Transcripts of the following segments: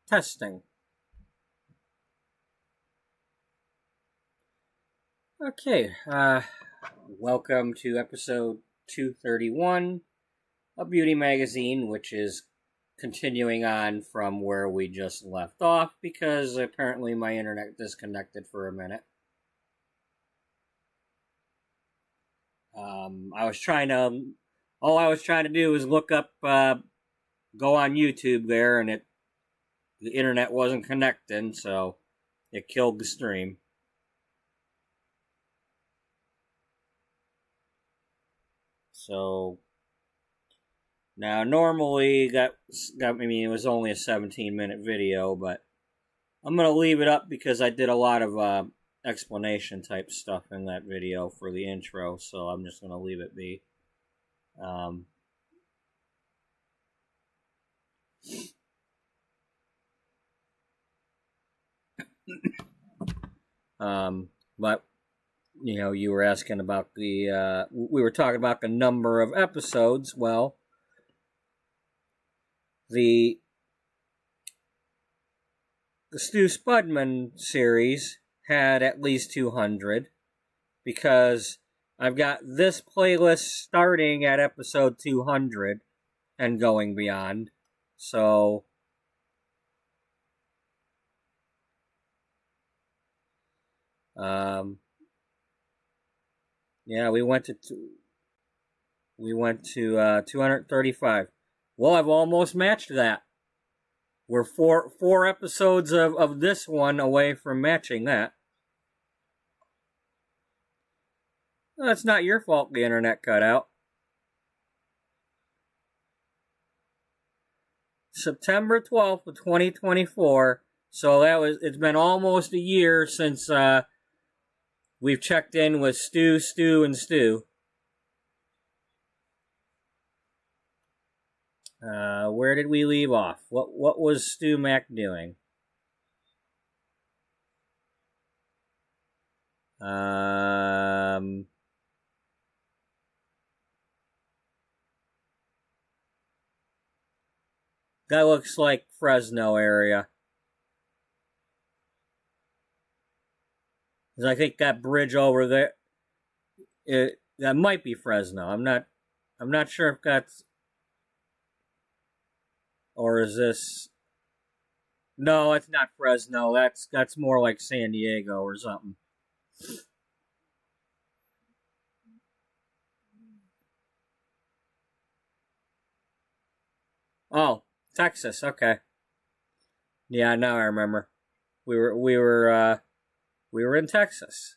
Testing. Okay, welcome to episode 231 of Beauty Magazine, which is continuing on from where we just left off because apparently my internet disconnected for a minute. All I was trying to do was look up, go on YouTube there, and the internet wasn't connecting, so it killed the stream. So now normally it was only a 17-minute video, but I'm gonna leave it up because I did a lot of explanation type stuff in that video for the intro, so I'm just gonna leave it be. But you know, you were asking about we were talking about the number of episodes. Well, the Stu Spudman series had at least 200 because I've got this playlist starting at episode 200 and going beyond. So yeah, we went to 235. Well, I've almost matched that. We're four episodes of this one away from matching that. Well, that's not your fault the internet cut out. September 12th of 2024. So it's been almost a year since we've checked in with Stu, and Stu. Where did we leave off? What was Stu Mac doing? That looks like Fresno area. Because I think that bridge over there, that might be Fresno. I'm not sure if that's, or is this? No, it's not Fresno. That's more like San Diego or something. Oh, Texas. Okay. Yeah, now I remember. We were in Texas.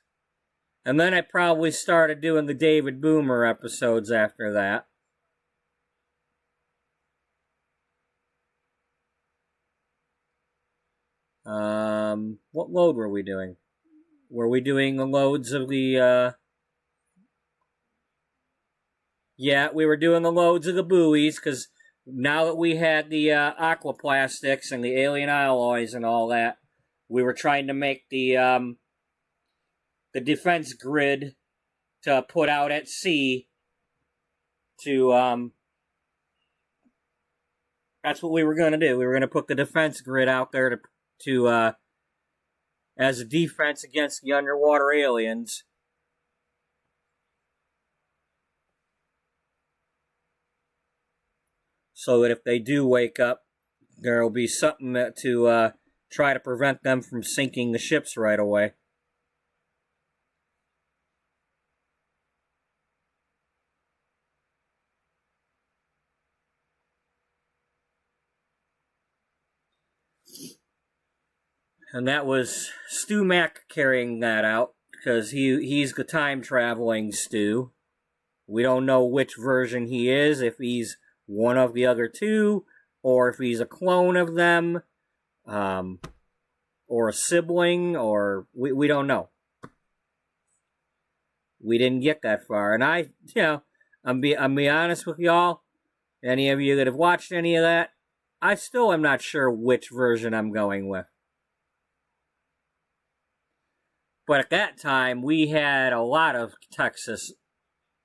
And then I probably started doing the David Boomer episodes after that. What load were we doing? Were we doing the loads of the, Yeah, we were doing the loads of the buoys, because now that we had the aquaplastics and the alien alloys and all that, we were trying to make the defense grid to put out at sea to, that's what we were going to do. We were going to put the defense grid out there to as a defense against the underwater aliens. So that if they do wake up, there will be something to try to prevent them from sinking the ships right away. And that was Stu Mac carrying that out, because he's the time-traveling Stu. We don't know which version he is, if he's one of the other two, or if he's a clone of them, or a sibling, or we don't know. We didn't get that far, and I'm be honest with y'all. Any of you that have watched any of that, I still am not sure which version I'm going with. But at that time, we had a lot of Texas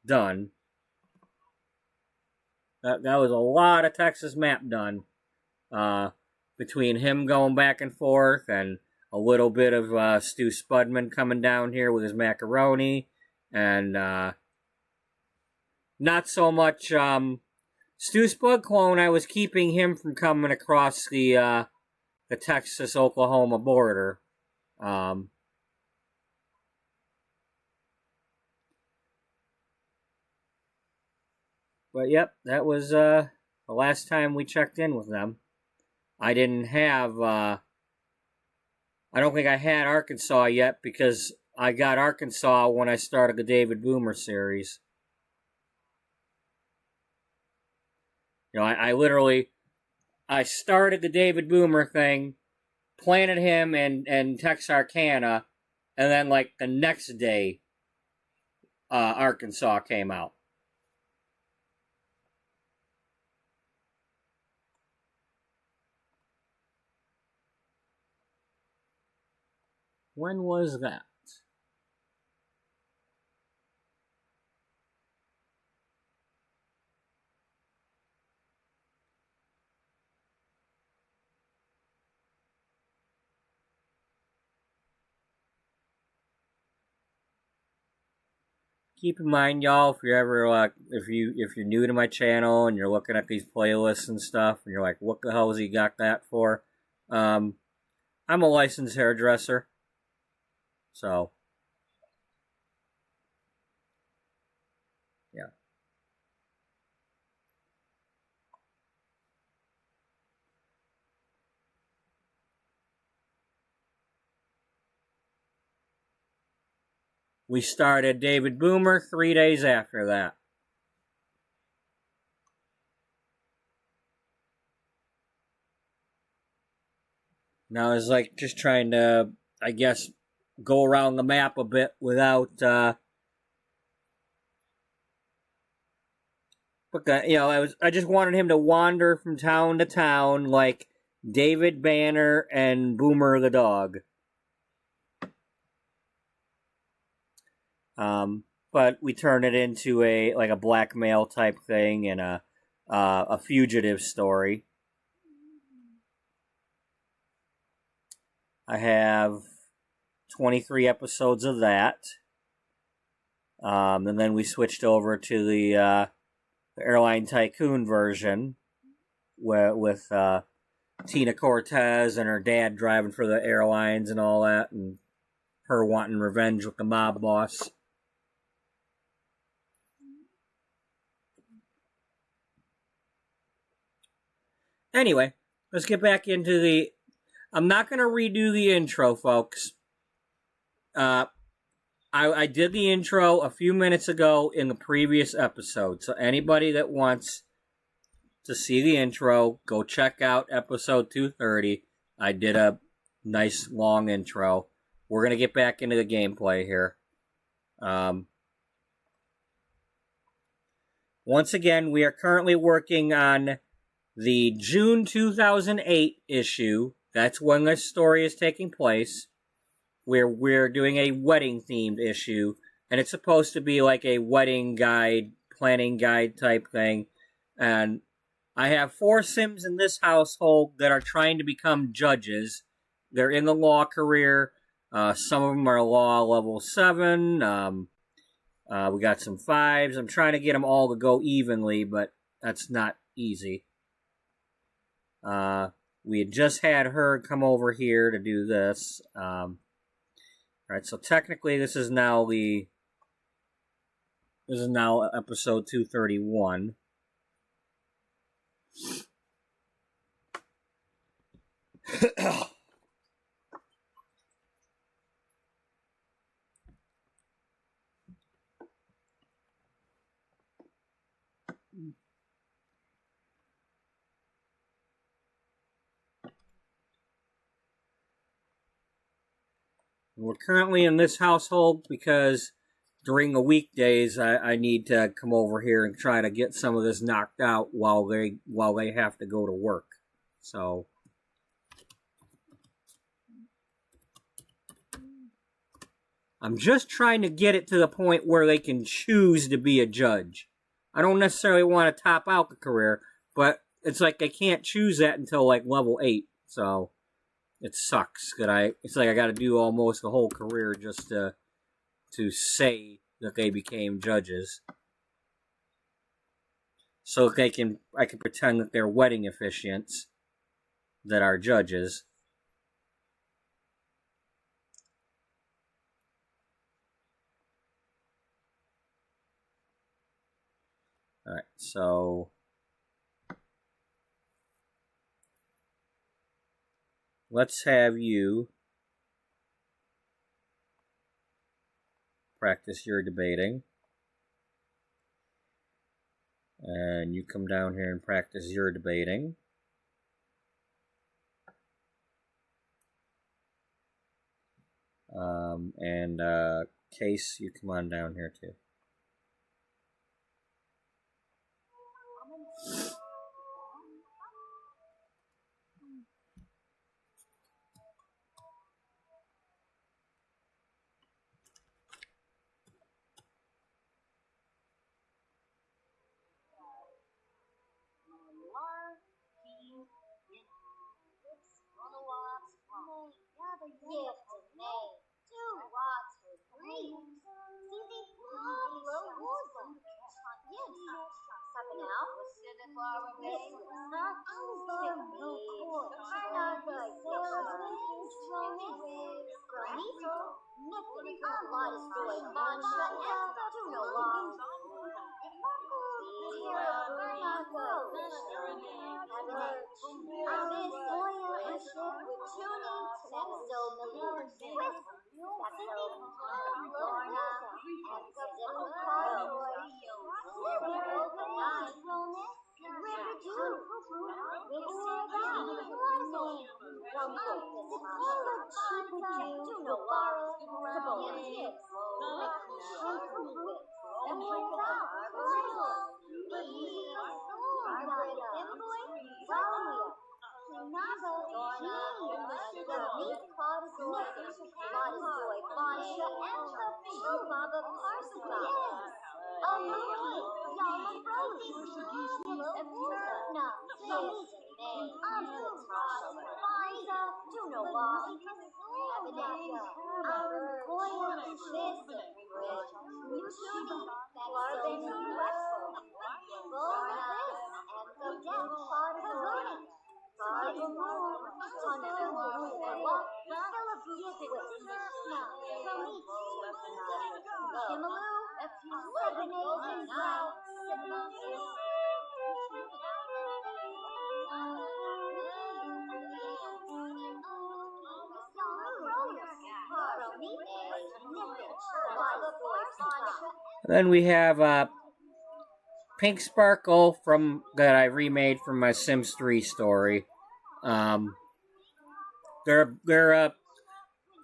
done. That was a lot of Texas map done. between him going back and forth and a little bit of Stu Spudman coming down here with his macaroni, and not so much Stu Spud clone. I was keeping him from coming across the Texas-Oklahoma border. But yep, that was the last time we checked in with them. I didn't have, I don't think I had Arkansas yet, because I got Arkansas when I started the David Boomer series. You know, I started the David Boomer thing, planted him in Texarkana, and then like the next day, Arkansas came out. When was that? Keep in mind, y'all, if you're ever if you're new to my channel and you're looking at these playlists and stuff, and you're like, "What the hell has he got that for?" I'm a licensed hairdresser, so yeah. We started David Boomer 3 days after that. Now I was like just trying to, I guess, go around the map a bit without, but you know, I just wanted him to wander from town to town like David Banner and Boomer the dog. But we turn it into a blackmail type thing and a fugitive story. I have 23 episodes of that. And then we switched over to the Airline Tycoon version with Tina Cortez and her dad driving for the airlines and all that, and her wanting revenge with the mob boss. Anyway, let's get back into the... I'm not going to redo the intro, folks. I did the intro a few minutes ago in the previous episode. So anybody that wants to see the intro, go check out episode 230. I did a nice long intro. We're going to get back into the gameplay here. Once again, we are currently working on the June 2008 issue. That's when this story is taking place, where we're doing a wedding-themed issue, and it's supposed to be like a wedding guide, planning guide type thing. And I have 4 Sims in this household that are trying to become judges. They're in the law career. Some of them are law level 7. We got some 5s. I'm trying to get them all to go evenly, but that's not easy. We had just had her come over here to do this. Alright, so technically this is now episode 231. We're currently in this household because during the weekdays I need to come over here and try to get some of this knocked out while they have to go to work. So I'm just trying to get it to the point where they can choose to be a judge. I don't necessarily want to top out the career, but it's like they can't choose that until like level 8. So it sucks that it's like I got to do almost a whole career just to say that they became judges. So I can pretend that they're wedding officiants that are judges. Alright, so let's have you practice your debating. And you come down here and practice your debating. Case, you come on down here too. Then we have Pink Sparkle that I remade from my Sims 3 story. They're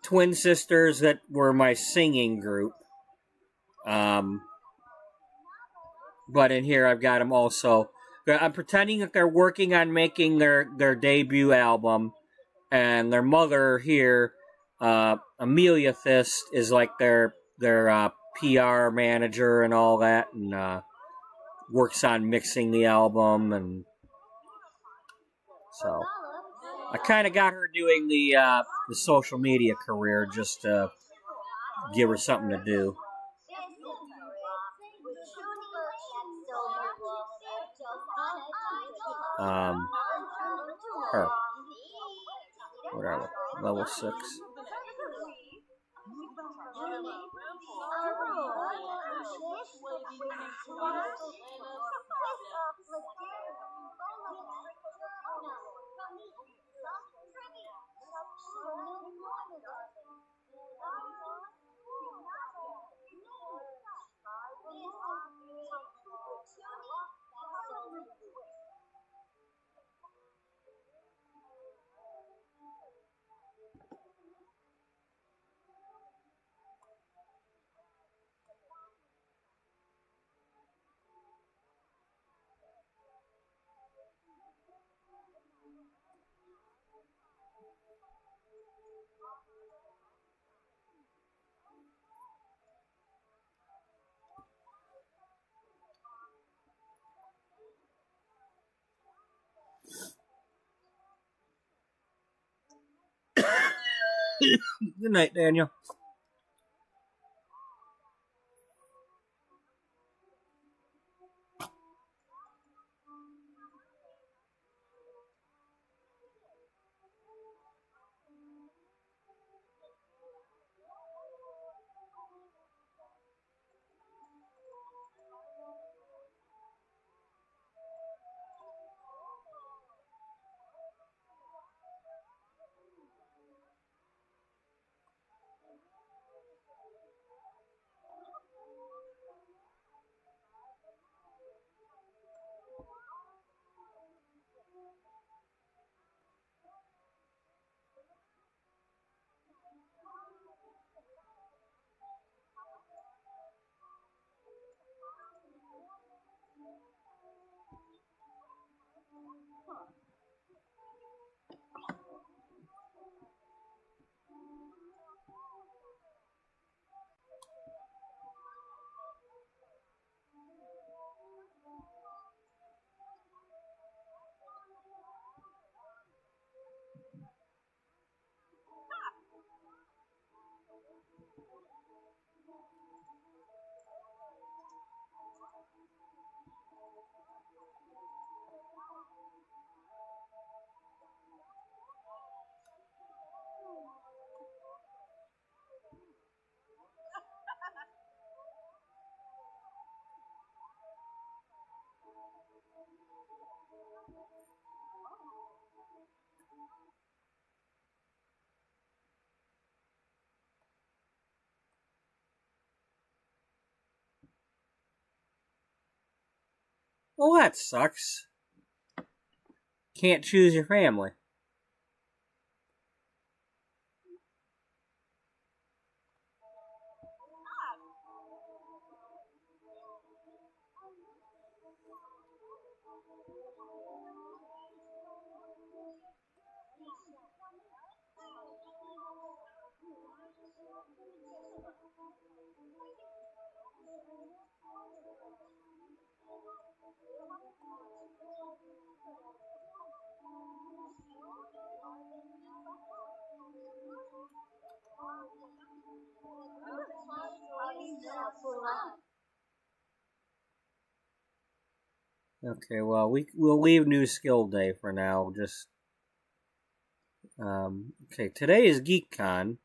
twin sisters that were my singing group. But in here I've got them also. I'm pretending that they're working on making their debut album, and their mother here, Amelia Fist, is like their PR manager and all that, and works on mixing the album, and so I kind of got her doing the social media career just to give her something to do. Her. Whatever. Level 6. Good night, Daniel. Well, that sucks. Can't choose your family. Okay, well, we'll leave New Skill Day for now. Just okay. Today is GeekCon.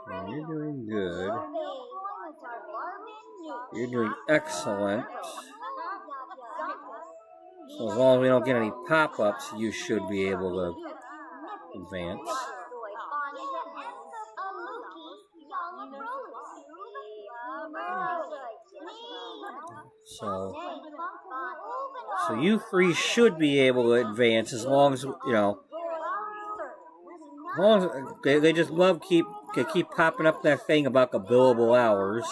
Yeah, you're doing good. You're doing excellent. So as long as we don't get any pop-ups, you should be able to advance. So you three should be able to advance as long as, you know, as long as they just love keep popping up that thing about the billable hours.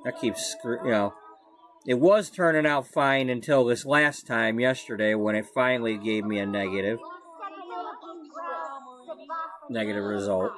That keeps, you know, it was turning out fine until this last time yesterday when it finally gave me a negative result.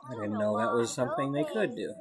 I didn't know that was something they could do.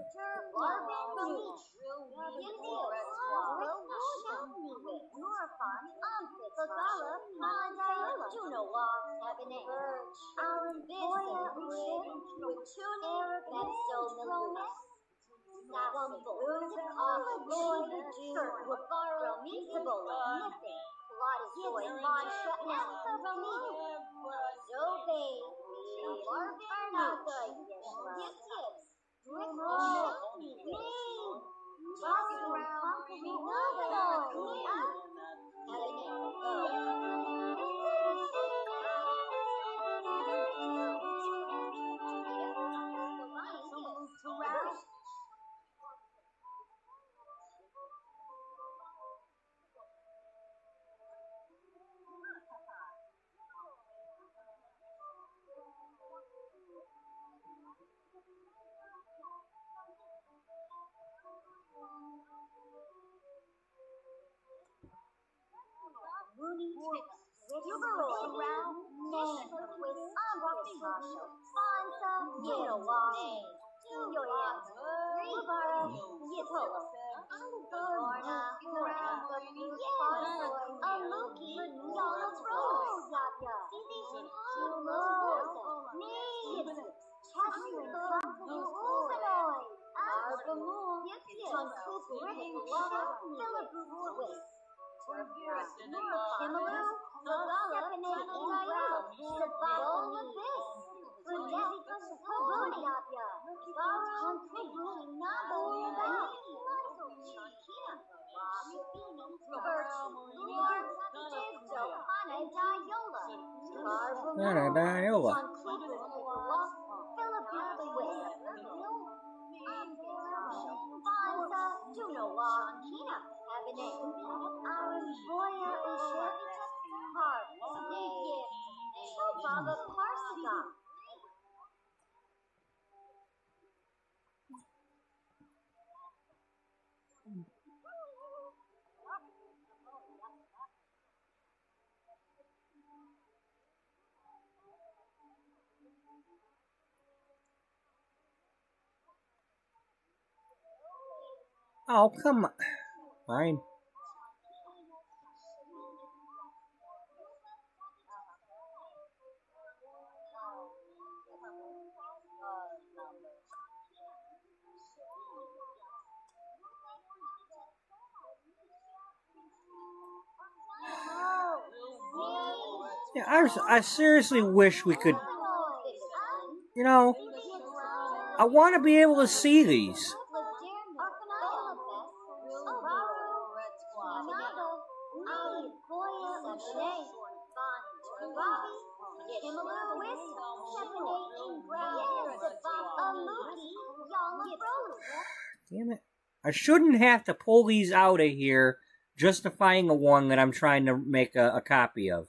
Diola. Oh, come on. Fine. Yeah, I seriously wish we could, you know, I want to be able to see these. Damn it. I shouldn't have to pull these out of here justifying the one that I'm trying to make a copy of.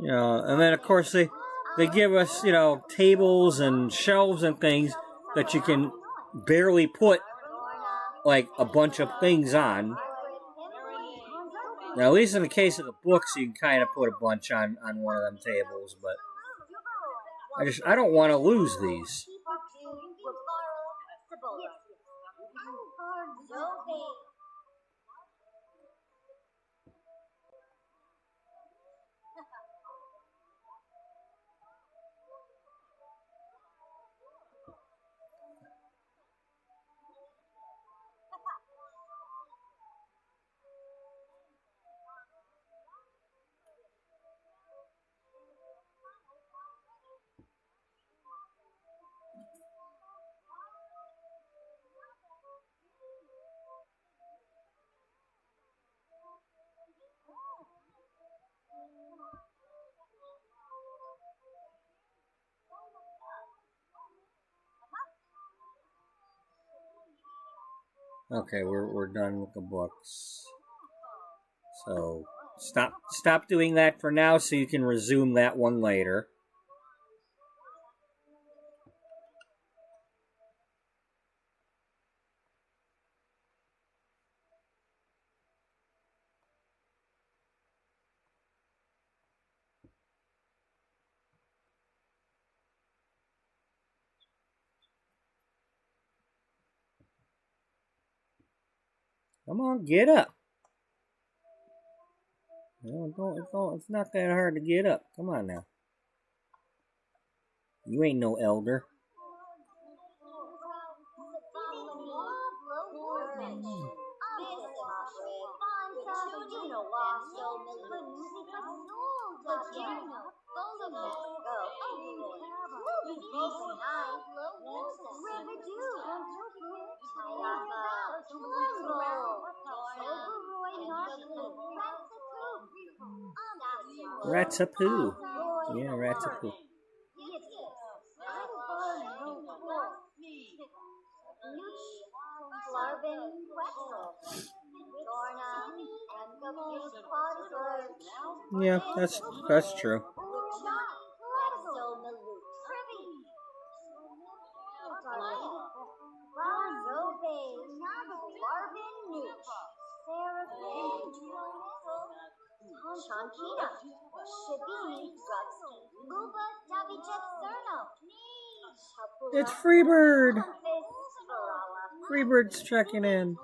You know, and then of course they give us, you know, tables and shelves and things that you can barely put like a bunch of things on. Now, at least in the case of the books, you can kind of put a bunch on one of them tables, but I don't want to lose these. Okay, we're done with the books. So stop doing that for now so you can resume that one later. Come on, get up. No, it's not that hard to get up. Come on now. You ain't no elder. Ratsapoo. Yeah, Ratsapoo. Yeah, that's true. It's Freebird. Freebird's checking in.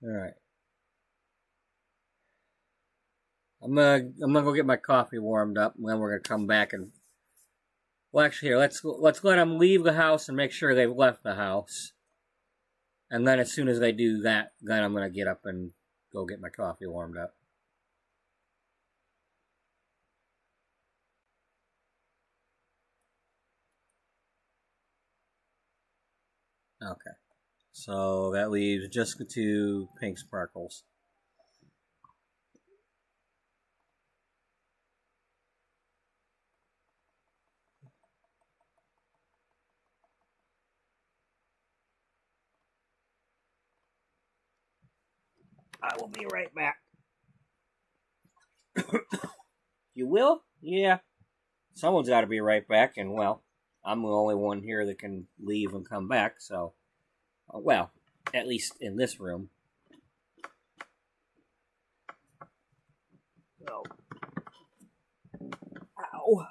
All right. I'm gonna go get my coffee warmed up, and then we're gonna come back and. Well, actually, here let's let them leave the house and make sure they've left the house, and then as soon as they do that, then I'm gonna get up and go get my coffee warmed up. Okay. So that leaves just the two pink sparkles. I will be right back. You will? Yeah. Someone's got to be right back, and well, I'm the only one here that can leave and come back, so. Well, at least in this room. Oh. Ow.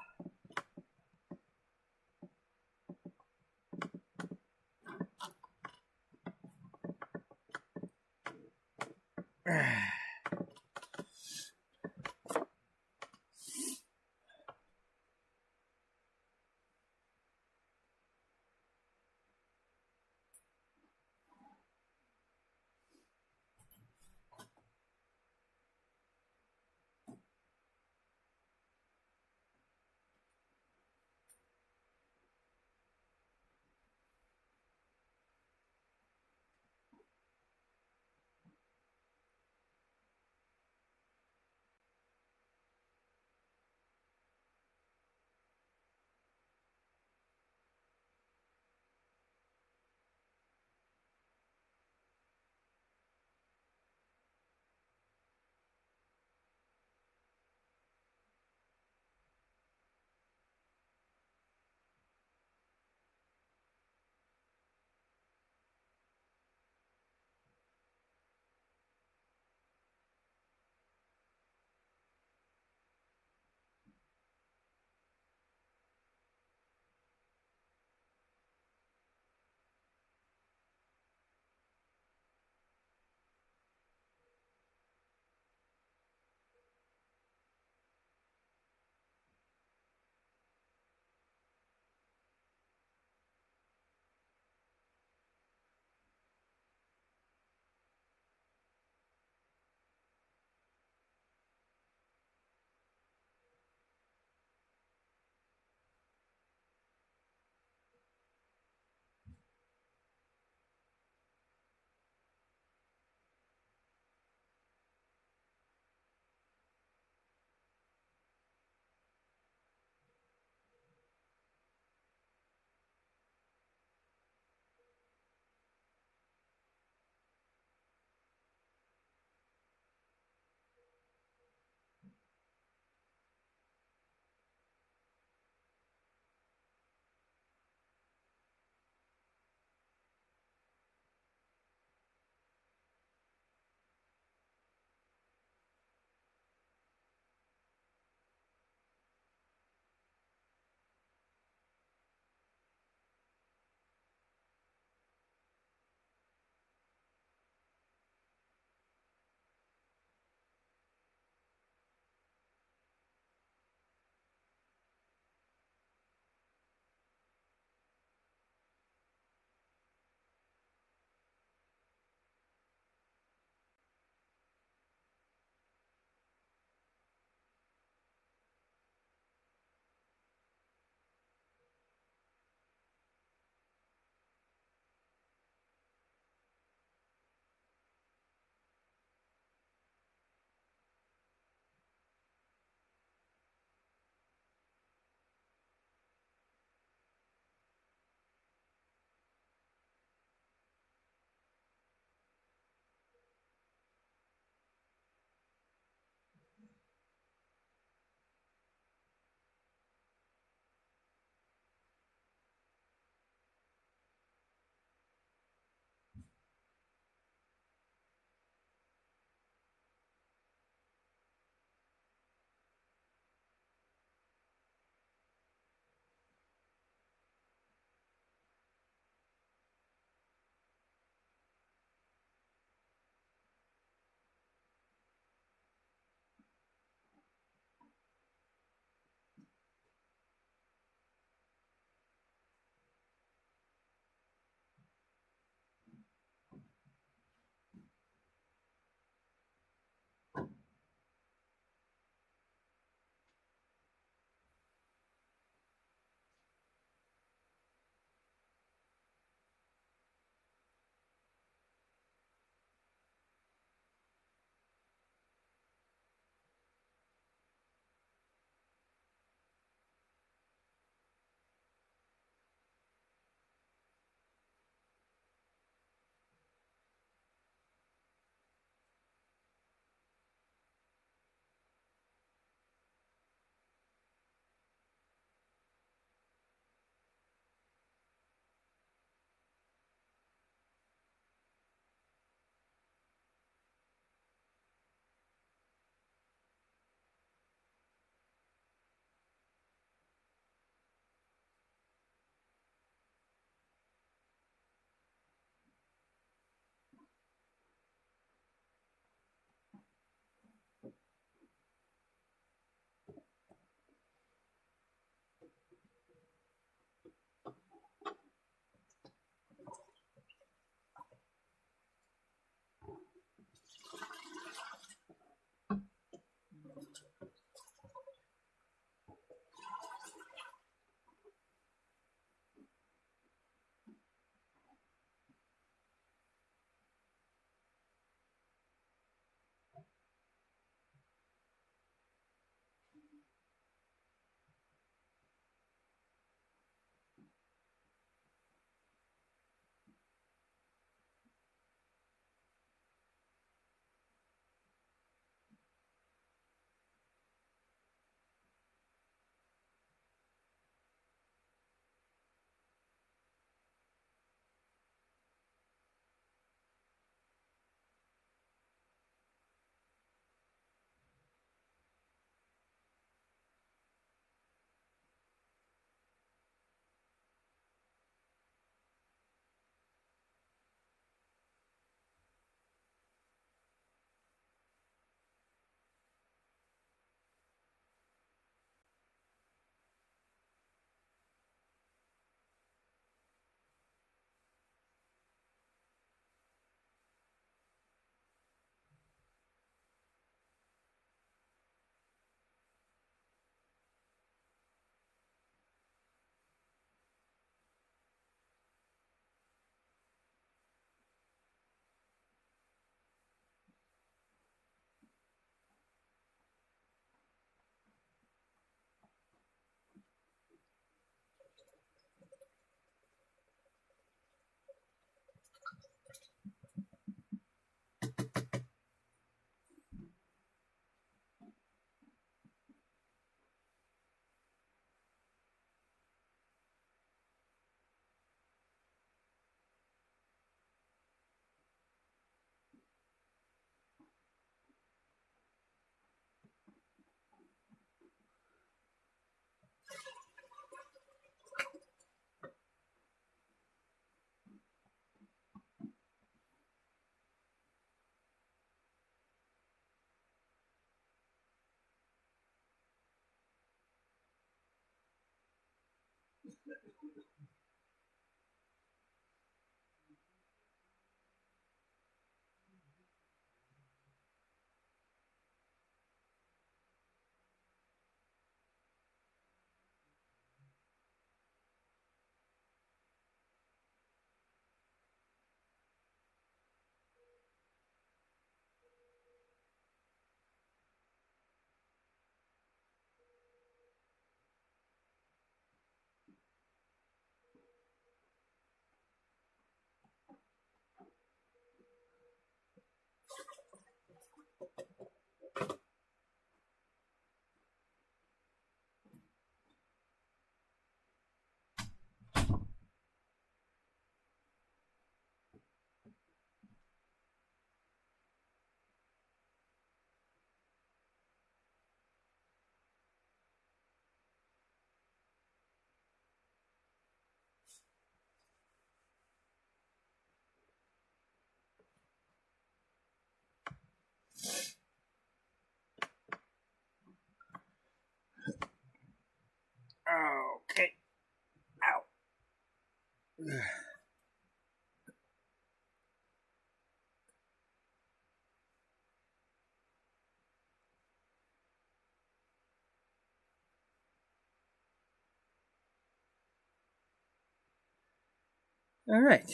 All right.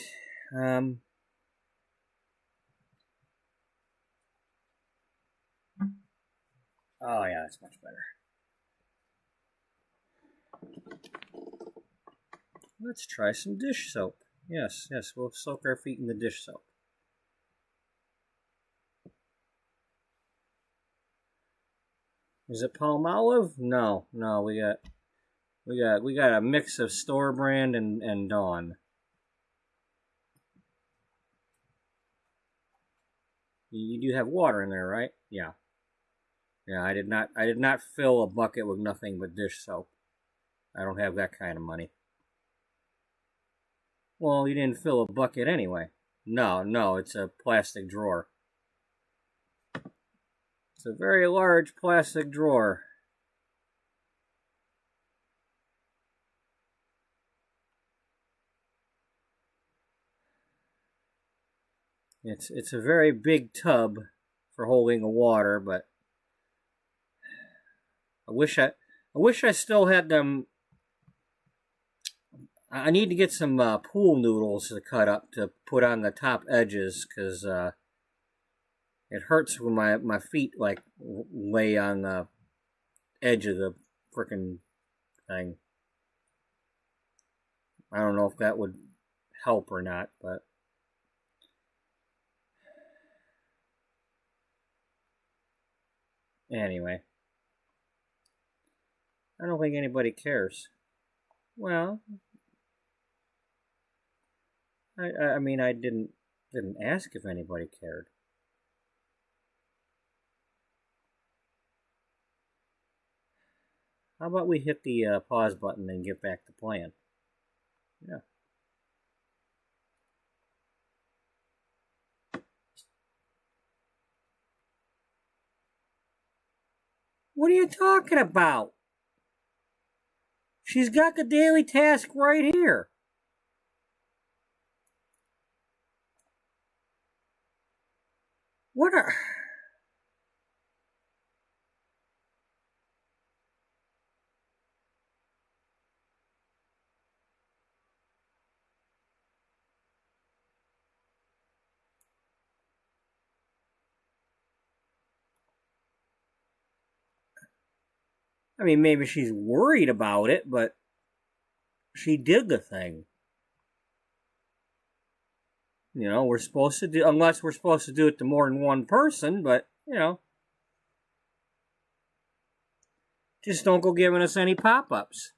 Oh, yeah, that's much better. Let's try some dish soap. Yes, we'll soak our feet in the dish soap. Is it Palmolive? No, we got a mix of store brand and Dawn. You do have water in there, right? Yeah. Yeah, I did not fill a bucket with nothing but dish soap. I don't have that kind of money. Well, you didn't fill a bucket anyway. No, it's a plastic drawer. It's a very large plastic drawer. It's a very big tub for holding the water, but I wish I still had them. I need to get some pool noodles to cut up to put on the top edges, because it hurts when my feet like lay on the edge of the frickin' thing. I don't know if that would help or not, but anyway, I don't think anybody cares. Well, I mean, I didn't ask if anybody cared. How about we hit the pause button and get back to playing? Yeah. What are you talking about? She's got the daily task right here. What are... I mean, maybe she's worried about it, but she did the thing. You know, we're supposed to do, unless we're supposed to do it to more than one person, but, you know. Just don't go giving us any pop-ups.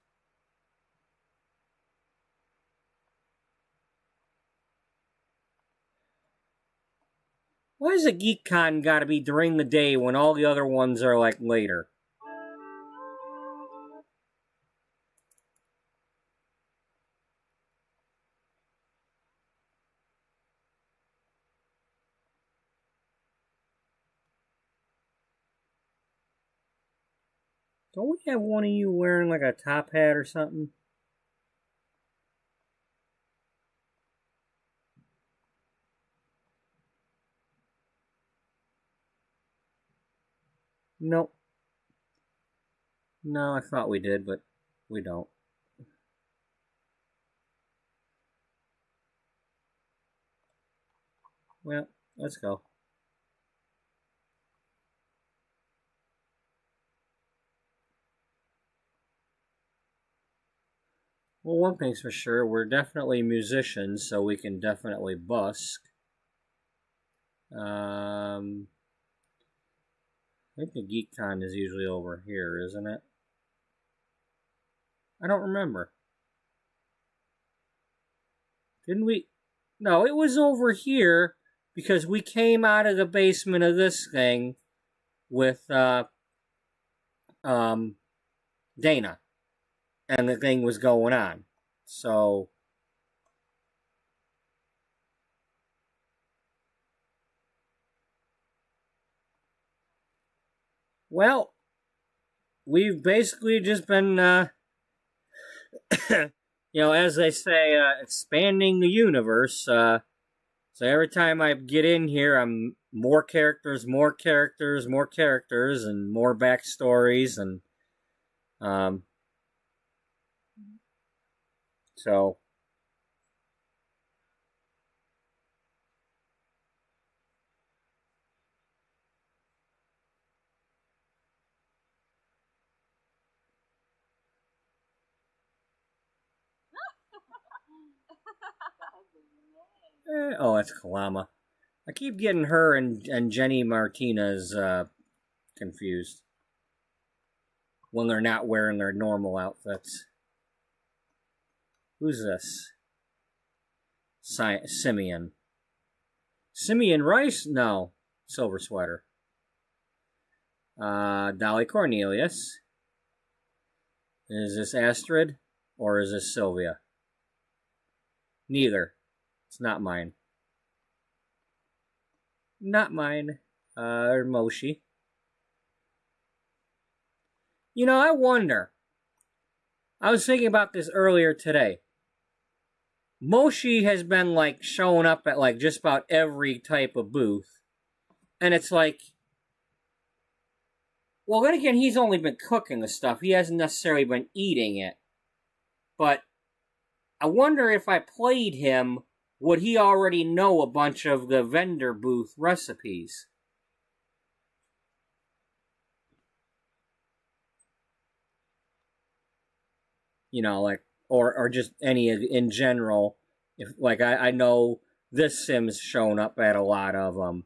Why is a GeekCon gotta be during the day when all the other ones are, like, later? Don't we have one of you wearing, like, a top hat or something? Nope. No, I thought we did, but we don't. Well, let's go. Well, one thing's for sure, we're definitely musicians, so we can definitely busk. I think the GeekCon is usually over here, isn't it? I don't remember. Didn't we? No, it was over here because we came out of the basement of this thing with Dana, and the thing was going on. So well, we've basically just been As they say, expanding the universe. So every time I get in here, I'm more characters, more characters, more characters, and more backstories, and um, so oh, that's Kalama. I keep getting her and Jenny Martinez confused when they're not wearing their normal outfits. Who's this? Simeon. Simeon Rice? No. Silver Sweater. Dolly Cornelius. Is this Astrid? Or is this Sylvia? Neither. It's not mine. Not mine. Moshi. I wonder. I was thinking about this earlier today. Moshi has been showing up at just about every type of booth. And it's well, then again, he's only been cooking the stuff. He hasn't necessarily been eating it. But I wonder if I played him, would he already know a bunch of the vendor booth recipes? Or just any in general. If I know this Sim's shown up at a lot of them.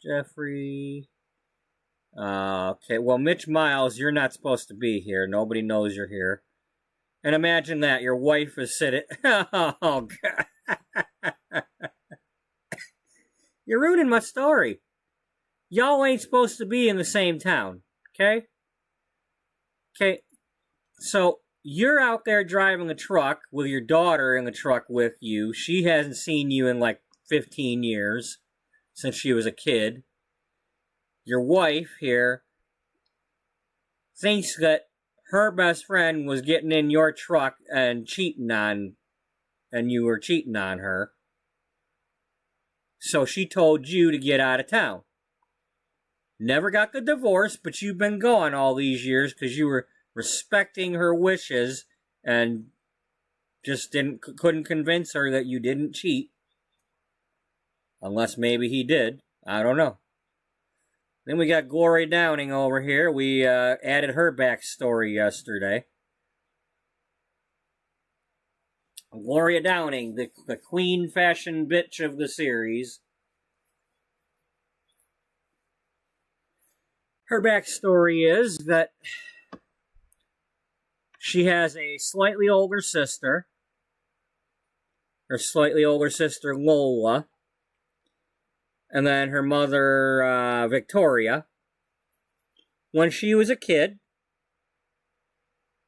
Jeffrey. Okay, well, Mitch Miles, you're not supposed to be here. Nobody knows you're here. And imagine that your wife is sitting. Oh God. You're ruining my story. Y'all ain't supposed to be in the same town, okay? Okay, so you're out there driving a truck with your daughter in the truck with you. She hasn't seen you in 15 years, since she was a kid. Your wife here thinks that her best friend was getting in your truck and you were cheating on her. So she told you to get out of town. Never got the divorce, but you've been gone all these years because you were respecting her wishes and just couldn't convince her that you didn't cheat. Unless maybe he did. I don't know. Then we got Gloria Downing over here. We added her backstory yesterday. Gloria Downing, the queen fashion bitch of the series. Her backstory is that she has a slightly older sister. Her slightly older sister, Lola. And then her mother, Victoria. When she was a kid,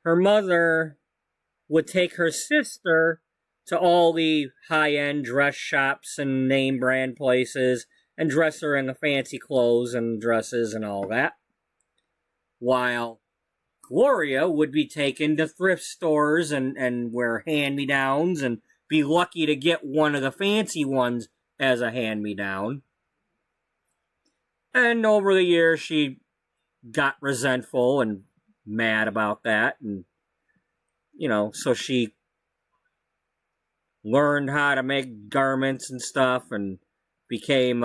her mother would take her sister to all the high-end dress shops and name brand places and dress her in the fancy clothes and dresses and all that. While Gloria would be taken to thrift stores and wear hand-me-downs and be lucky to get one of the fancy ones as a hand-me-down. And over the years, she got resentful and mad about that. And, so she learned how to make garments and stuff and became,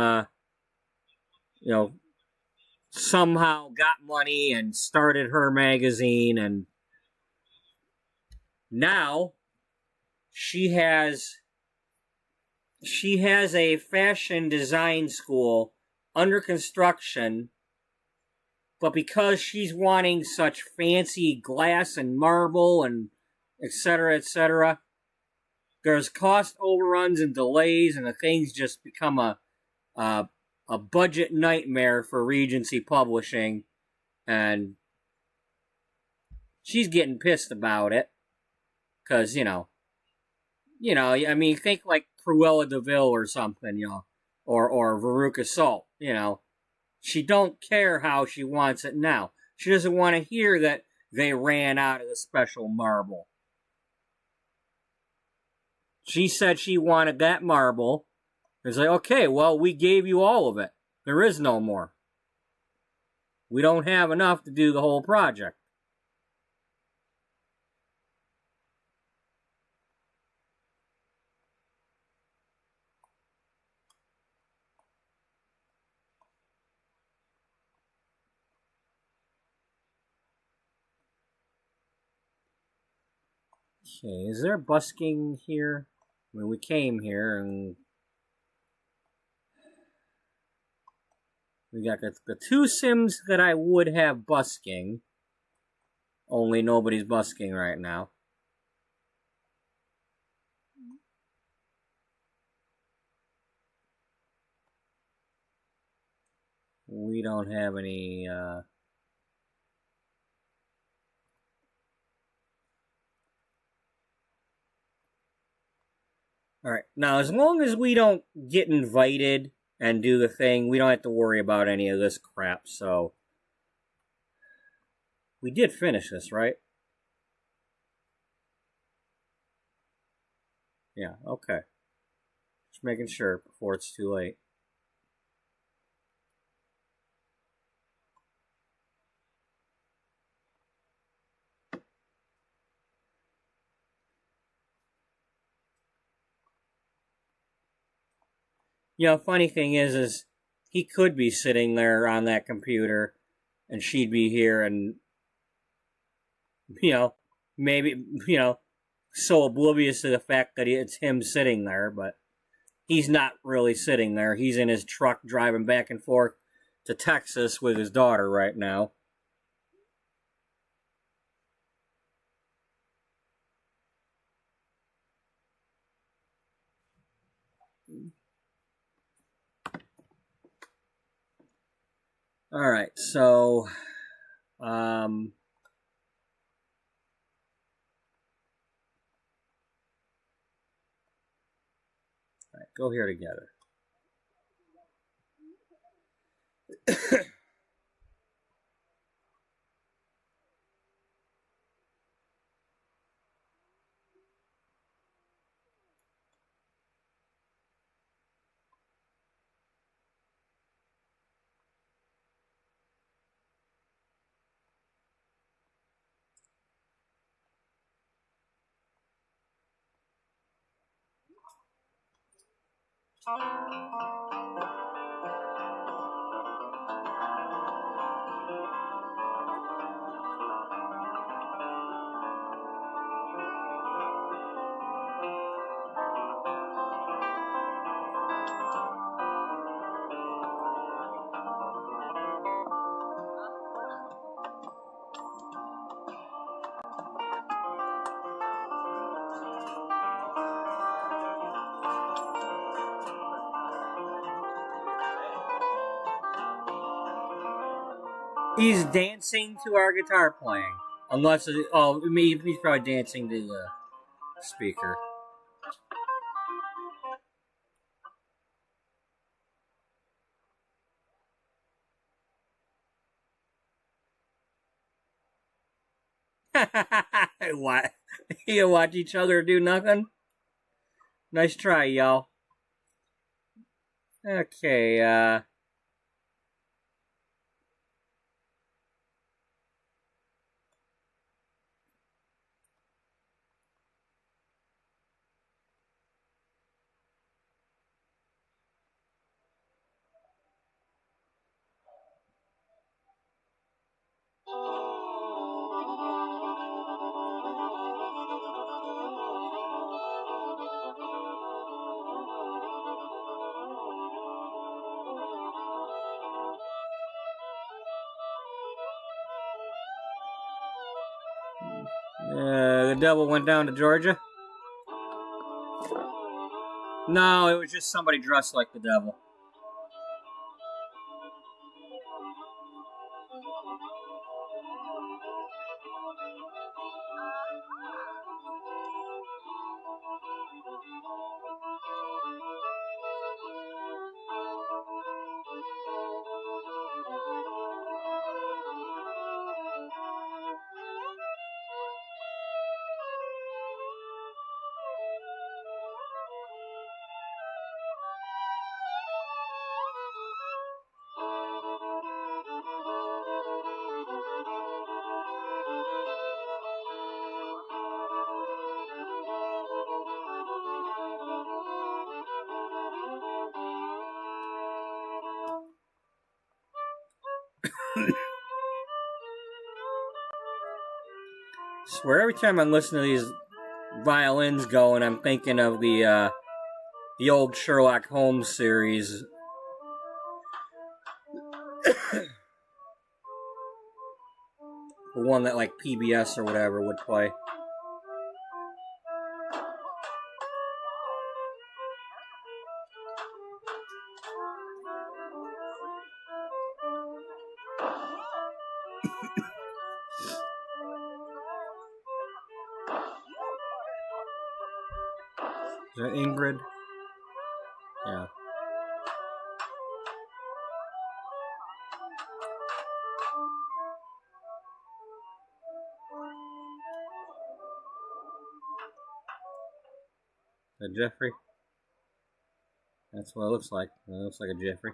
somehow got money and started her magazine. And now she has a fashion design school under construction, but because she's wanting such fancy glass and marble and etc., there's cost overruns and delays, and the thing's just become a budget nightmare for Regency Publishing, and she's getting pissed about it, because, I mean, think Cruella de Vil or something, or Veruca Salt, She don't care how she wants it now. She doesn't want to hear that they ran out of the special marble. She said she wanted that marble. It's like, okay, well, we gave you all of it. There is no more. We don't have enough to do the whole project. Okay, is there busking here? I mean, we came here and we got the two Sims that I would have busking. Only nobody's busking right now. We don't have any, Alright, now as long as we don't get invited and do the thing, we don't have to worry about any of this crap, so... We did finish this, right? Yeah, okay. Just making sure before it's too late. You know, funny thing is he could be sitting there on that computer and she'd be here and, you know, maybe, you know, so oblivious to the fact that it's him sitting there, but he's not really sitting there. He's in his truck driving back and forth to Texas with his daughter right now. Alright, so, alright, go here together. He's dancing to our guitar playing. Unless, he's probably dancing to the speaker. What? You watch each other do nothing? Nice try, y'all. Okay, the devil went down to Georgia? No, it was just somebody dressed like the devil. Swear every time I listen to these violins going, I'm thinking of the old Sherlock Holmes series. The one that like PBS or whatever would play. Is that Ingrid? Yeah. Is that Jeffrey? That's what it looks like. It looks like a Jeffrey.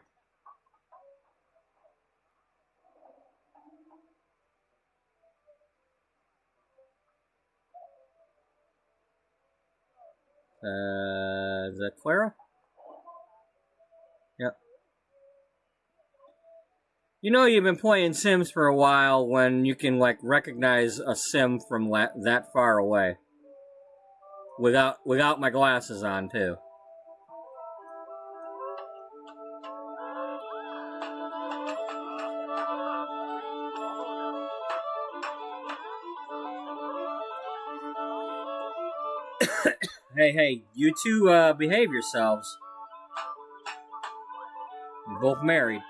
Is that Clara? Yep. You know you've been playing Sims for a while when you can, like, recognize a Sim from that far away. Without my glasses on, too. Hey, you two behave yourselves. You're both married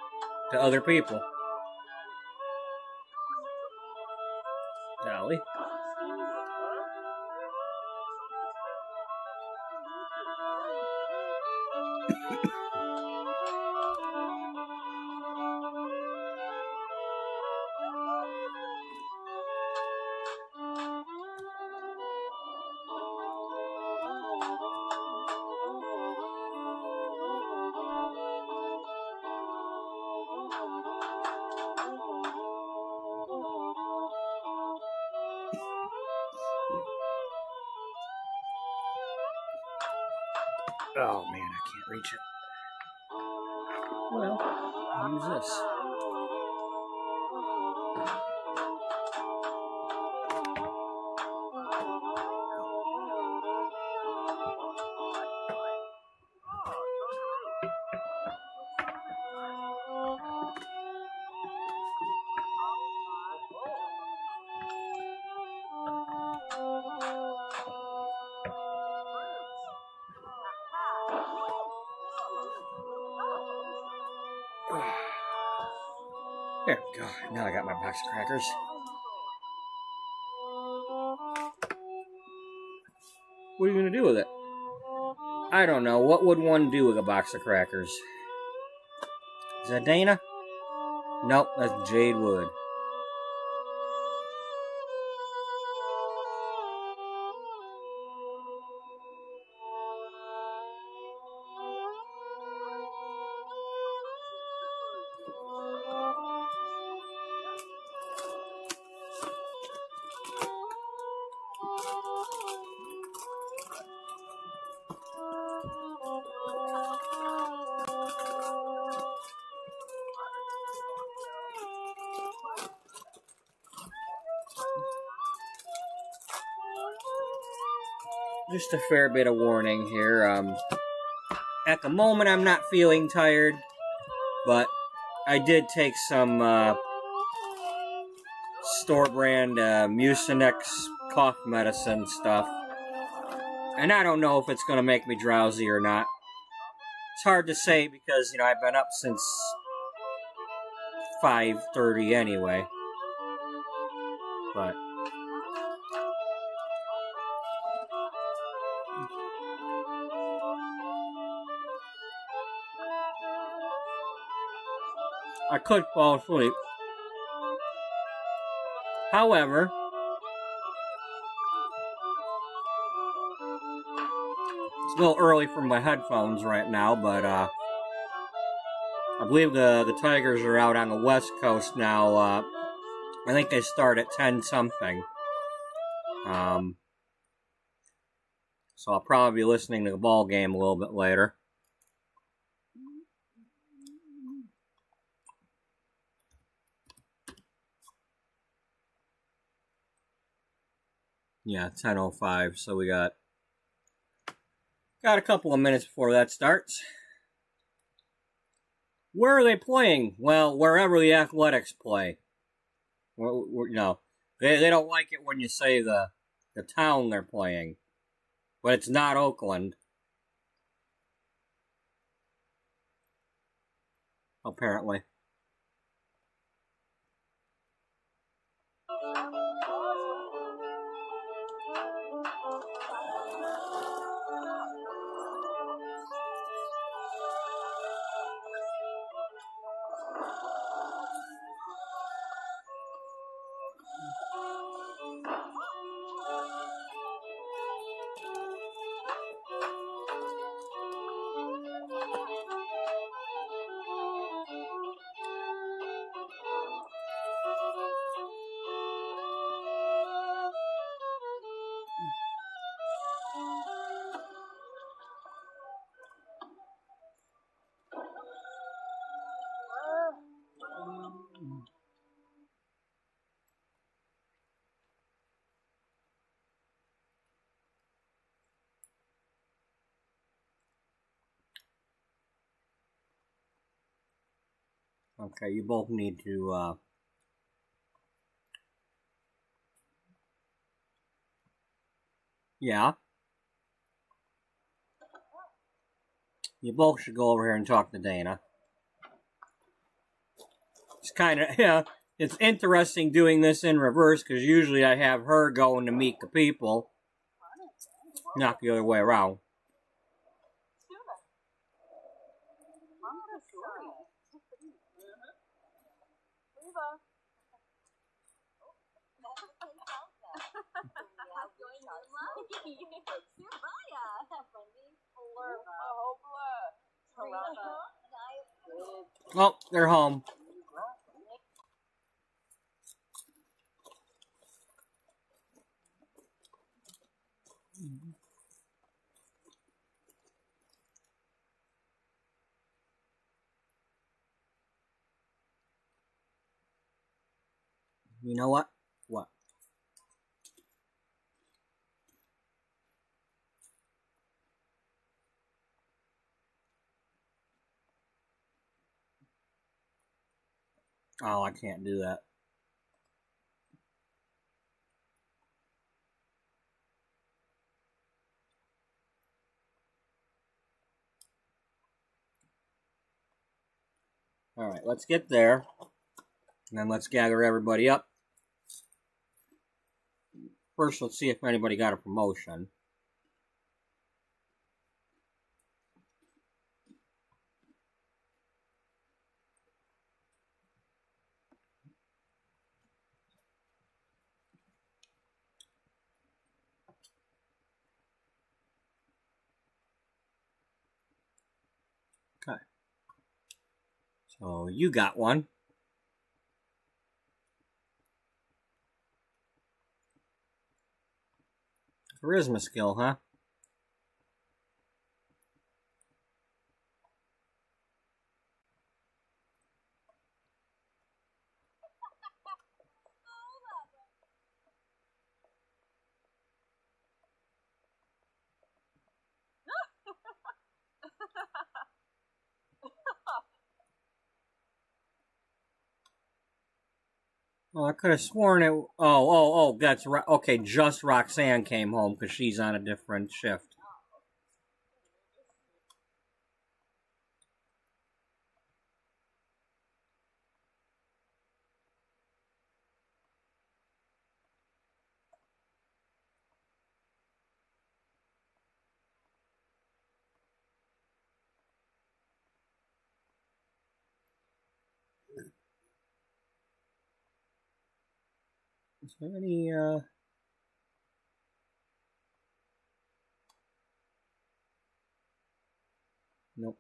to other people. Golly. Oh man, I can't reach it. Well, use this. There we go. Now I got my box of crackers. What are you going to do with it? I don't know. What would one do with a box of crackers? Is that Dana? Nope, that's Jade Wood. Just a fair bit of warning here. At the moment, I'm not feeling tired, but I did take some store-brand Mucinex cough medicine stuff, and I don't know if it's going to make me drowsy or not. It's hard to say because, you know, I've been up since 5:30 anyway, but I could fall asleep. However, it's a little early for my headphones right now, but I believe the Tigers are out on the West Coast now. I think they start at 10-something. So I'll probably be listening to the ball game a little bit later. Yeah, 10:05. So we got a couple of minutes before that starts. Where are they playing? Well, wherever the Athletics play. No, they don't like it when you say the town they're playing, but it's not Oakland. Apparently. Okay, you both need to, yeah. You both should go over here and talk to Dana. It's kind of, yeah, it's interesting doing this in reverse, because usually I have her going to meet the people, not the other way around. Oh, they're home. You know what? What? Oh, I can't do that. Alright, let's get there. And then let's gather everybody up. First, let's see if anybody got a promotion. Okay. So, you got one. Charisma skill, huh? Oh, I could have sworn it. Oh, that's right. Okay, just Roxanne came home because she's on a different shift. Is there any, Nope.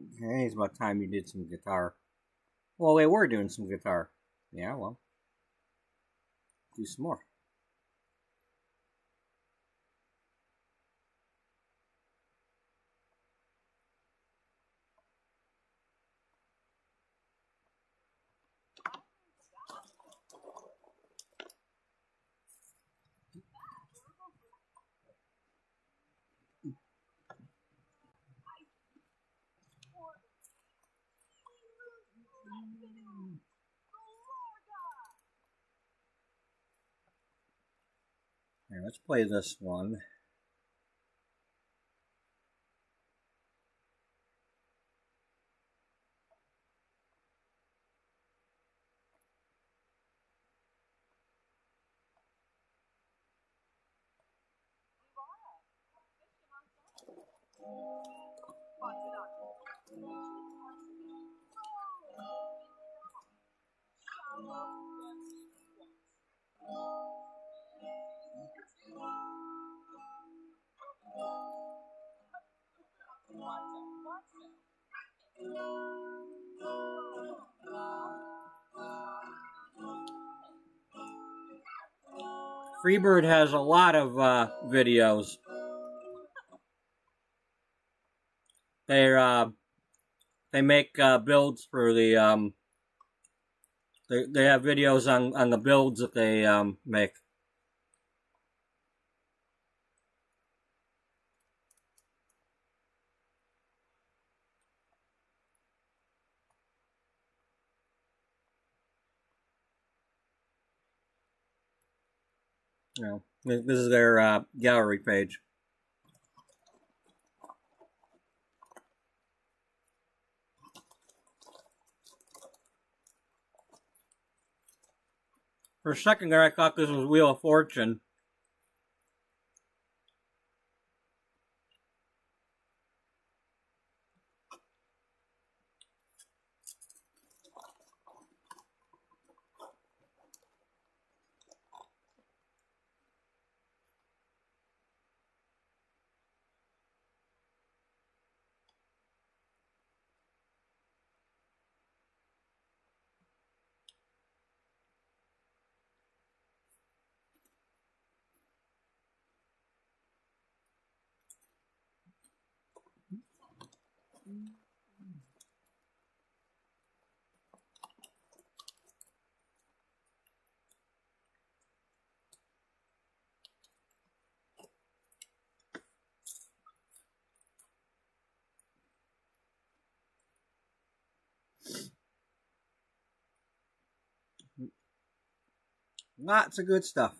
Okay, it's about time you did some guitar. Well, they were doing some guitar. Yeah, well, do some more. Here, let's play this one. Freebird has a lot of videos. They make builds for the they have videos on the builds that they make. You know, this is their gallery page. For a second there, I thought this was Wheel of Fortune. Lots of good stuff.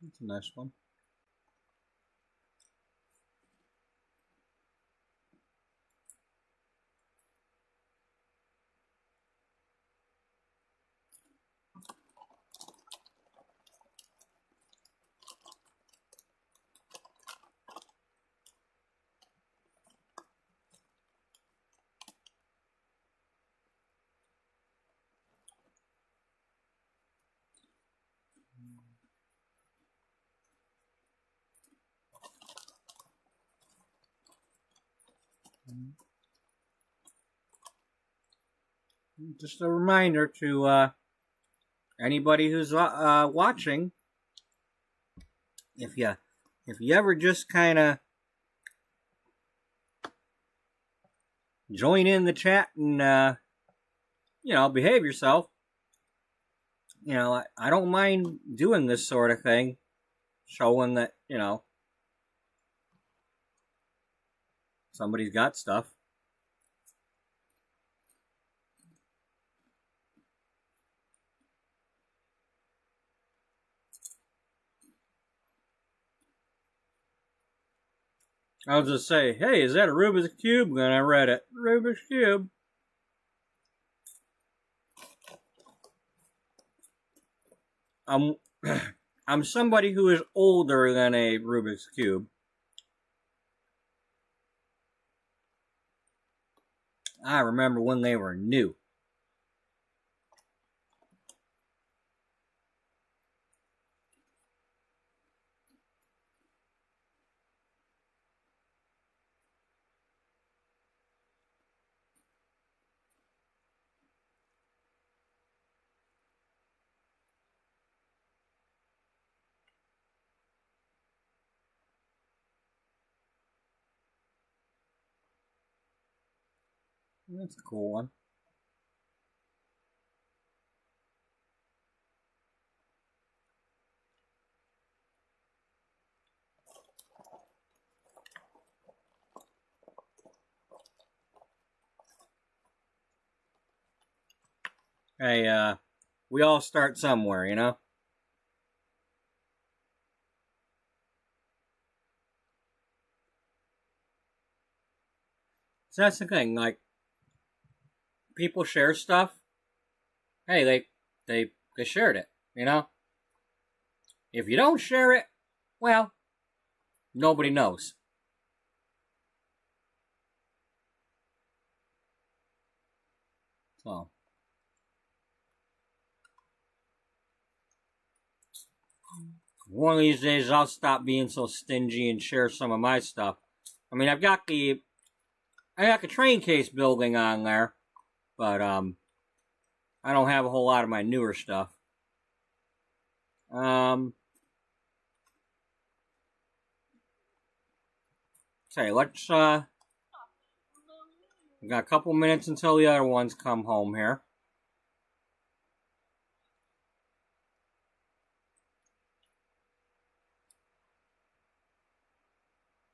That's a nice one. Just a reminder to anybody who's watching, if you ever just kind of join in the chat and behave yourself, you know, I don't mind doing this sort of thing, showing that, you know, somebody's got stuff. I'll just say, hey, is that a Rubik's Cube? Then I read it. Rubik's Cube. I'm somebody who is older than a Rubik's Cube. I remember when they were new. That's a cool one. Hey, we all start somewhere, you know? So that's the thing, like, people share stuff. Hey, they shared it, you know? If you don't share it, well, nobody knows. So, one of these days I'll stop being so stingy and share some of my stuff. I mean, I got the train case building on there, but I don't have a whole lot of my newer stuff. Okay, let's we got a couple minutes until the other ones come home here.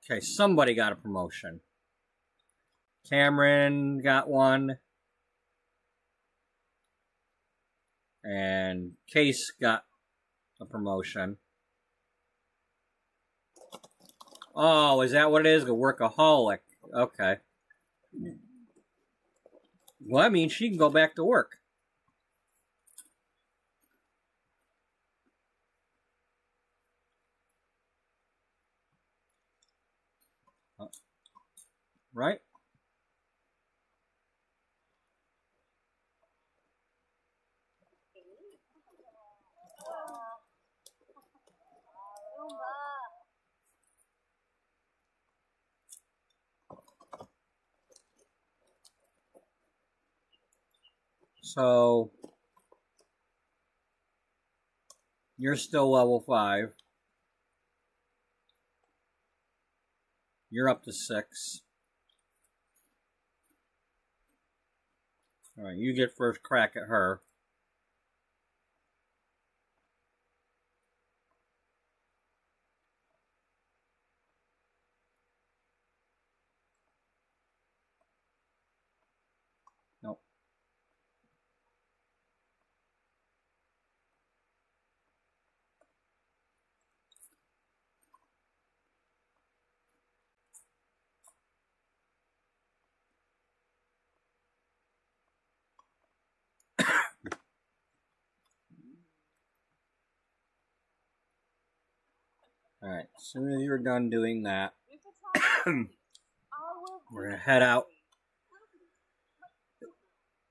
Okay, somebody got a promotion. Cameron got one. And Case got a promotion. Oh, is that what it is? A workaholic. Okay. Well, I mean, she can go back to work. Right? So, you're still level 5. You're up to 6. Alright, you get first crack at her. Nope. Alright, as soon as you're done doing that, we're gonna head out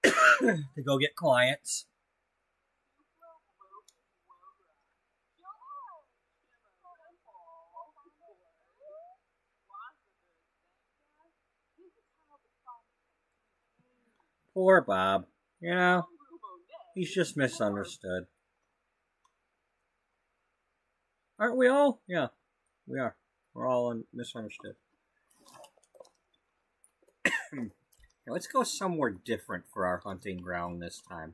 to go get clients. Poor Bob. You know, he's just misunderstood. Aren't we all? Yeah, we are. We're all misunderstood. Now, let's go somewhere different for our hunting ground this time.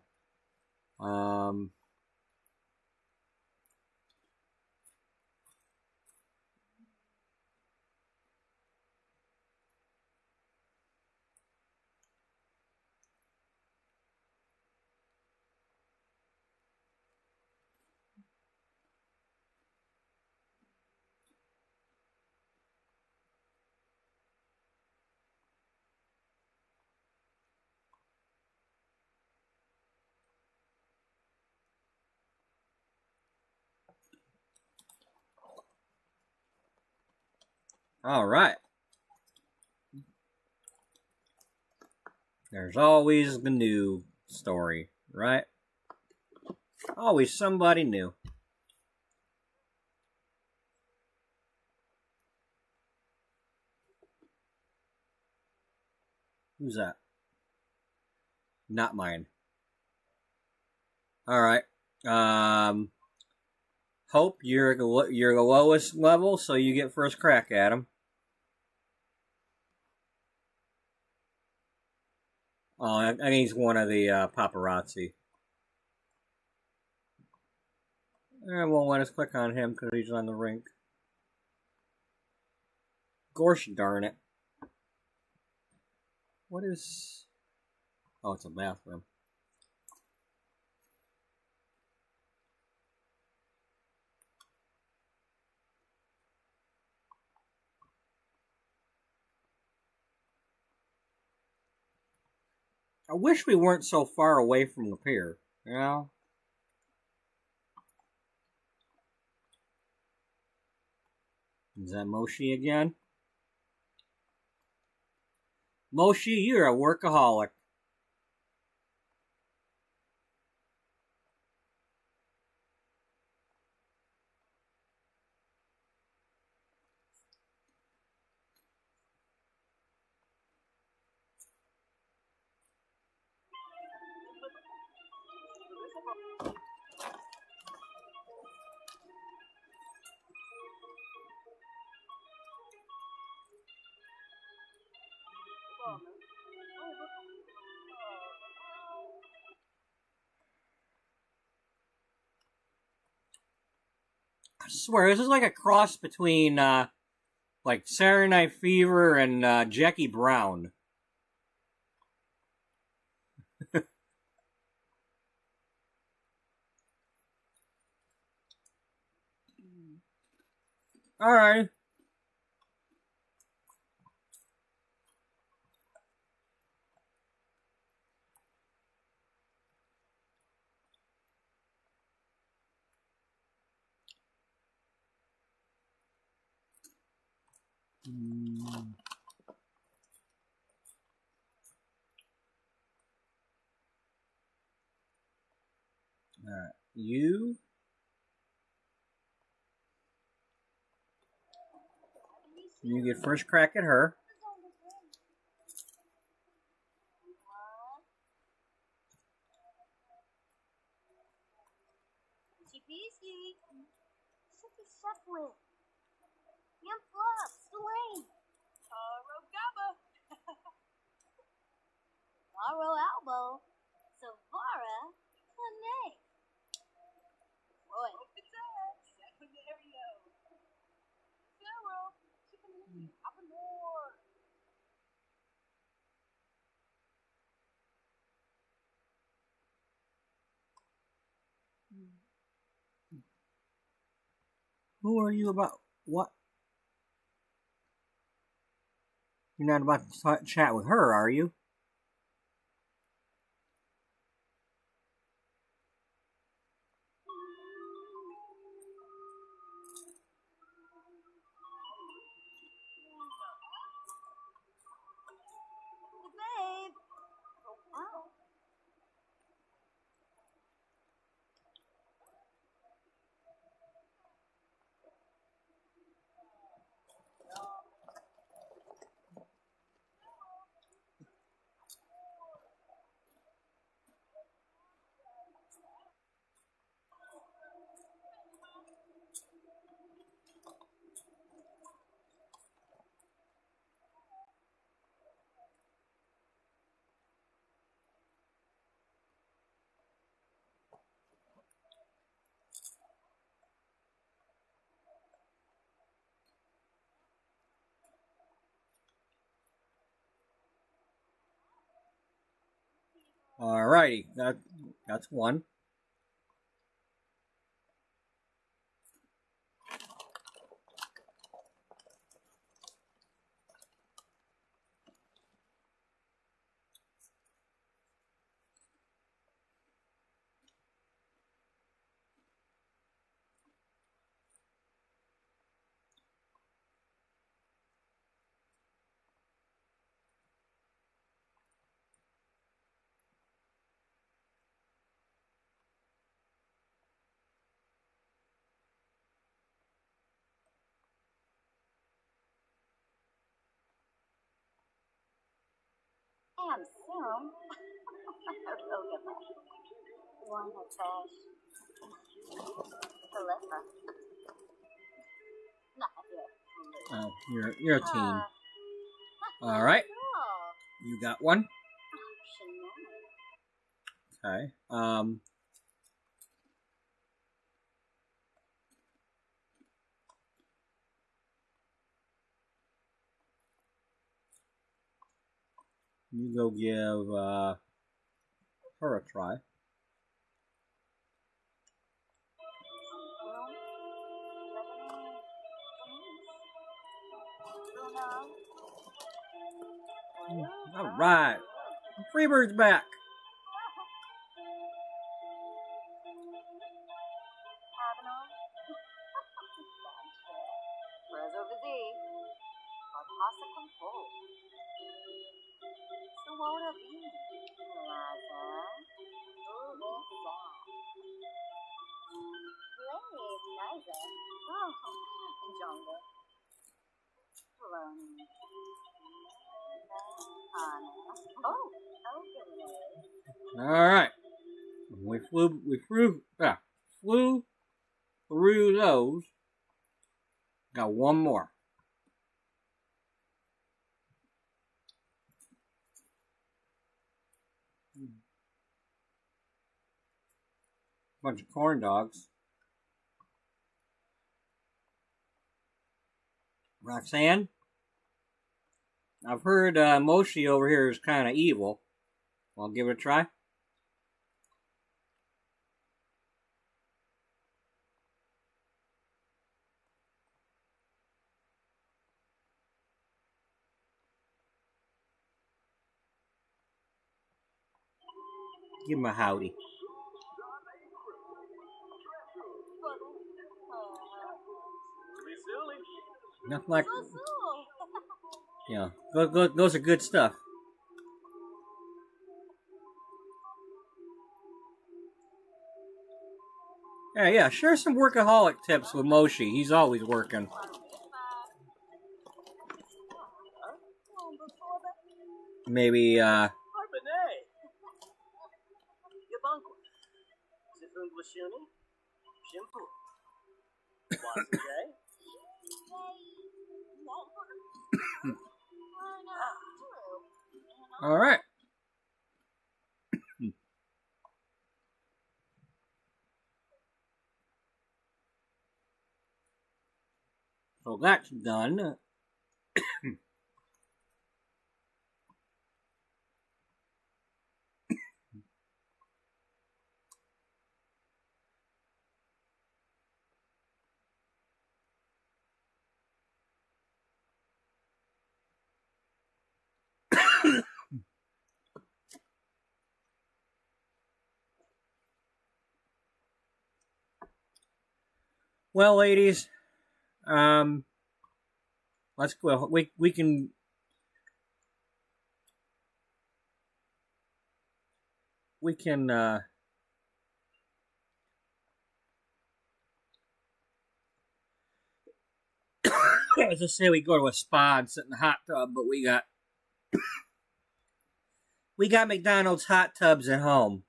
All right. There's always the new story, right? Always somebody new. Who's that? Not mine. All right. Hope you're the lowest level, so you get first crack at him. Oh, I think he's one of the paparazzi. I won't let us click on him because he's on the rink. Gosh darn it. What is... Oh, it's a bathroom. I wish we weren't so far away from the pier, you know? Is that Moshi again? Moshi, you're a workaholic. I swear, this is like a cross between, like Saturday Night Fever and Jackie Brown. Alright. Alright. You get first crack at her. Elbow, Savara, Kane. Roy. Who are you about? What? You're not about to chat with her, are you? Babe. Oh, wow. Alrighty, that's one. exam soon. I'll get back. One has trash. Deliver. Not here. Oh, you're a teen. All right. You got one? Okay. You go give her a try. All right. Freebird's back. All right. We flew through those. Got one more. Bunch of corn dogs. Roxanne, I've heard Moshi over here is kind of evil. I'll give it a try. Give him a howdy. Nothing like, you know, those are good stuff. Yeah, share some workaholic tips with Moshi. He's always working. Maybe, all right. So that's done. Well, ladies, let's go. We can. As I say, we go to a spa and sit in the hot tub, but we got McDonald's hot tubs at home.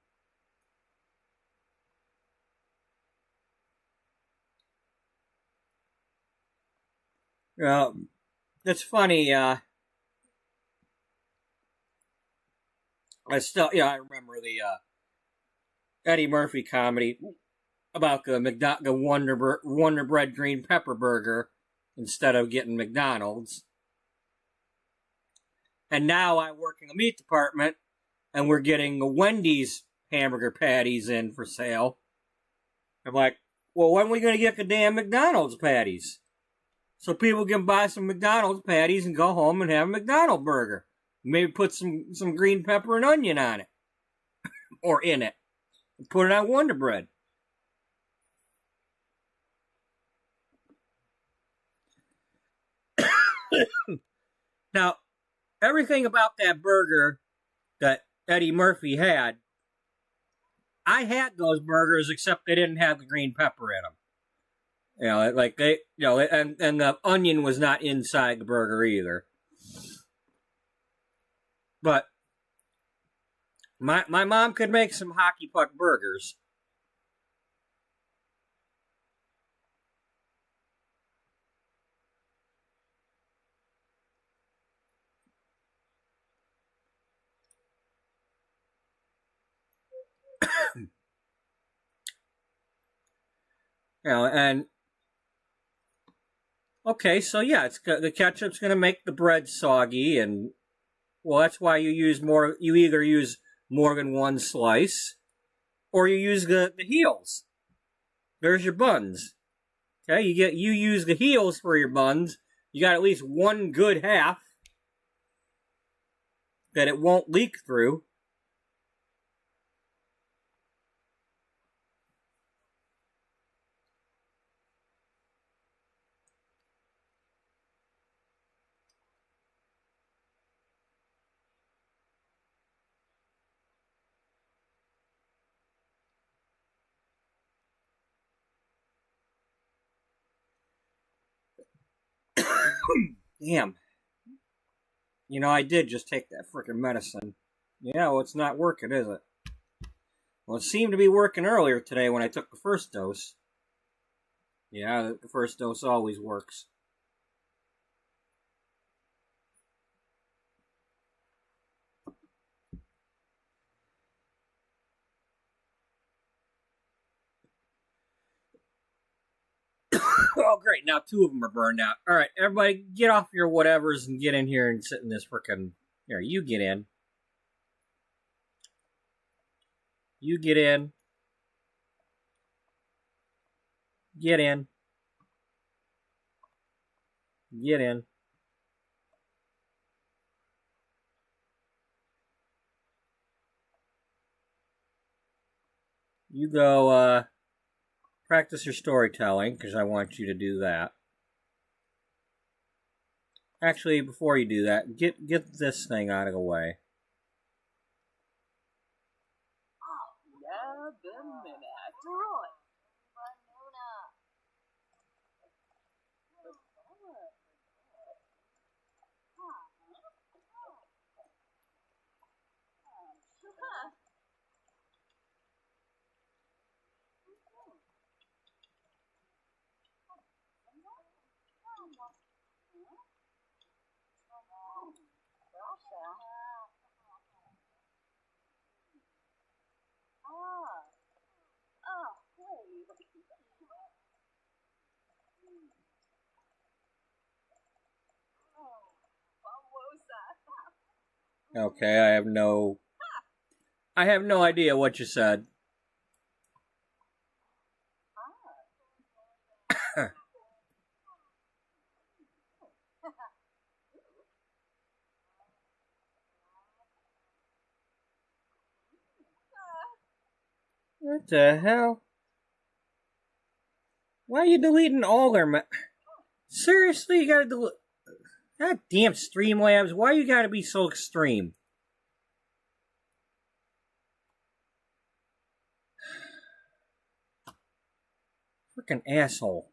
It's funny. I remember the Eddie Murphy comedy about the Wonder Bread green pepper burger instead of getting McDonald's. And now I work in the meat department, and we're getting the Wendy's hamburger patties in for sale. I'm like, well, when are we going to get the damn McDonald's patties? So people can buy some McDonald's patties and go home and have a McDonald's burger. Maybe put some green pepper and onion on it. Or in it. And put it on Wonder Bread. Now, everything about that burger that Eddie Murphy had, I had those burgers except they didn't have the green pepper in them. You know, like they, you know, and the onion was not inside the burger either. But My mom could make some hockey puck burgers. You know, and okay, so yeah, the ketchup's going to make the bread soggy, and well, that's why you use more. You either use more than one slice, or you use the heels. There's your buns. Okay, you use the heels for your buns. You got at least one good half that it won't leak through. Damn. You know, I did just take that freaking medicine. Yeah, well, it's not working, is it? Well, it seemed to be working earlier today when I took the first dose. Yeah, the first dose always works. Oh, great. Now two of them are burned out. All right, everybody get off your whatevers and get in here and sit in this frickin'... Here, you get in. You get in. Get in. Get in. You go, practice your storytelling, because I want you to do that. Actually, before you do that, get this thing out of the way. Yeah, been a minute. Right. Okay, I have no idea what you said. What the hell? Why are you deleting all their Seriously, you gotta delete... God damn Streamlabs, why you gotta be so extreme? Freaking asshole.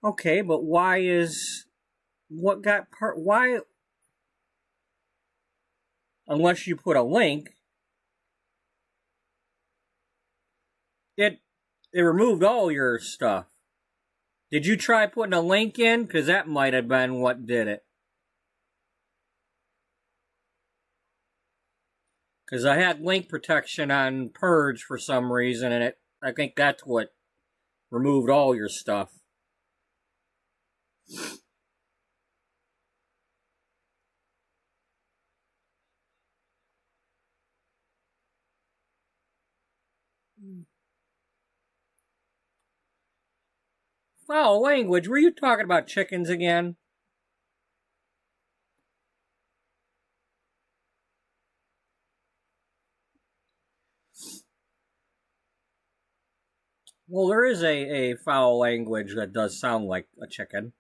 Okay, but why is... What got part... Why... Unless you put a link... It removed all your stuff. Did you try putting a link in? Because that might have been what did it. Because I had link protection on Purge for some reason, and I think that's what removed all your stuff. Foul language. Were you talking about chickens again? Well, there is a foul language that does sound like a chicken.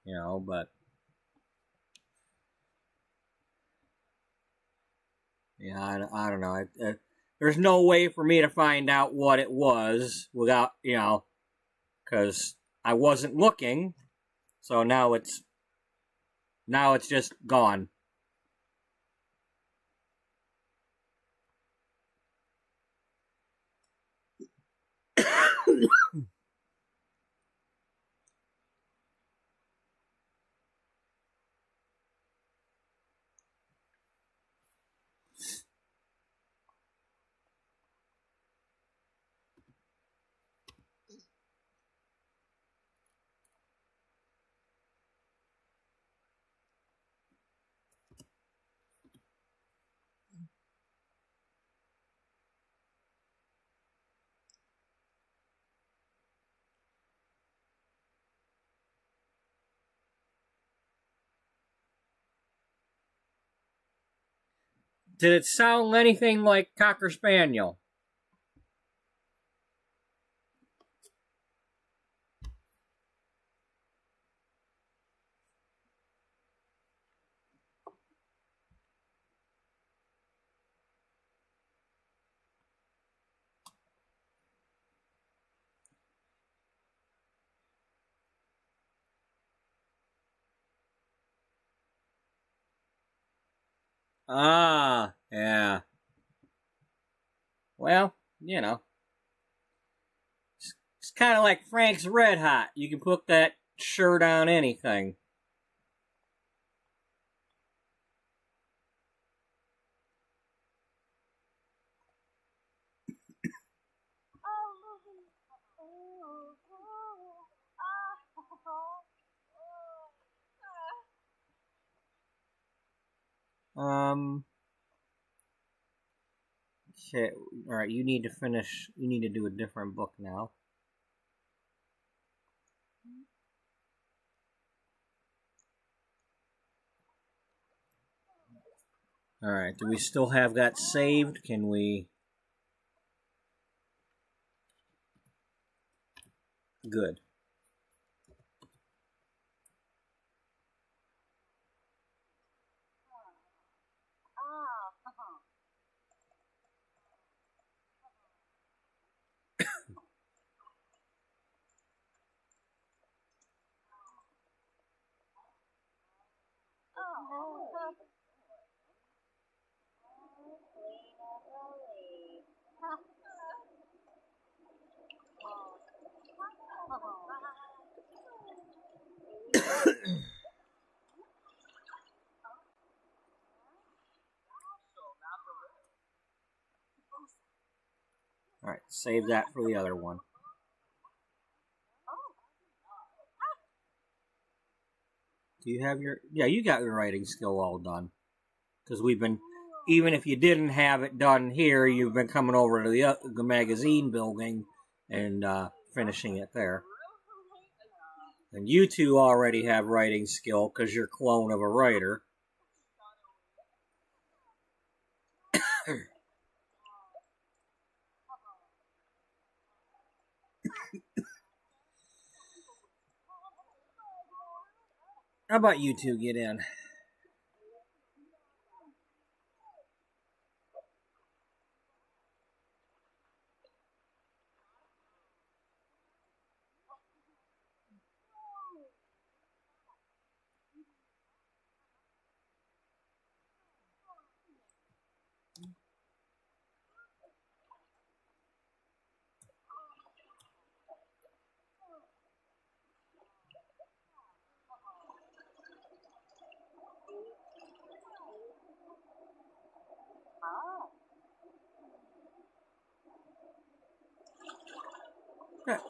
You know, but... Yeah, I don't know. There's no way for me to find out what it was without, you know, because I wasn't looking. So now it's just gone. Did it sound anything like Cocker Spaniel? Ah, yeah. Well, you know. It's kind of like Frank's Red Hot. You can put that shirt on anything. Okay, alright, you need to finish, you need to do a different book now. Alright, do we still have that saved? Can we... Good. Alright, save that for the other one. Do you have your... Yeah, you got your writing skill all done. Because we've been... Even if you didn't have it done here, you've been coming over to the magazine building and finishing it there. And you two already have writing skill because you're a clone of a writer. How about you two get in?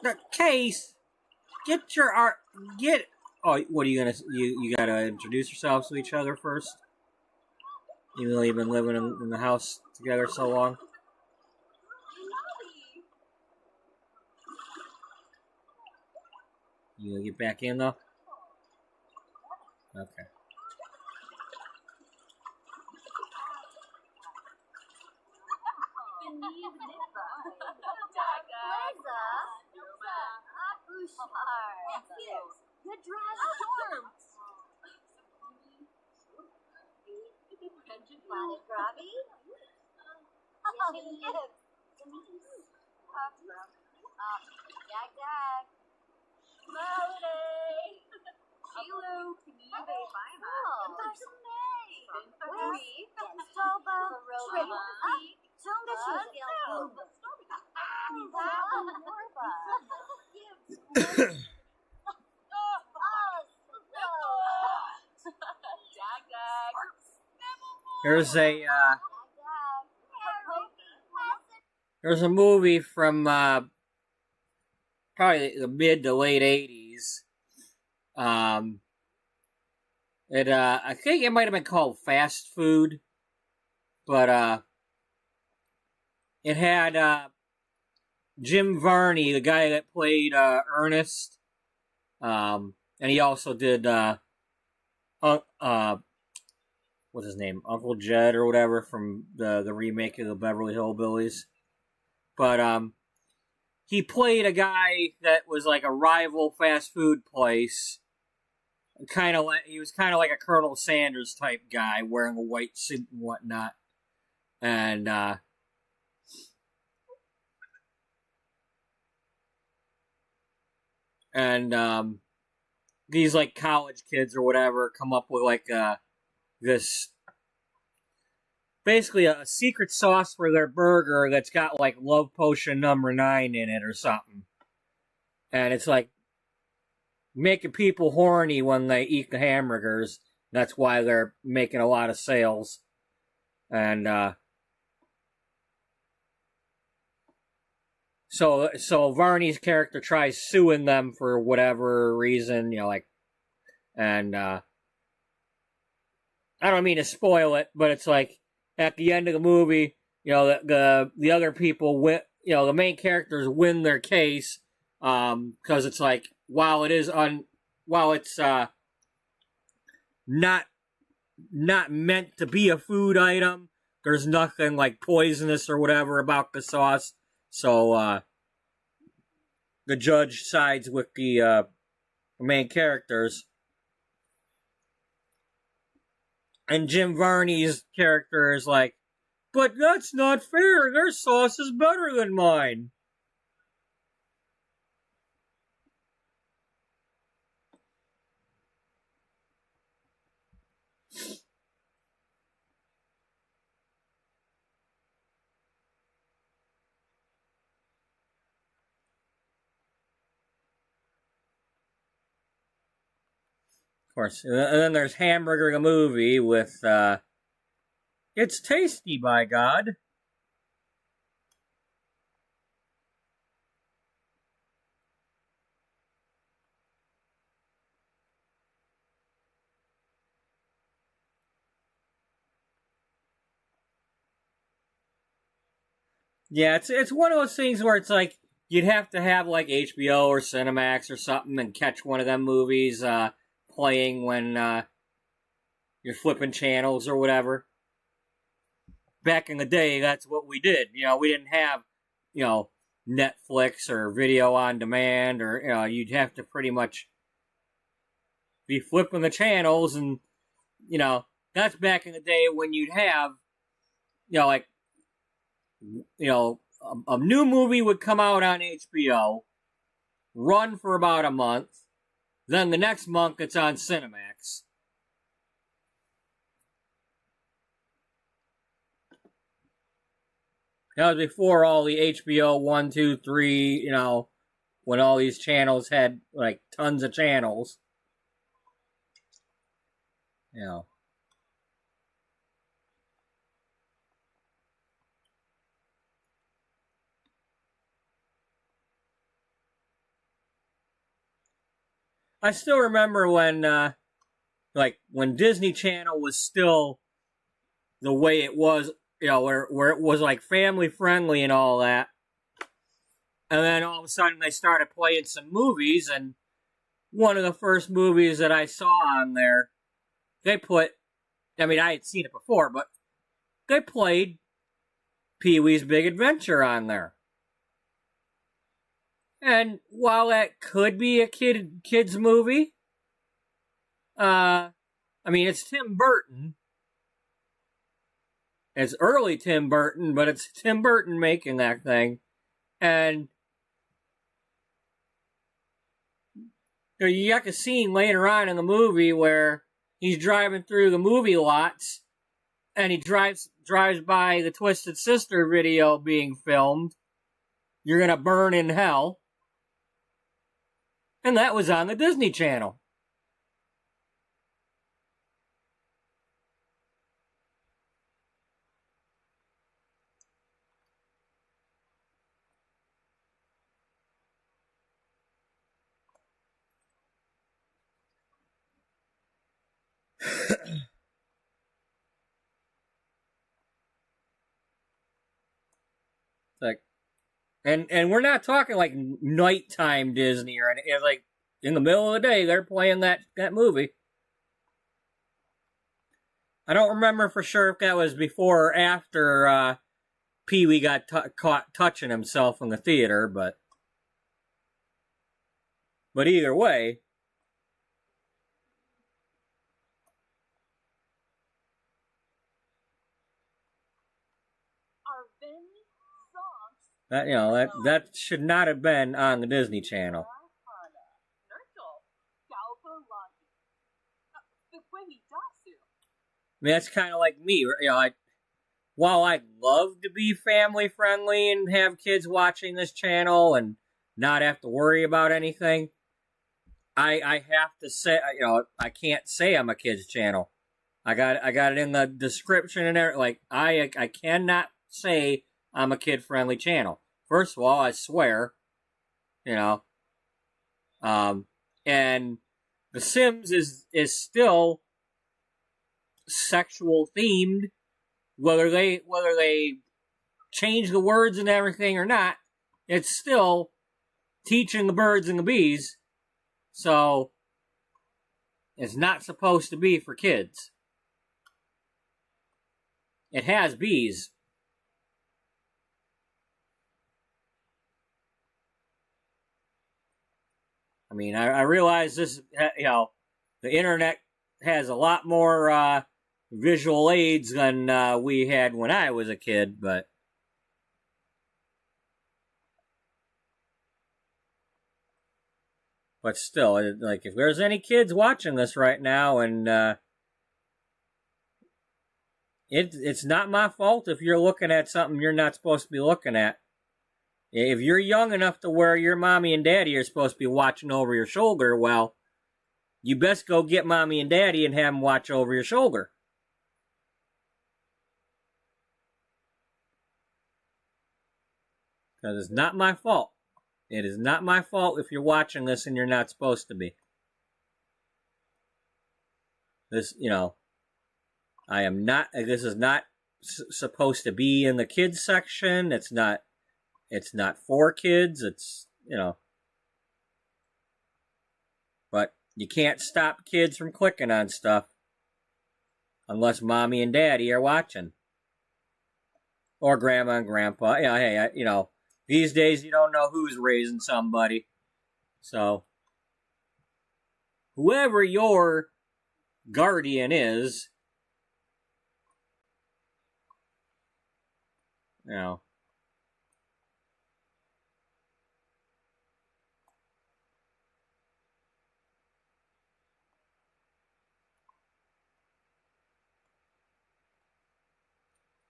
The case, get your art, get. Oh, what are you gonna? You gotta introduce yourselves to each other first. Even though you've been living in the house together so long. You gonna get back in though? Okay. There's a movie from probably the mid to late 80s. I think it might have been called Fast Food, but it had Jim Varney, the guy that played Ernest, and he also did what's his name, Uncle Jed or whatever from the remake of the Beverly Hillbillies. But he played a guy that was like a rival fast food place. He was kind of like a Colonel Sanders type guy, wearing a white suit and whatnot. And these like college kids or whatever come up with like this, basically a secret sauce for their burger that's got like love potion number 9 in it or something. And it's like making people horny when they eat the hamburgers. That's why they're making a lot of sales. And so Varney's character tries suing them for whatever reason, and I don't mean to spoil it, but it's like at the end of the movie, the other people win, the main characters win their case, because it's like while it's not meant to be a food item, there's nothing like poisonous or whatever about the sauce. So the judge sides with the main characters. And Jim Varney's character is like, but that's not fair. Their sauce is better than mine. Of course. And then there's Hamburger the movie with, it's tasty, by God. Yeah, it's one of those things where it's like, you'd have to have like HBO or Cinemax or something and catch one of them movies, playing when you're flipping channels or whatever. Back in the day, that's what we did. We didn't have, Netflix or video on demand, or you'd have to pretty much be flipping the channels, and that's back in the day when you'd have, a new movie would come out on HBO, run for about a month. Then the next month, it's on Cinemax. That was before all the HBO 1, 2, 3, when all these channels had, like, tons of channels. I still remember when Disney Channel was still the way it was, where it was like family friendly and all that. And then all of a sudden they started playing some movies, and one of the first movies that I saw on there, they put, I mean, I had seen it before, but they played Pee-wee's Big Adventure on there. And while that could be a kid's movie, I mean, it's Tim Burton. It's early Tim Burton, but it's Tim Burton making that thing. And you got a scene later on in the movie where he's driving through the movie lots, and he drives by the Twisted Sister video being filmed. You're gonna burn in hell. And that was on the Disney Channel. Like, and we're not talking like nighttime Disney or anything. It's like in the middle of the day they're playing that movie. I don't remember for sure if that was before or after Pee-wee got caught touching himself in the theater, but either way. That should not have been on the Disney Channel. I mean, that's kind of like me. While I'd love to be family friendly and have kids watching this channel and not have to worry about anything, I have to say, I can't say I'm a kids channel. I got it in the description and everything. Like, I cannot say I'm a kid-friendly channel. First of all, I swear, and The Sims is still sexual themed, whether they change the words and everything or not. It's still teaching the birds and the bees, so it's not supposed to be for kids. It has bees. I mean, I realize this, the internet has a lot more visual aids than we had when I was a kid, but still, like, if there's any kids watching this right now, and it's not my fault if you're looking at something you're not supposed to be looking at. If you're young enough to where your mommy and daddy are supposed to be watching over your shoulder, well, you best go get mommy and daddy and have them watch over your shoulder. Because it's not my fault. It is not my fault if you're watching this and you're not supposed to be. This, I am not, this is not supposed to be in the kids section. It's not for kids. It's, but you can't stop kids from clicking on stuff unless mommy and daddy are watching. Or grandma and grandpa. Yeah, hey, these days you don't know who's raising somebody. So, whoever your guardian is,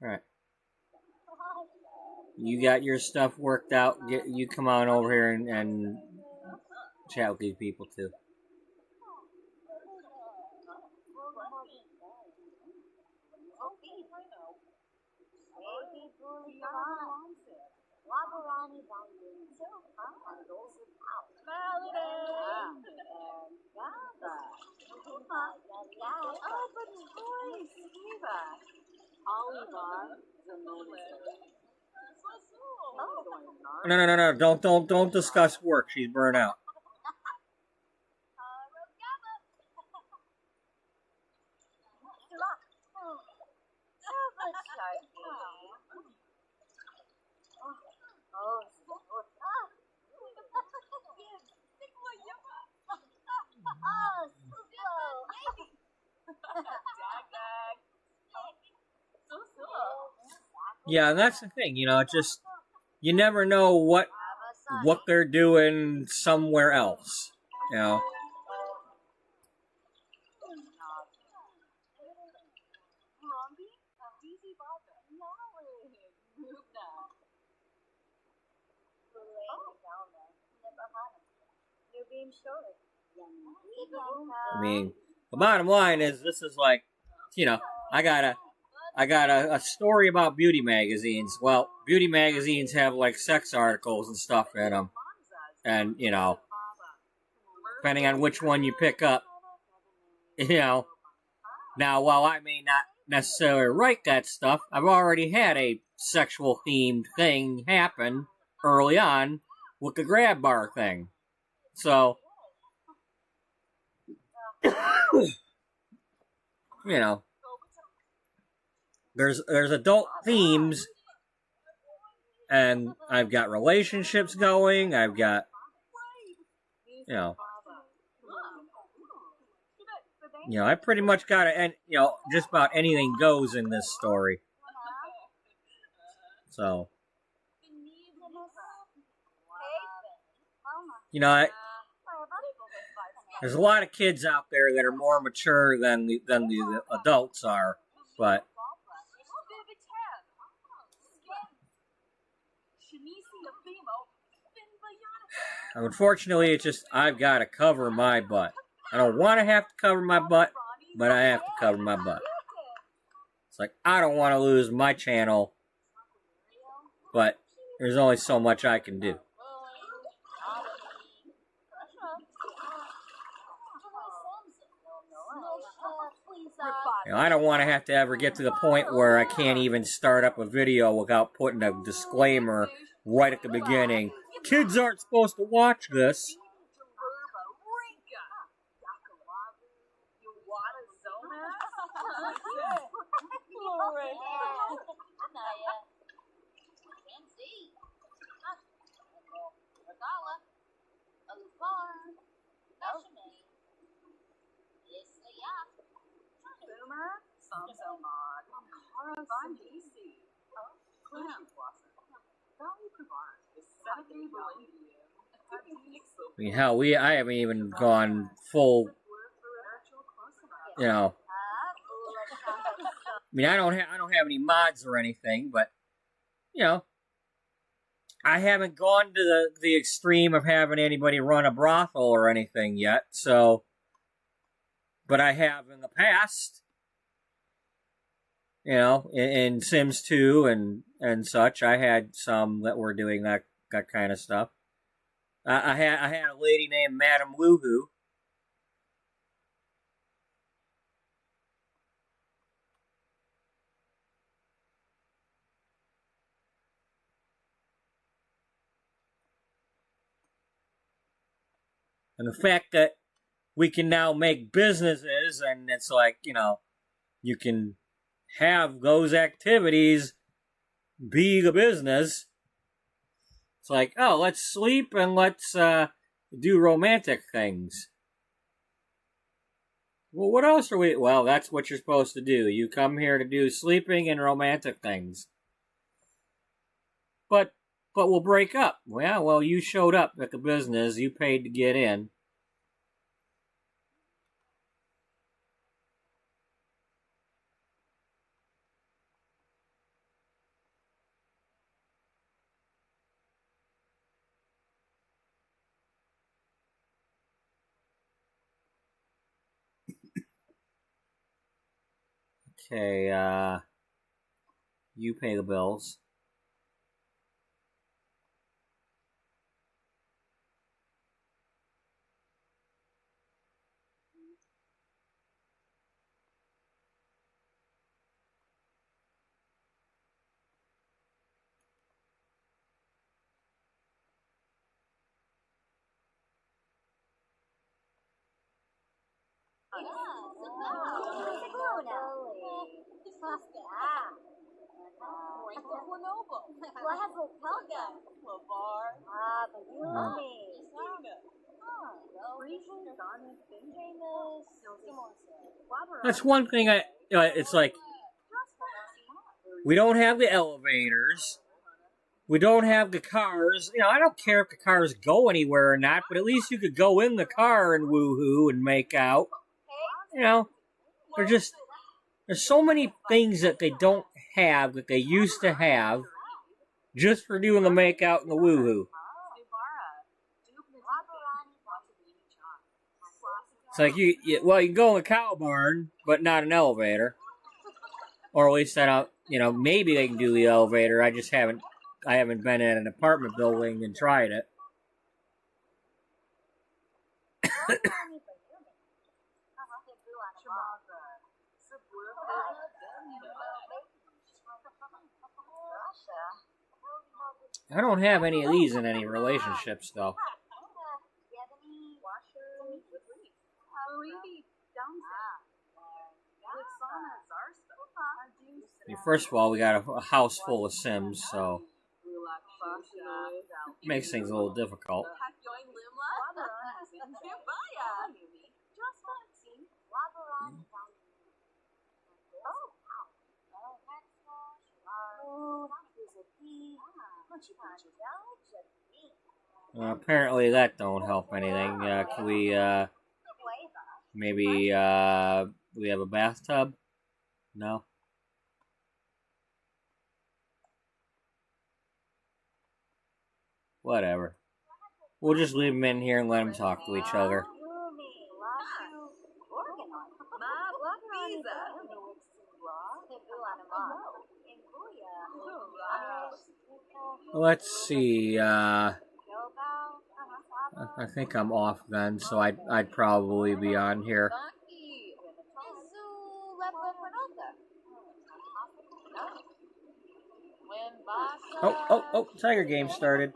Alright. You got your stuff worked out. You come on over here and chat with these people too. No. Don't discuss work. She's burnt out. Yeah, and that's the thing, you know, it just, you never know what they're doing somewhere else, you know. I mean, the bottom line is, this is like, you know, I got a story about beauty magazines. Well, beauty magazines have like sex articles and stuff in them, and you know, depending on which one you pick up, you know. Now, while I may not necessarily write that stuff, I've already had a sexual themed thing happen early on with the grab bar thing. So, you know, there's adult themes, and I've got relationships going. I've got, you know, I pretty much got to, and you know, just about anything goes in this story. So, you know, there's a lot of kids out there that are more mature than the adults are, but unfortunately, it's just, I've got to cover my butt. I don't want to have to cover my butt, but I have to cover my butt. It's like, I don't want to lose my channel, but there's only so much I can do. You know, I don't want to have to ever get to the point where I can't even start up a video without putting a disclaimer right at the beginning. Kids aren't supposed to watch this. I mean, hell, I haven't even gone full, you know. I mean, I don't have any mods or anything, but you know, I haven't gone to the extreme of having anybody run a brothel or anything yet. So, but I have in the past, you know, in Sims 2 and such. I had some that were doing that kind of stuff. I had a lady named Madame Luhu. And the fact that we can now make businesses, and it's like, you know, you can have those activities be the business. It's like, oh, let's sleep and let's do romantic things. Well, what else are we... Well, that's what you're supposed to do. You come here to do sleeping and romantic things. But we'll break up. Well, you showed up at the business. You paid to get in. Okay, you pay the bills. That's one thing it's like, We don't have the elevators. We don't have the cars. You know, I don't care if the cars go anywhere or not, but at least you could go in the car and woohoo and make out. You know, there's so many things that they don't have that they used to have just for doing the make out and the woohoo. It's like you can go in a cow barn, but not an elevator. Or at least I don't, maybe they can do the elevator. I haven't been in an apartment building and tried it. I don't have any of these in any relationships, though. First of all, we got a house full of Sims, so it makes things a little difficult. Apparently that don't help anything. Can we, maybe, we have a bathtub? No? Whatever. We'll just leave them in here and let them talk to each other. Let's see, I think I'm off then, so I'd probably be on here. Oh, Tiger Game started.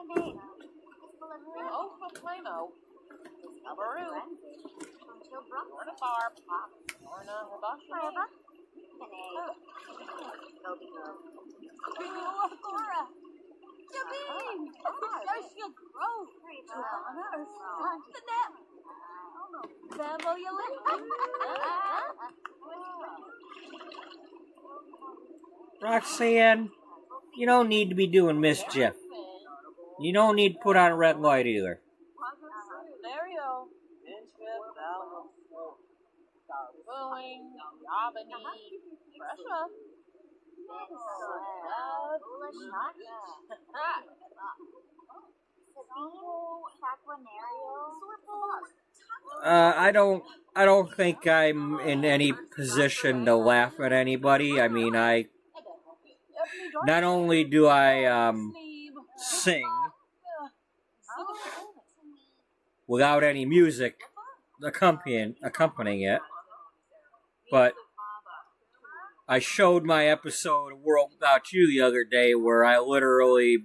Roxanne, you don't need to be doing mischief. You don't need to put on a red light either. I don't think I'm in any position to laugh at anybody. I mean, not only do I sing without any music accompanying it, but I showed my episode of World Without You the other day where I literally,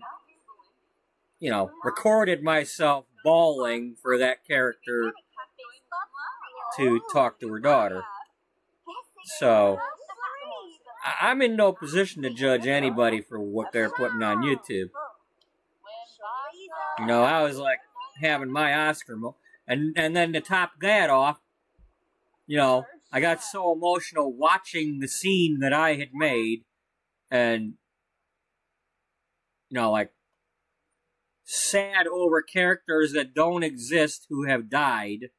recorded myself bawling for that character to talk to her daughter. So, I'm in no position to judge anybody for what they're putting on YouTube. I was like having my Oscar and then to top that off, I got so emotional watching the scene that I had made and, like, sad over characters that don't exist who have died,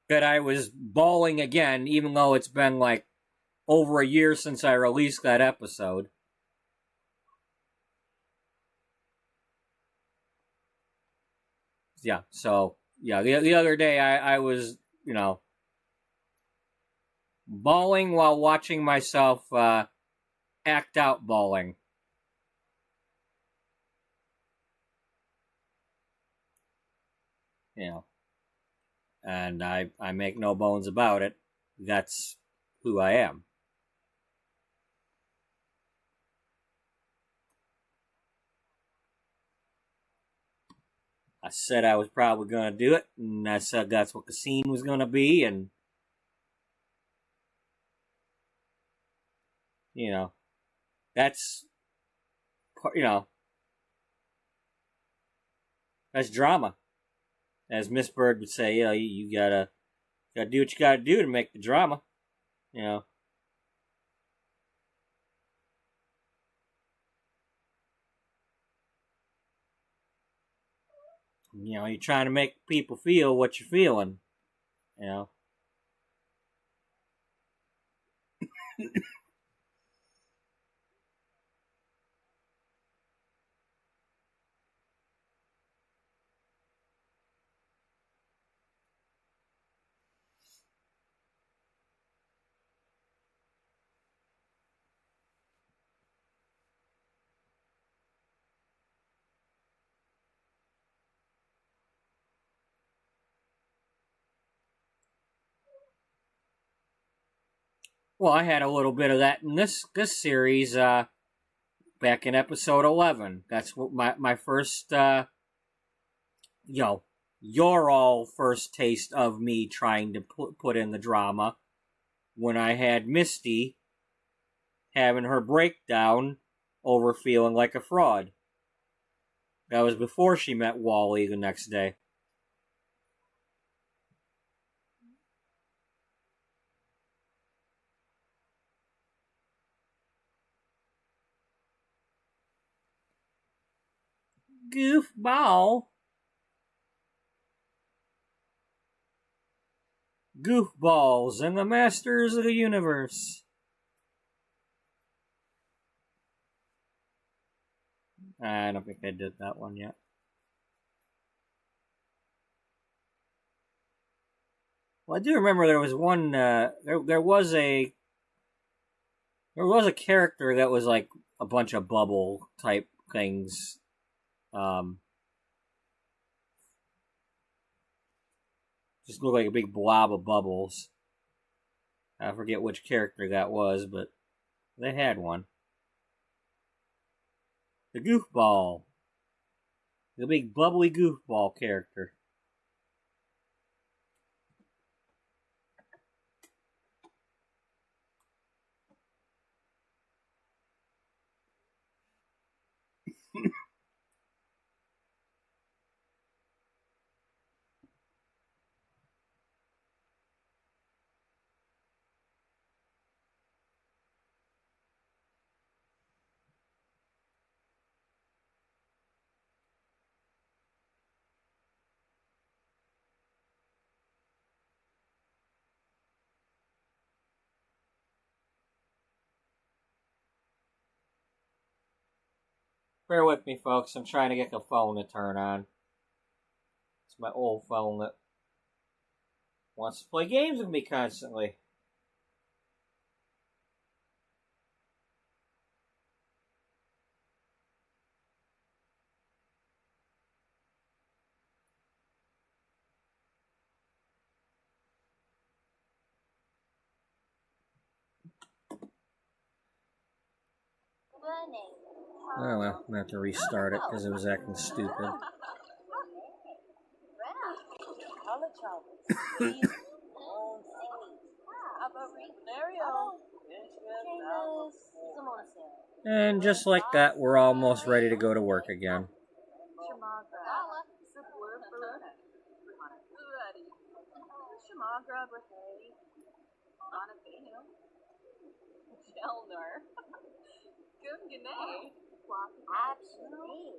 that I was bawling again, even though it's been, like, over a year since I released that episode. Yeah, so, the other day I was, bawling while watching myself act out bawling. And I make no bones about it. That's who I am. I said I was probably going to do it, and I said that's what the scene was going to be, and that's that's drama. As Miss Bird would say, you gotta do what you gotta do to make the drama, You know, you're trying to make people feel what you're feeling. You know. Well, I had a little bit of that in this series back in episode 11. That's what my first, your all first taste of me trying to put in the drama when I had Misty having her breakdown over feeling like a fraud. That was before she met Wally the next day. Goofball. Goofballs and the Masters of the Universe. I don't think I did that one yet. Well, I do remember there was one. There was a character that was like a bunch of bubble type things. Just looked like a big blob of bubbles. I forget which character that was, but they had one. The goofball. The big bubbly goofball character. Bear with me, folks. I'm trying to get the phone to turn on. It's my old phone that wants to play games with me constantly. Oh well, I'm gonna have to restart it because it was acting stupid. And just like that, we're almost ready to go to work again. Absolutely.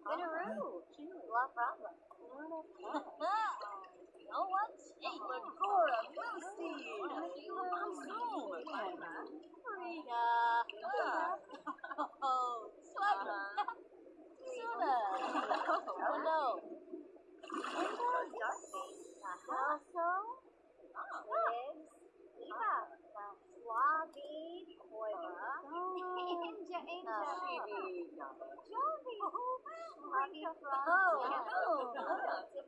Gunaroo. No problem. No one? Hey, look, Cora, Lucy. Frida. Oh, Slider. Suna. Oh, no. Also, Liz, Eva, Swabby, Koira, Inja, Jovi, Swabby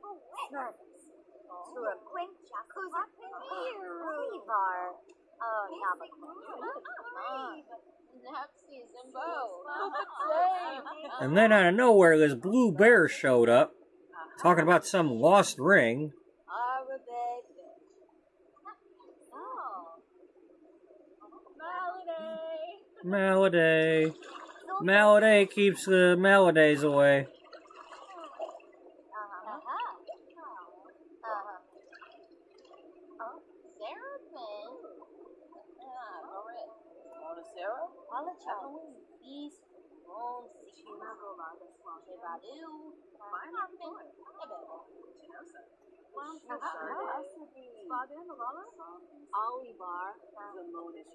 from Quint, Levar, And then out of nowhere, this blue bear showed up, talking about some lost ring. Maladay. Maladay keeps the Maladays away. Olivar, Zamonis,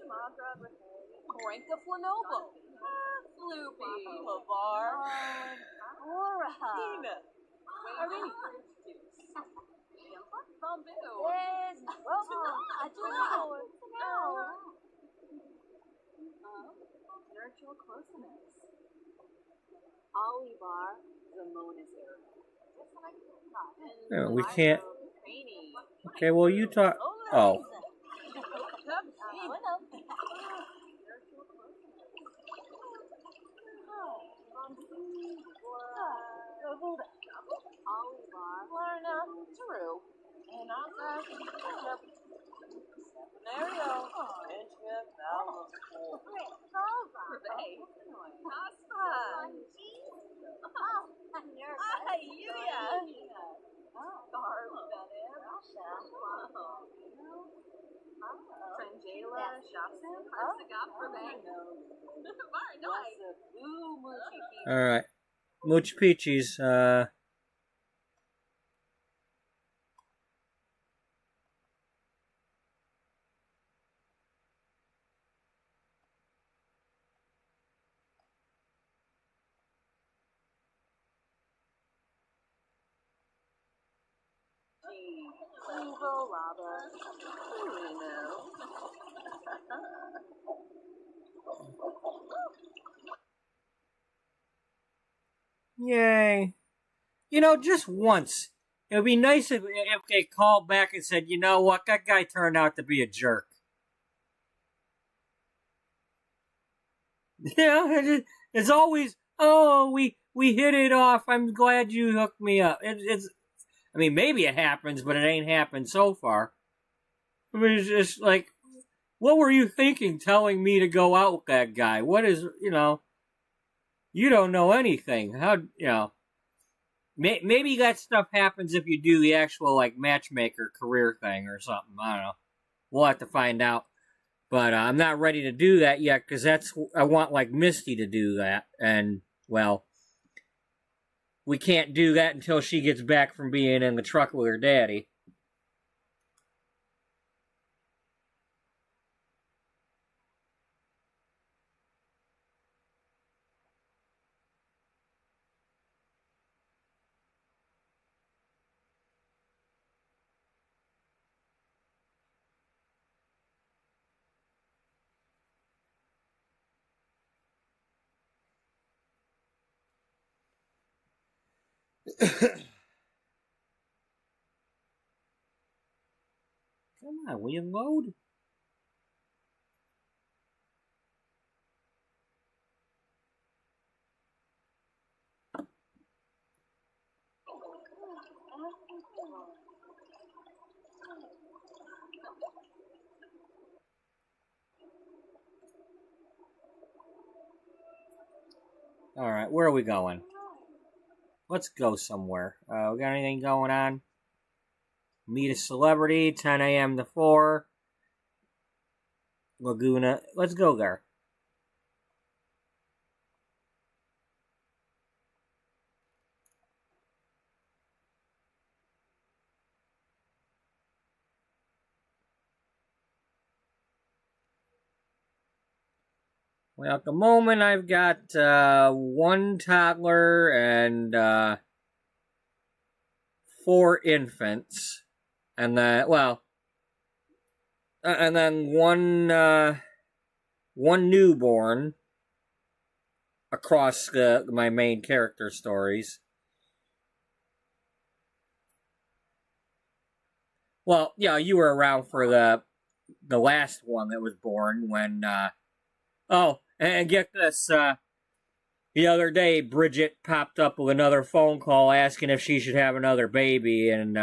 Korenka Flanobo, Floopy, Lavar, Laura, Tina, Arnie, Bamboo, there's nurture closeness. Olivar, Zamonis area. No, we can't. Okay, well, you talk. Oh. All right, Mooch Peaches. Yay! You know, just once. It would be nice if they called back and said, you know what, that guy turned out to be a jerk. Yeah, it's always, oh, we hit it off. I'm glad you hooked me up. I mean, maybe it happens, but it ain't happened so far. I mean, it's just like, what were you thinking telling me to go out with that guy? What is, you don't know anything. How. Maybe that stuff happens if you do the actual, like, matchmaker career thing or something. I don't know. We'll have to find out. But I'm not ready to do that yet, because I want, like, Misty to do that. And, well, we can't do that until she gets back from being in the truck with her daddy. Come on, will you load? Alright, where are we going? Let's go somewhere. We got anything going on? Meet a celebrity, 10 a.m. to 4. Laguna. Let's go there. Well, at the moment, I've got one toddler and 4 infants. And then, and then one newborn across my main character stories. Well, yeah, you were around for the last one that was born when and get this, the other day Bridget popped up with another phone call asking if she should have another baby, and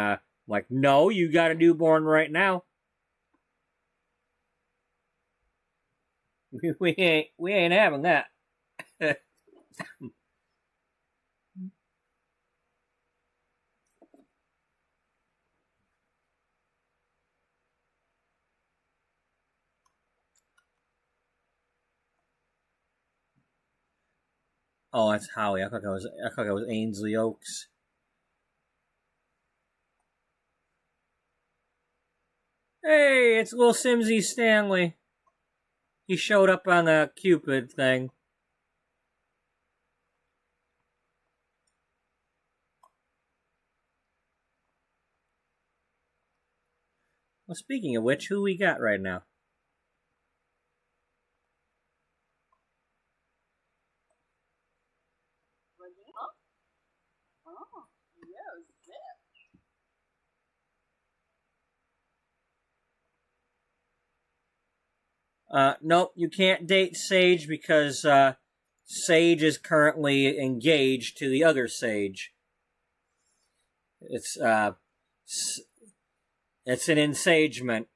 like, no, you got a newborn right now. We ain't having that. Oh, that's Howie. I thought it was Ainsley Oaks. Hey, it's little Simsy Stanley. He showed up on the Cupid thing. Well, speaking of which, who we got right now? Oh, yes. Nope, you can't date Sage because Sage is currently engaged to the other Sage. It's it's an ensagement.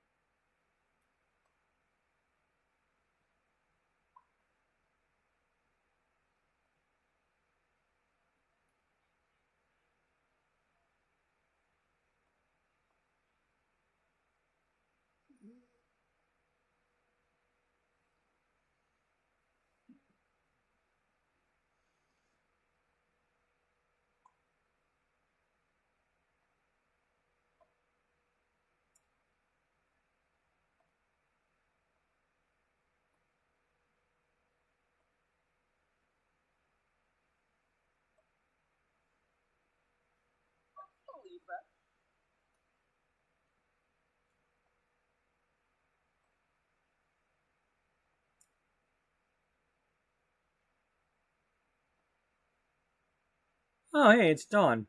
Oh, hey, it's Dawn.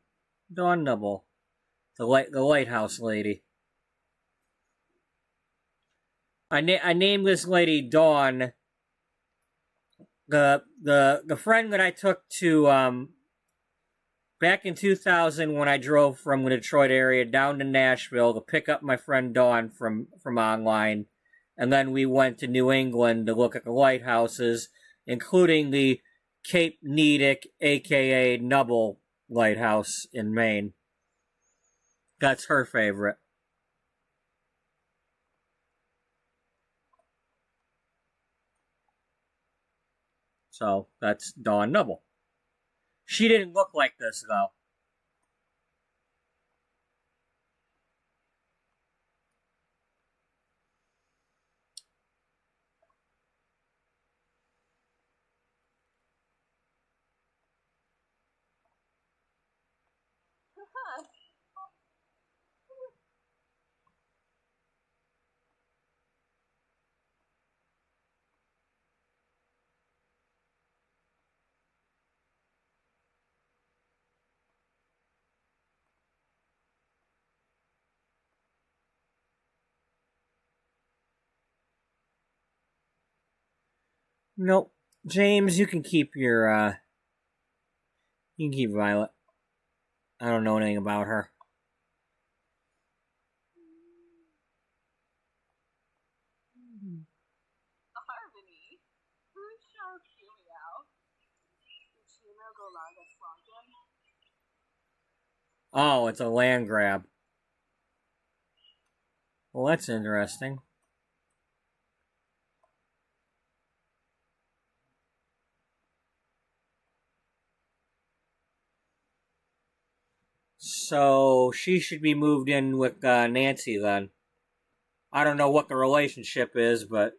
Dawn Nubble, the lighthouse lady. I named this lady Dawn. The friend that I took to back in 2000 when I drove from the Detroit area down to Nashville to pick up my friend Dawn from online, and then we went to New England to look at the lighthouses, including the Cape Nedick, aka Nubble Lighthouse in Maine. That's her favorite. So that's Dawn Nubble. She didn't look like this though. Nope. James, you can keep your you can keep Violet. I don't know anything about her. Harmony. Who's show Cumio? Cumio go laga slonkin? Oh, it's a land grab. Well, that's interesting. So she should be moved in with Nancy then. I don't know what the relationship is, but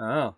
Oh.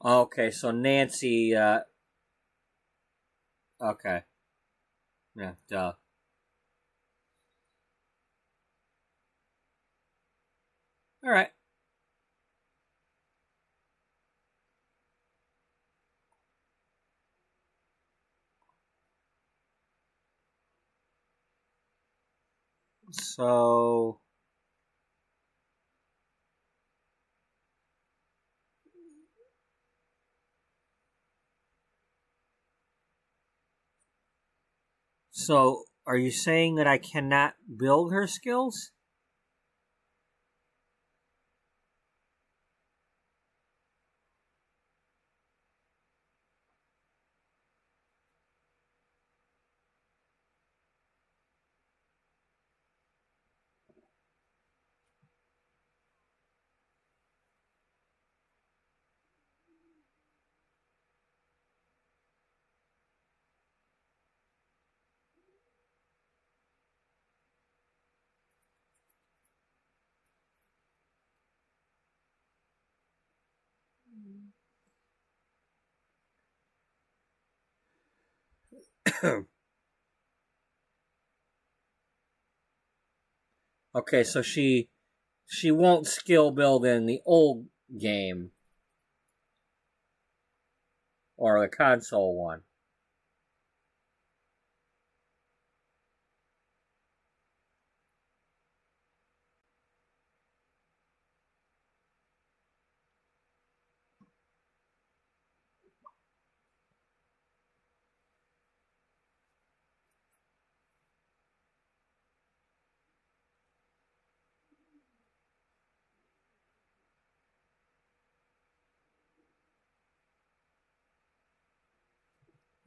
Okay, so Nancy, okay. Yeah, duh. Alright. So... So, are you saying that I cannot build her skills? Okay, so she won't skill build in the old game or the console one.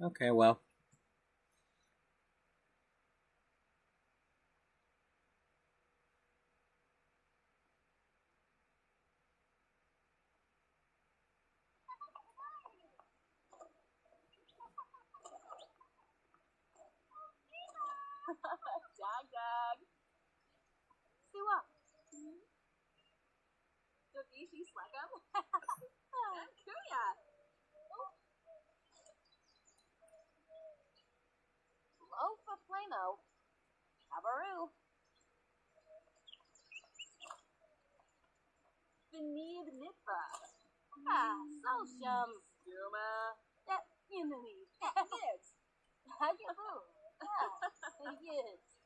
Okay, well. Dag, dag. Siwa. Dogishi slagam. Kuya. Lofa plano. Tabaru. Benid nippa. Sosham. Yuma. Yumini. Nids. Hayabu. Yids.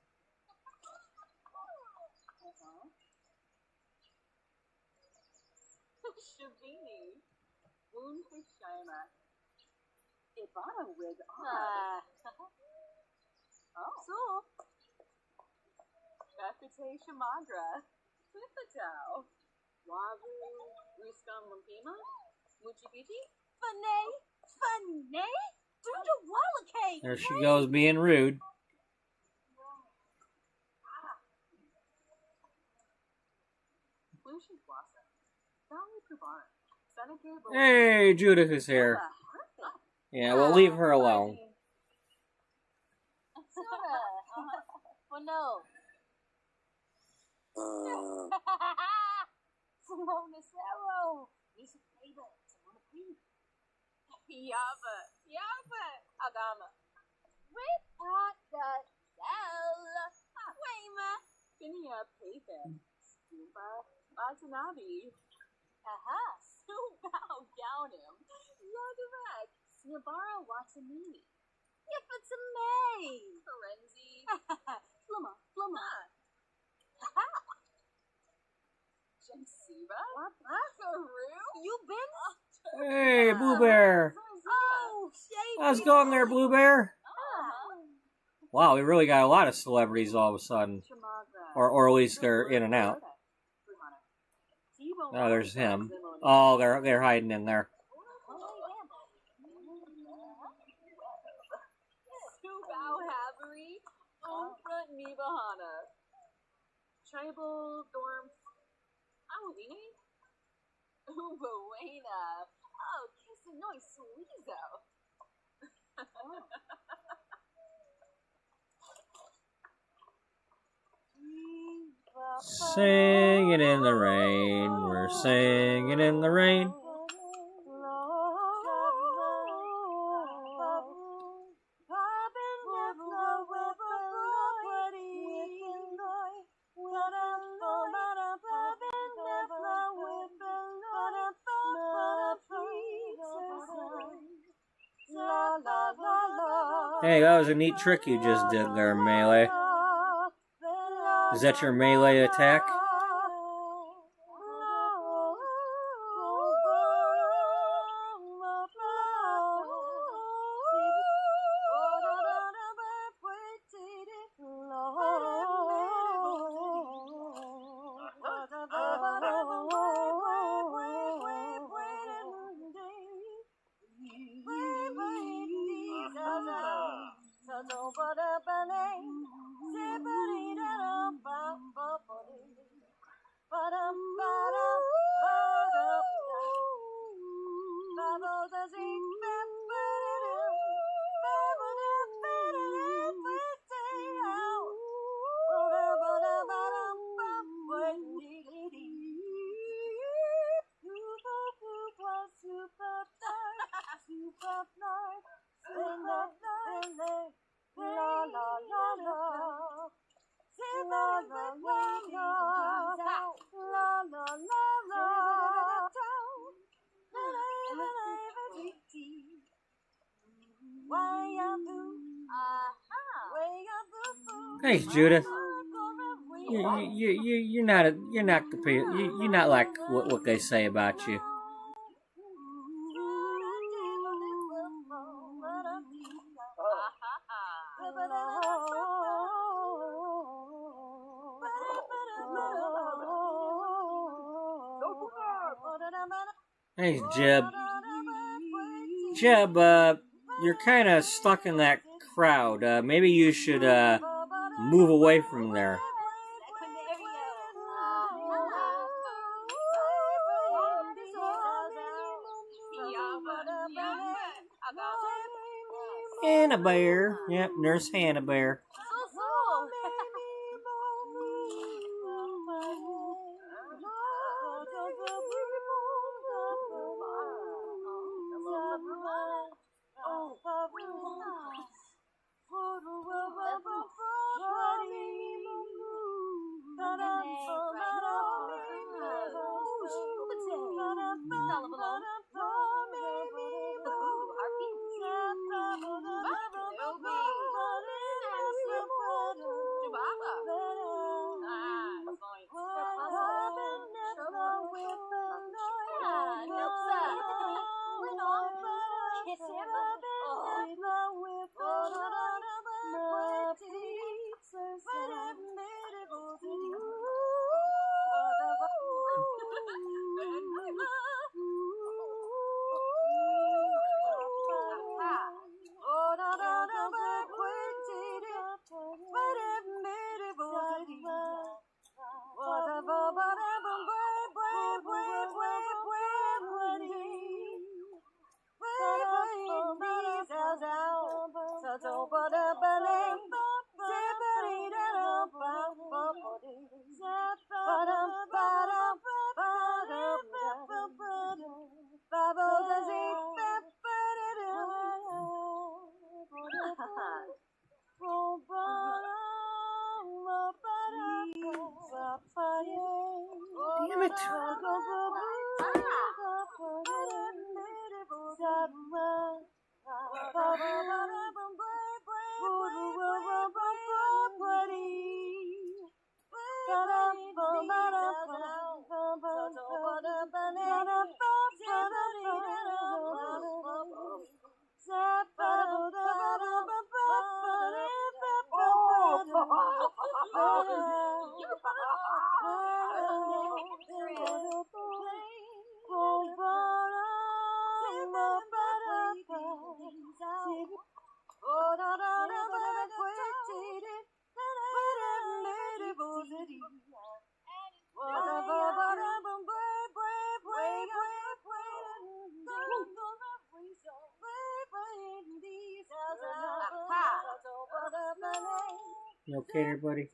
Shabini. Wound for Shima. Ibana wig on. Oh. So. Bakute Shamadra. Flipatao. Wavu. Ruskan Lumpima. Muchibiti. Fanay. Fanay? Duda Wallacay. There she goes being rude. Lucian Blossom. Valley Kubana. Hey, Judith is here. Yeah, we'll leave her alone. Well, no. Monacero. Nisa Faber. Simona P. Yava. Yava. Agama. Rip at the cell. Wayma. Finia Payfed. Stumpa. Watanabe. Aha. Subao Gaunim. Yagavak. Snabara Watanini. If it's a May. Ferenzi. Flumma. Flumma. Aha. Jensiva? Peru? You been? Hey, Blue Bear. Oh, shade. How's it going there, Blue Bear? Wow, we really got a lot of celebrities all of a sudden. Or at least they're in and out. Oh, there's him. Oh, they're hiding in there. Tribal dorm. Awini? Ubuena. Oh, kiss a noise, Suizo. Singing in the rain, we're singing in the rain. Hey, that was a neat trick you just did there, Melee. Is that your melee attack? Thanks, Judith. You're not like what they say about you. Hey, Jeb. Jeb, you're kind of stuck in that crowd. Maybe you should move away from there. Hannah Bear. Yep, Nurse Hannah Bear. Damn it. You okay there, buddy?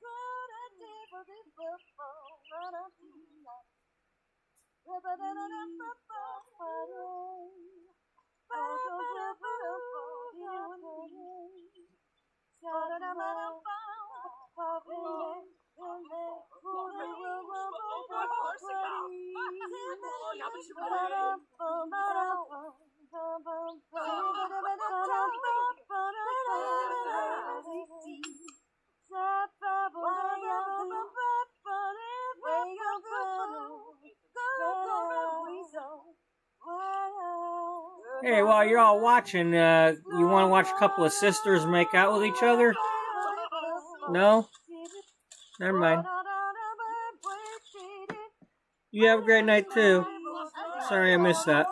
Hey, while you're all watching, you want to watch a couple of sisters make out with each other? No? Never mind. You have a great night, too. Sorry I missed that.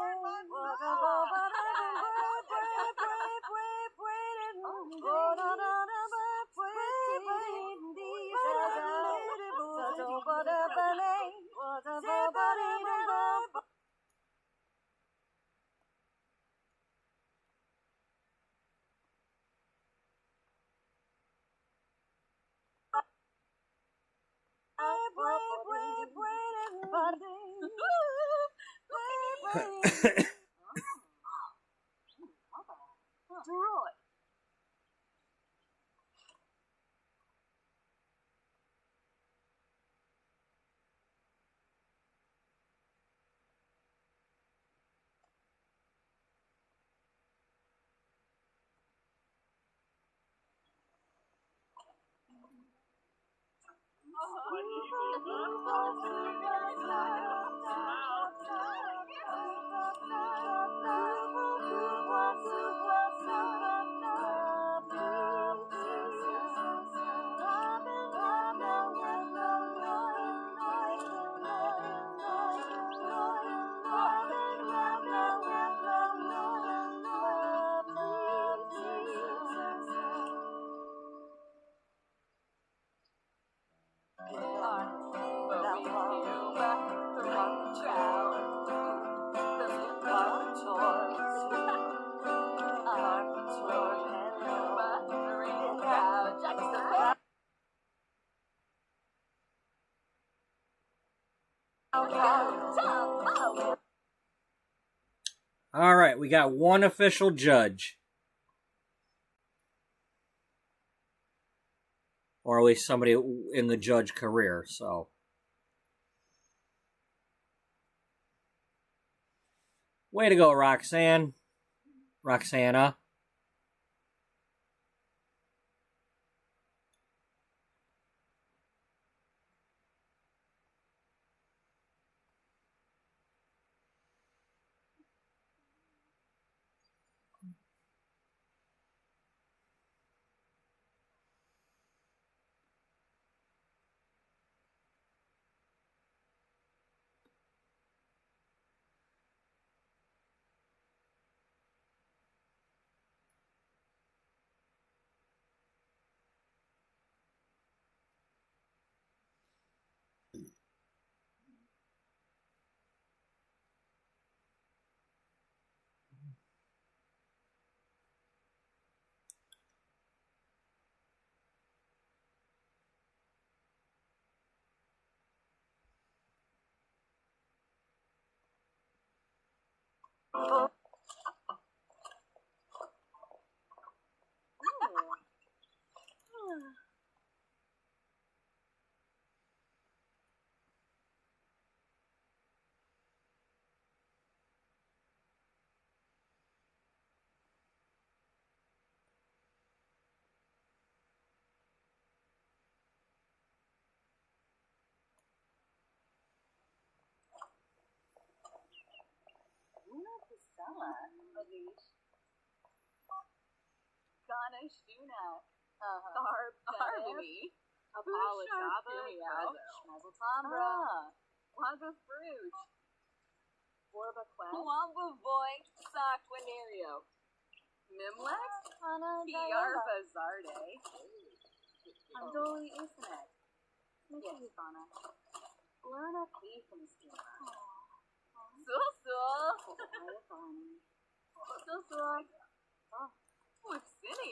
All right, we got one official judge. Or at least somebody in the judge career, so. Way to go, Roxanne. Roxana.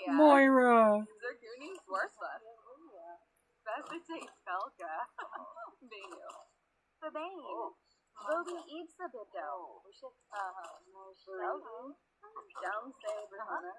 Moira. Say Felka. Bea. Bea. Bobby eats the biddo. Bobby. Down say Brianna.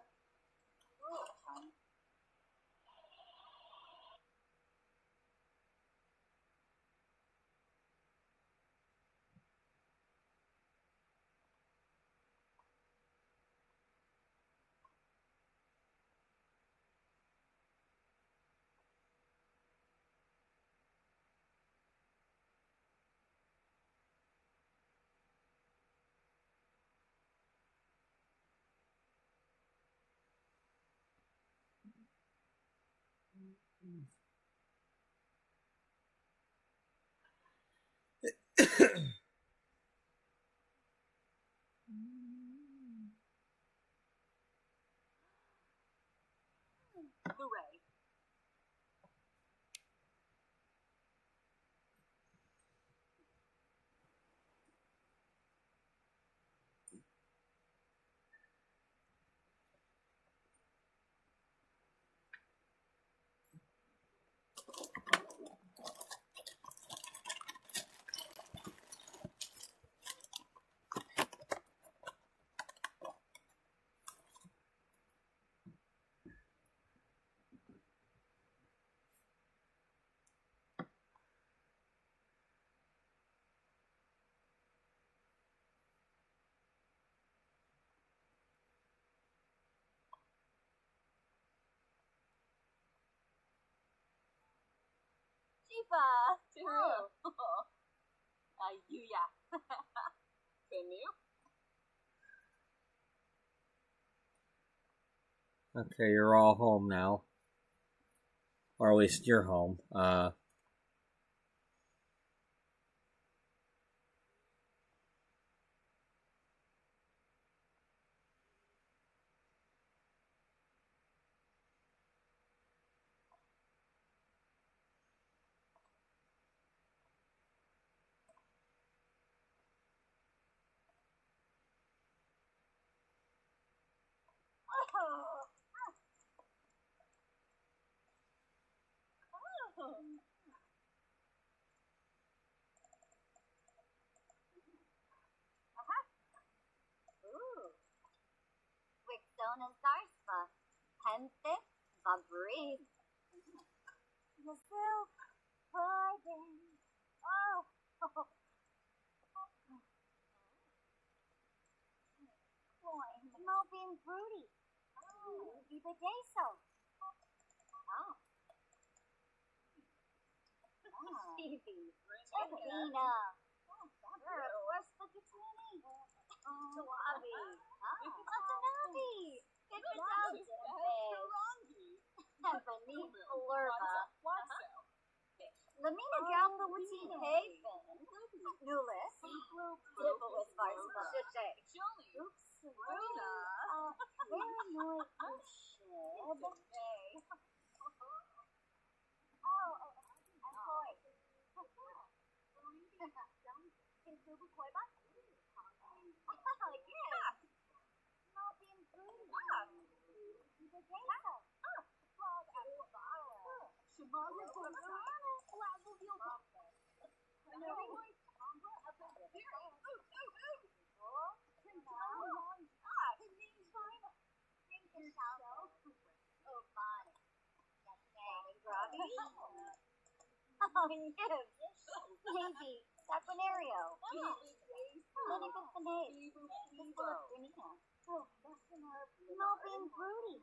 Hooray. Chifa. Oh. Yuya. Okay, you're all home now. Or at least you're home. Wickstone and Zarspa. Pente, Babri. The silk, pardon. Oh. Moping Broody. Viva Deso. Oh. Stevie. Chevalina. Where's the Katini? Tawabi. Watanabe. Good result. Ebony Allure. Lamina Gamba Witty Haven. Nulis. Dibble with Varspa. Oops. Runa. Very noisy shed. Oh, I'm Koi. Can Kubu Koi back? Yeah. Not being Broody. The Data. Frog Apple Vara. Shimala Corona. Flazzle Deal Papa. Oh, yes. Maybe. Saquinario. Lenny Biffinae. Not being Broody.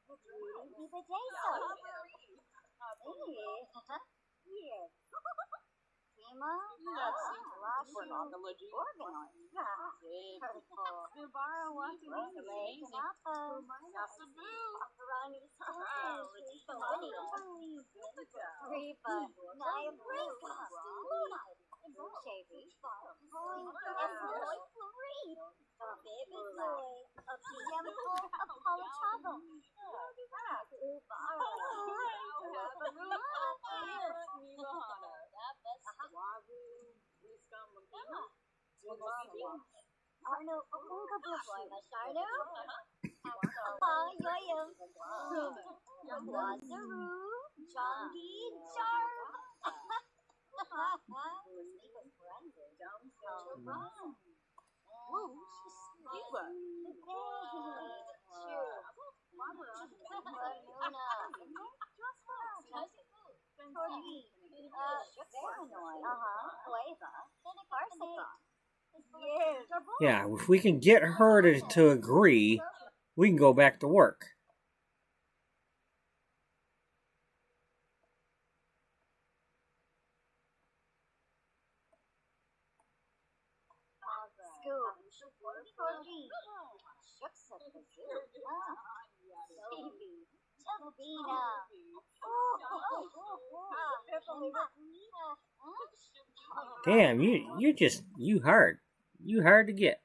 Broody Viva Deso. Yes. Tima. Organoid. Nubara Watanabe. Kanapa. Rani Winnie. Reba. Naya Brinka. Shavy. Esmoi Floride. Baby Boy. A Piemful Apollo Chavo. Arno Okunga Bushi. Arno. Yoyum. Wazaroo. Jongi Jar. Yeah, if we can get her to agree, we can go back to work. Damn, you hard. You hard to get.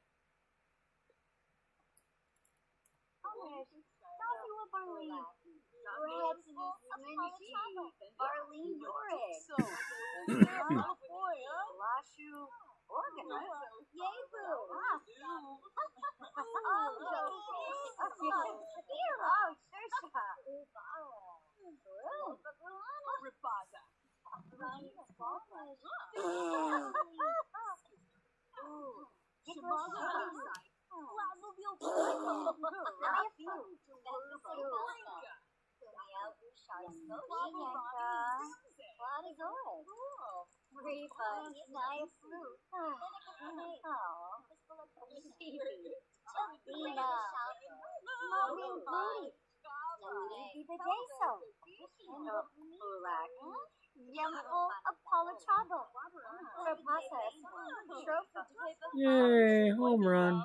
Yay, home run.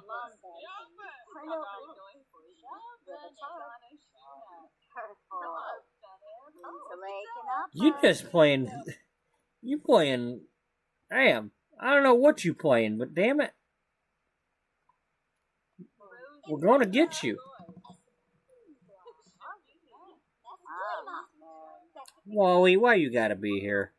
You playing, damn, I don't know what you playing, but damn it. We're going to get you. Wally, why you gotta be here?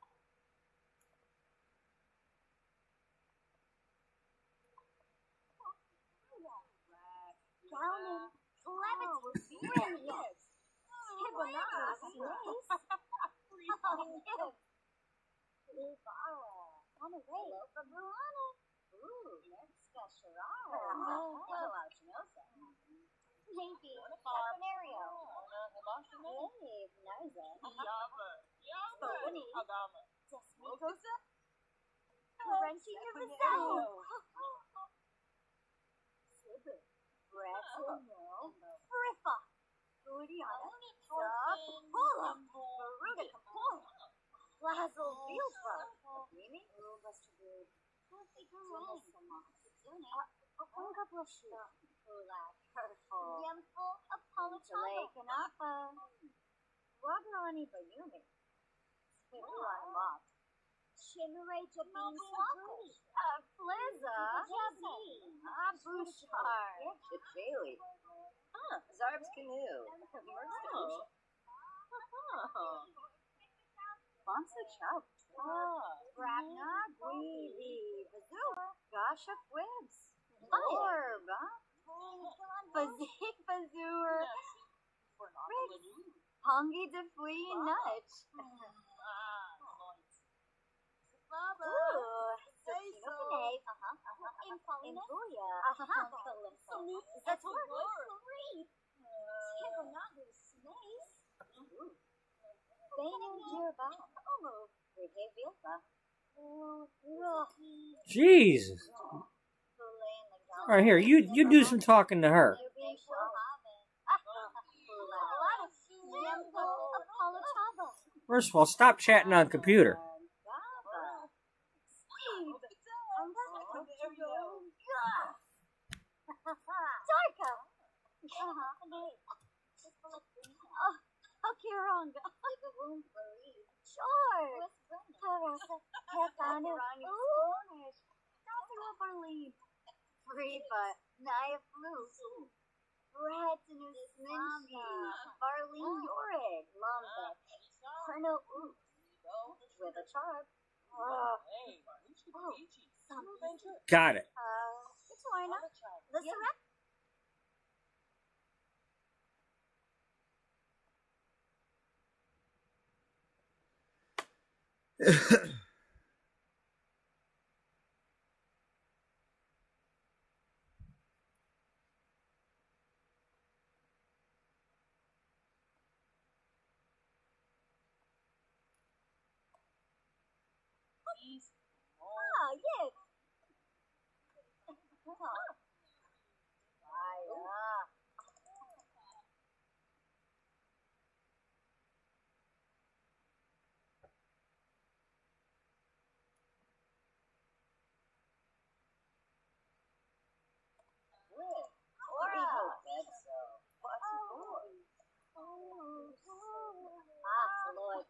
Jesus. All right, here, you do some talking to her. First of all, stop chatting on computer. Got it. yes. Bye. Lloyd.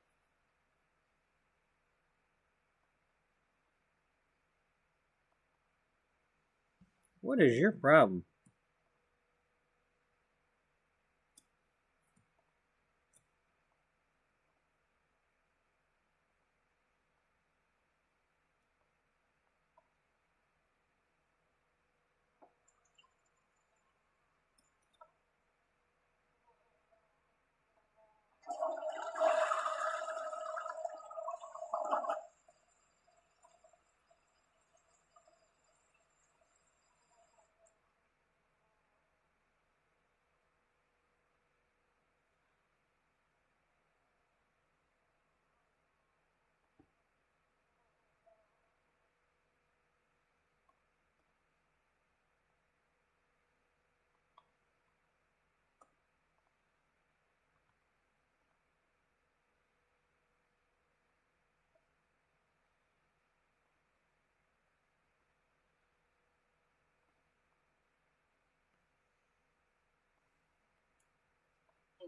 What is your problem?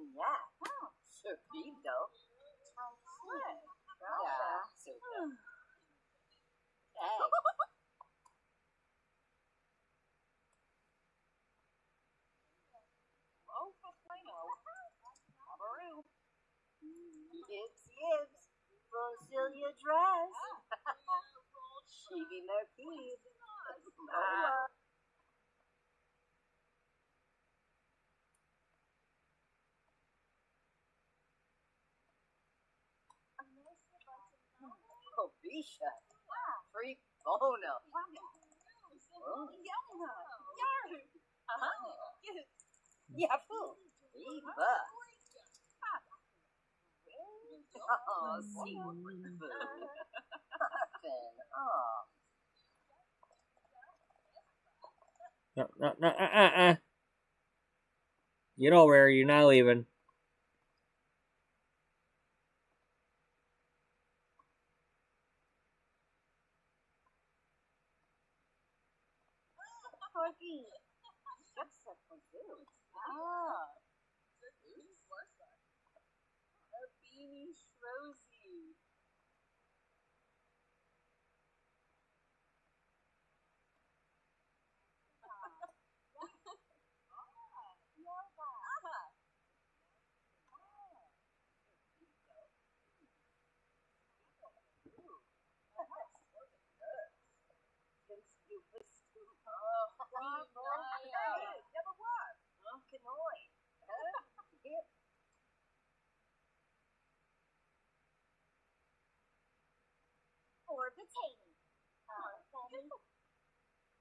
Yeah. Servido. Yeah. Super. Hey. Oh, Filipino. Abaru. Yibs. Brasilia dress. Chibi Merkid. Oh, Bisha. Free bono. Yahoo. Eva. Oh, see. Oh. No. Get over here. You're not leaving. Corgi. That's a food. Ah. A beanie Shrozy.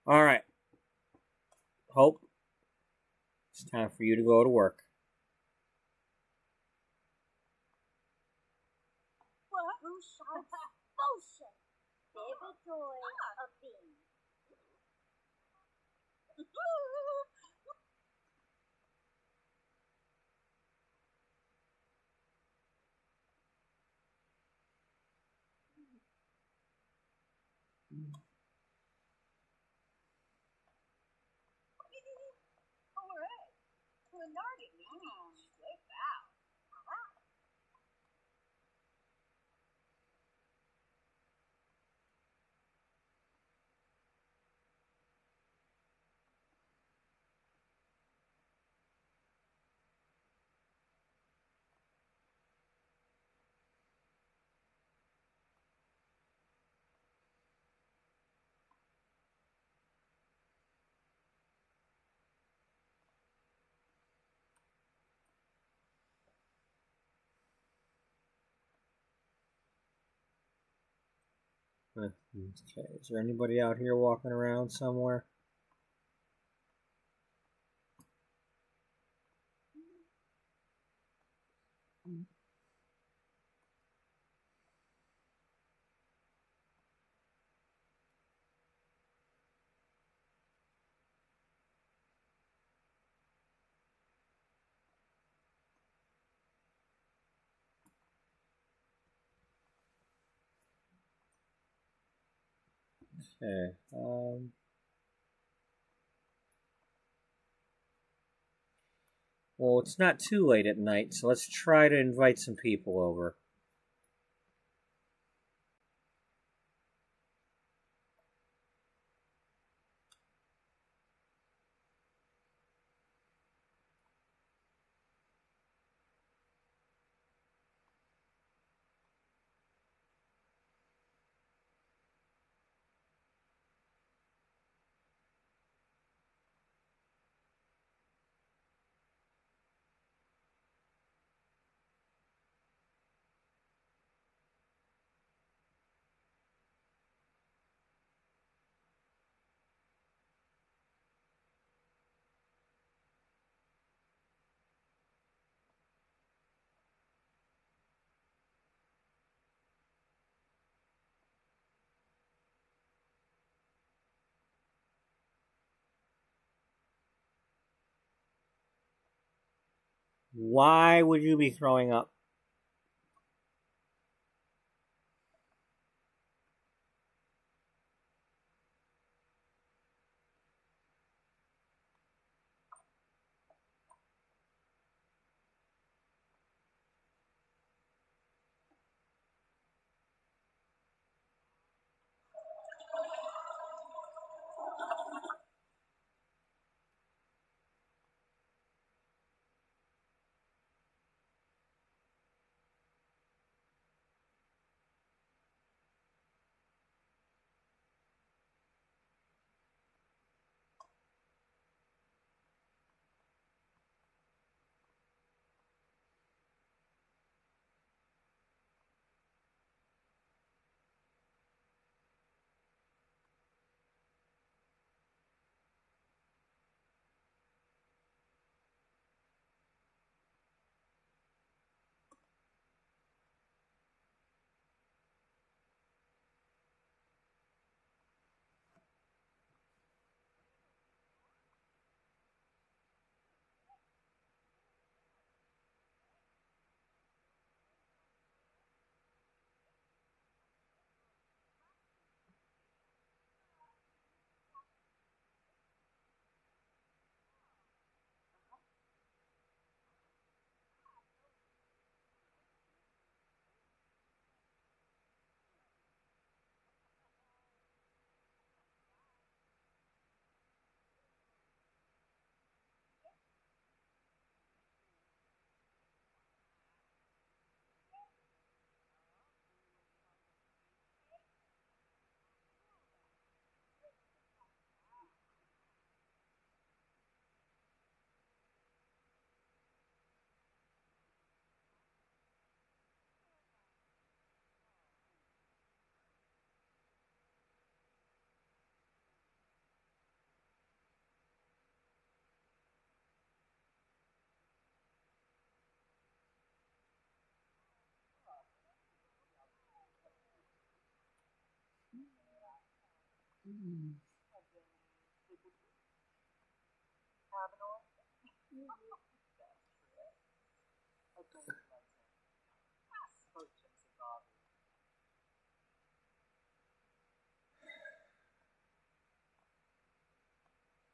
All right. Hope. It's time for you to go to work. Potion. Baby toy. A bean. Okay. Is there anybody out here walking around somewhere? Okay. Well, it's not too late at night, so let's try to invite some people over. Why would you be throwing up?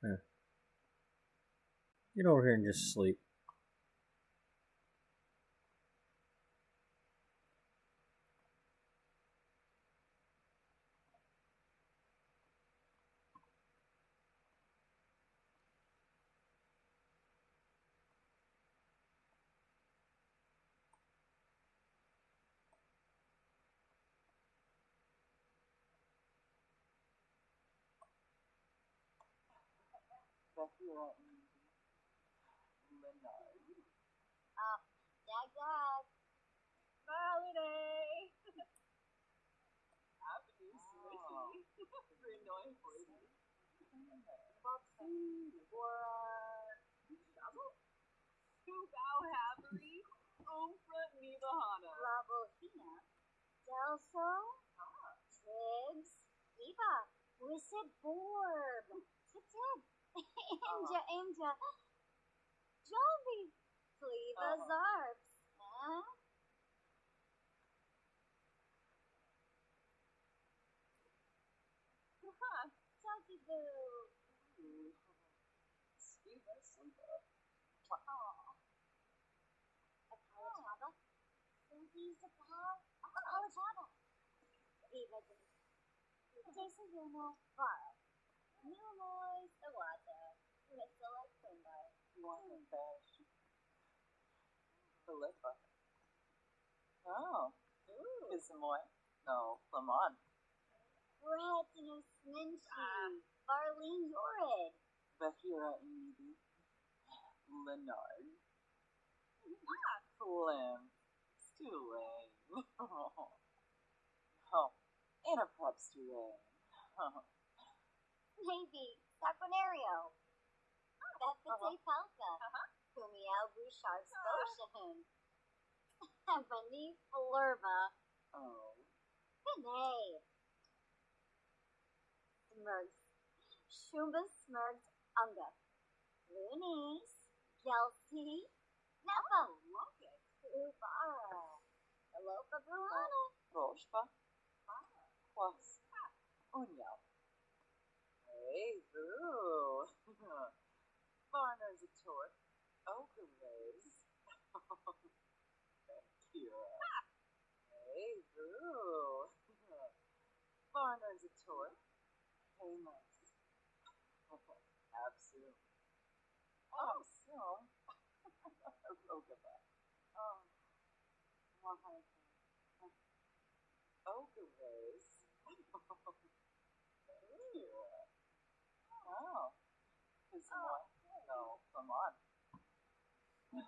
Yeah. Get over here and just sleep. Dad, Dad. Holiday. Happy swishy. Renoy hoity. Or shovel? Subao havery. Umfront nibahana. Bravo hina. Delso. Tribs. Eva. Wisit Borb. Titib. Inja, Inja. Jovi. Cleva Zarps. Huh? Ooh. Super, super. Wow. Apolachava? Sundi's Apolachava. Viva Desayuno Bar. Nuloy Sawata. Missile Kumbai. One fish. Philippa. Oh. Ooh. Is some more? No, Lamont. Bretino Sminchi. Barlene Yorid. Bahira Emidi. Leonard. Clem. Stulain. Oh. And a prep Stulain. Navy. Saponario. Bethite Falca. Kumiel Bouchard Scotian. Ebony Flurva. Oh. Pinay. Smurgs. Shumba Smurgs Unga. Loonies. Gelsey. Napa. Ubara. Alopa Bruhana. Roshpa. Plus. Unyal. Hey, boo. Varner's a tour. Oakerways. Thank you. Hey, boo. Varner's a tour. Hey, nice. Absolute. Absolute. Rogaba. Oh. Oakerways. Thank you. Oh. Is what? No, come on. Yes.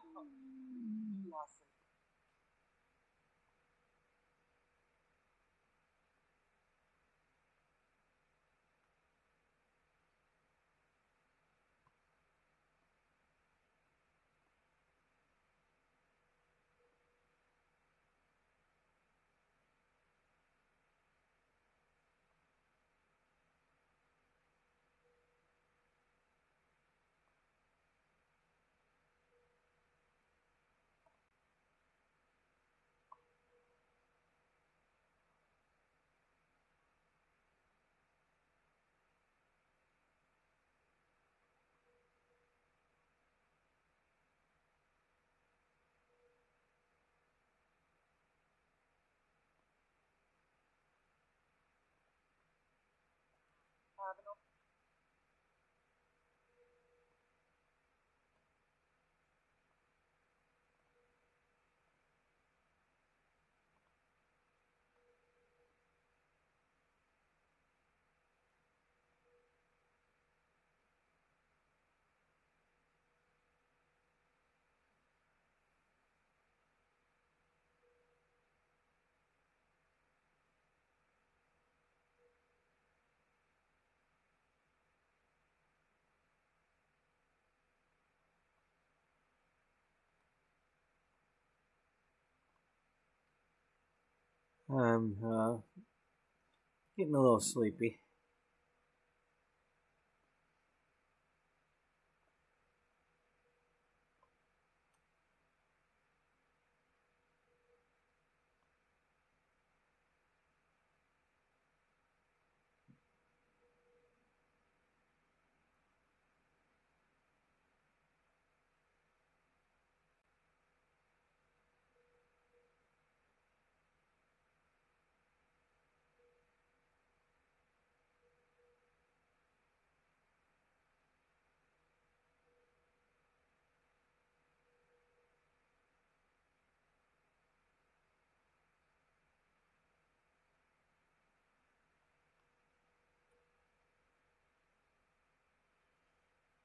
I'm getting a little sleepy.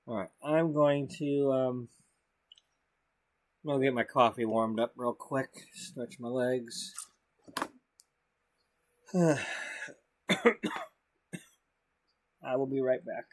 Alright, I'm going to I'll get my coffee warmed up real quick, stretch my legs. I will be right back.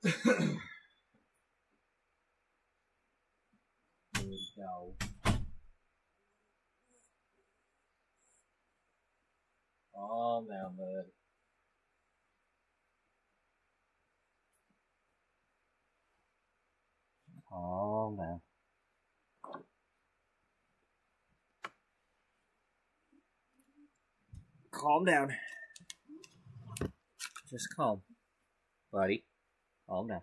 There we go. Calm down, bud. Calm down. Calm down. Just calm, buddy. Calm down.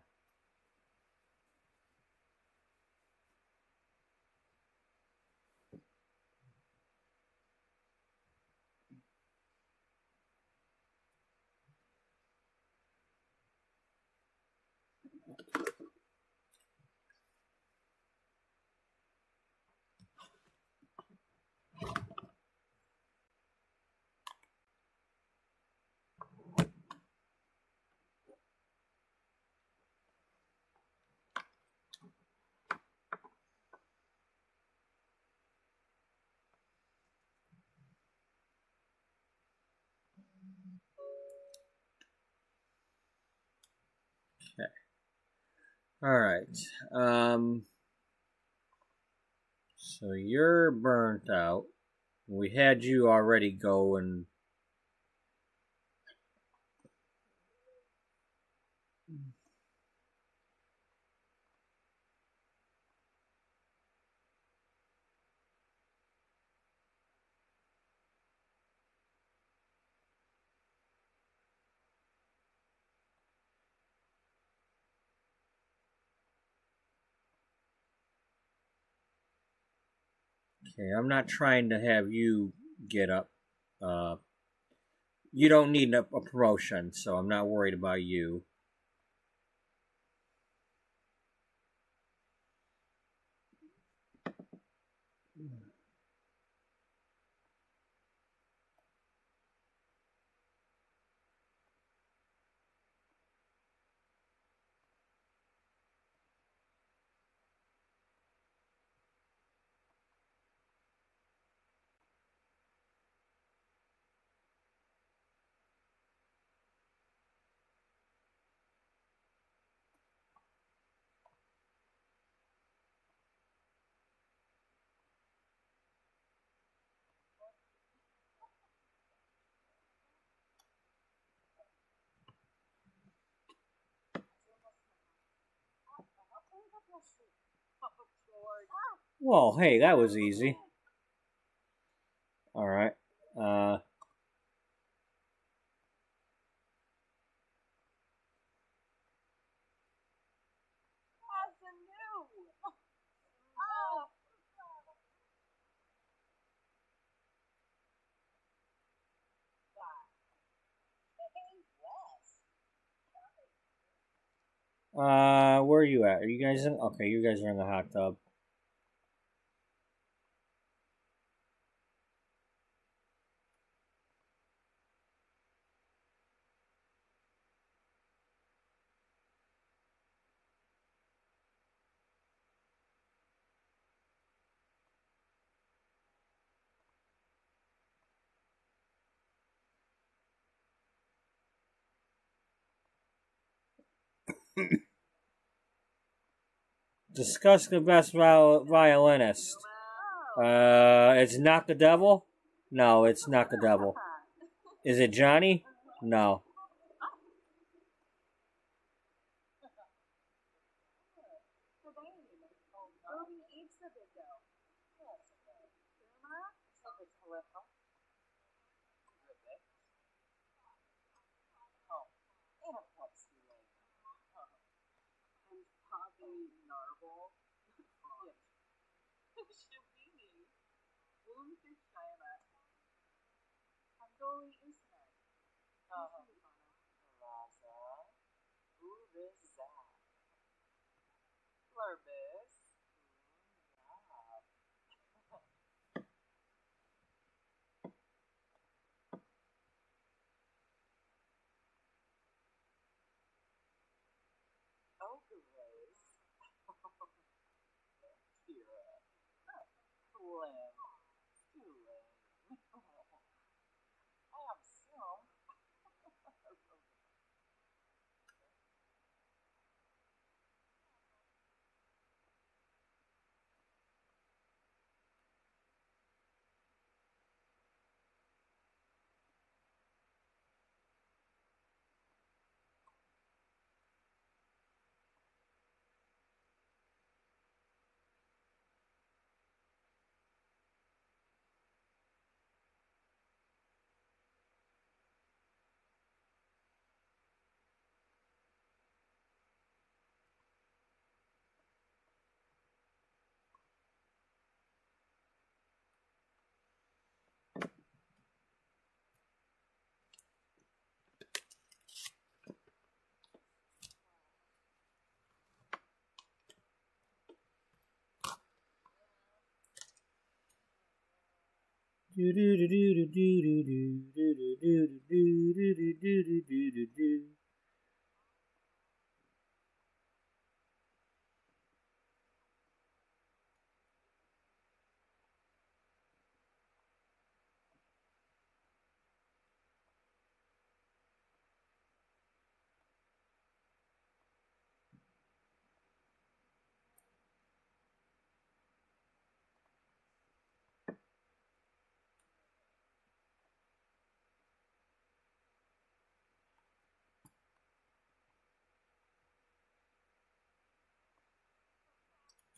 Okay. All right. So you're burnt out. We had you already go and okay, I'm not trying to have you get up. You don't need a promotion, so I'm not worried about you. Well, hey, that was easy. All right. Where are you at? Are you guys in? Okay, you guys are in the hot tub. Discuss the best violinist. It's not the devil? No, it's not the devil. Is it Johnny? No.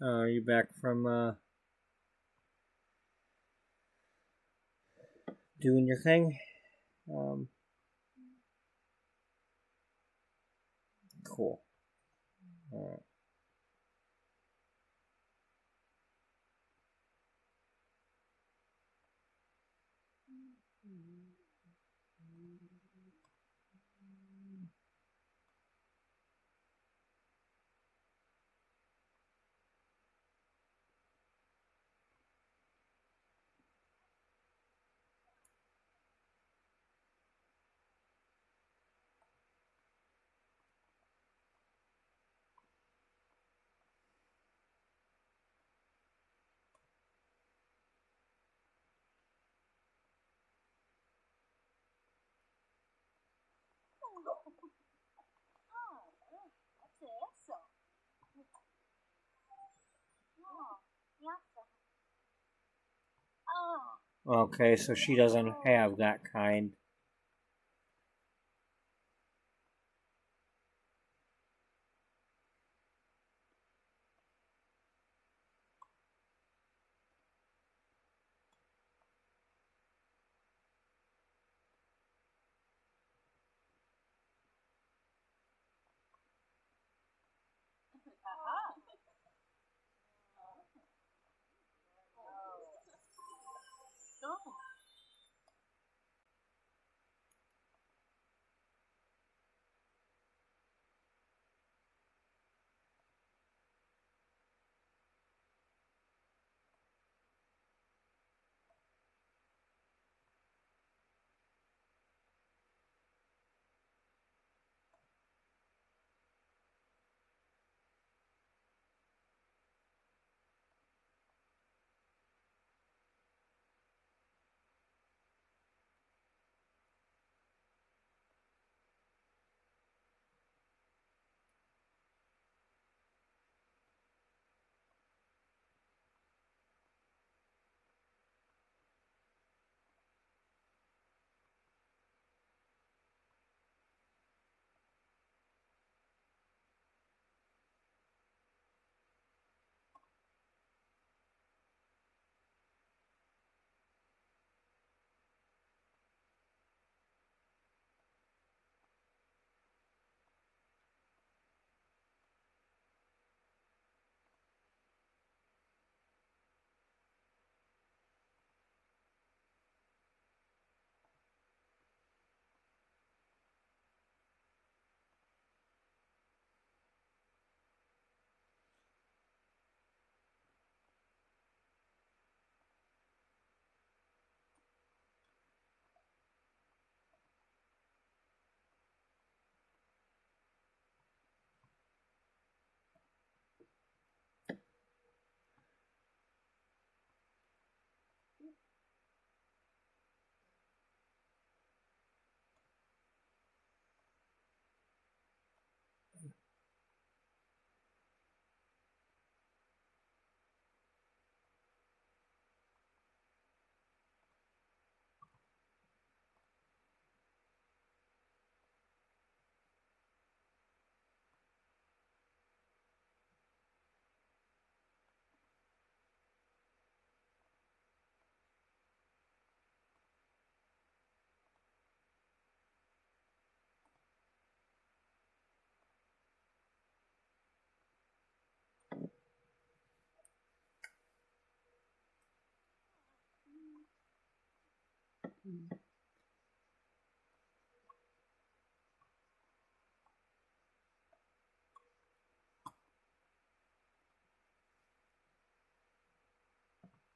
Are you back from doing your thing? Cool. All right. Okay, so she doesn't have that kind.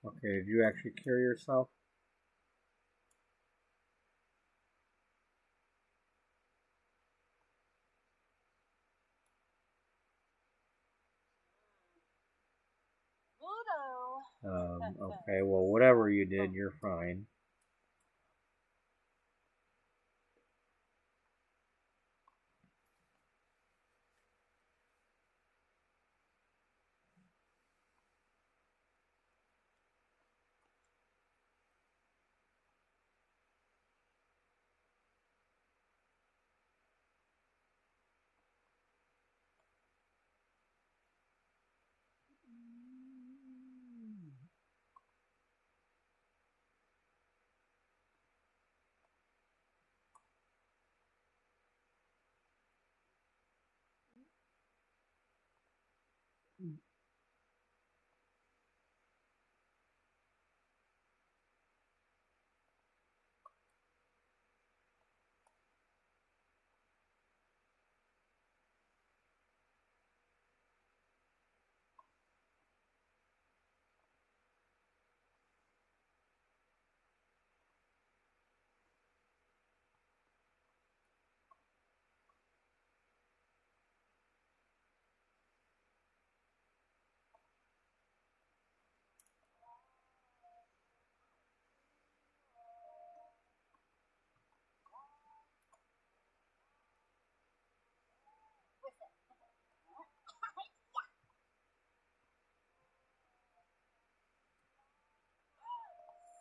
Okay, did you actually cure yourself? Okay, well, whatever you did, you're fine.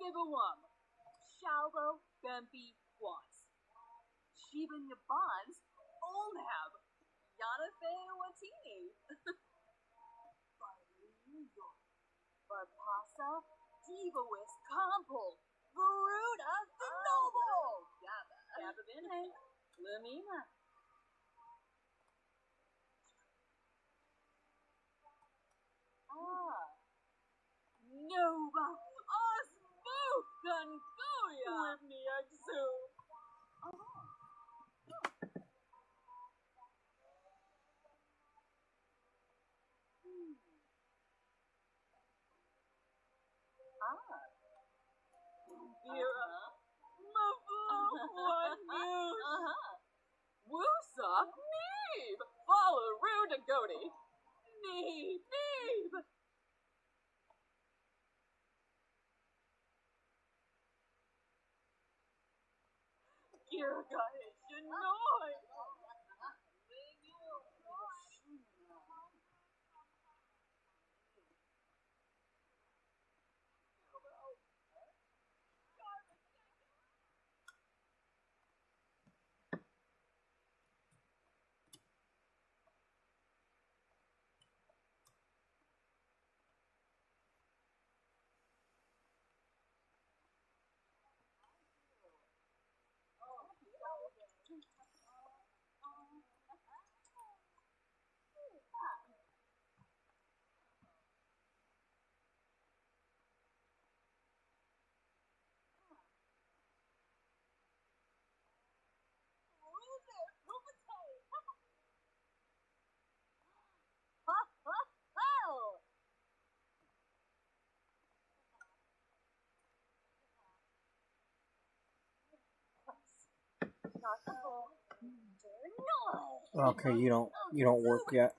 Sibawam, Shalbo, Bempi, Wants. Shiban Yabans, Olnab, Yanafe Watini. Barpasa, Divawis, Compol, Varuda, the Noble. Gaba Bine, Lumina. Nova, Osmo, Gungoya, Whitney Exu. Gira, Mavu, One News. Woosa, Neeb, follow Ruda Godi. Neeb. Girga Hishanoi. Okay, you don't work yet.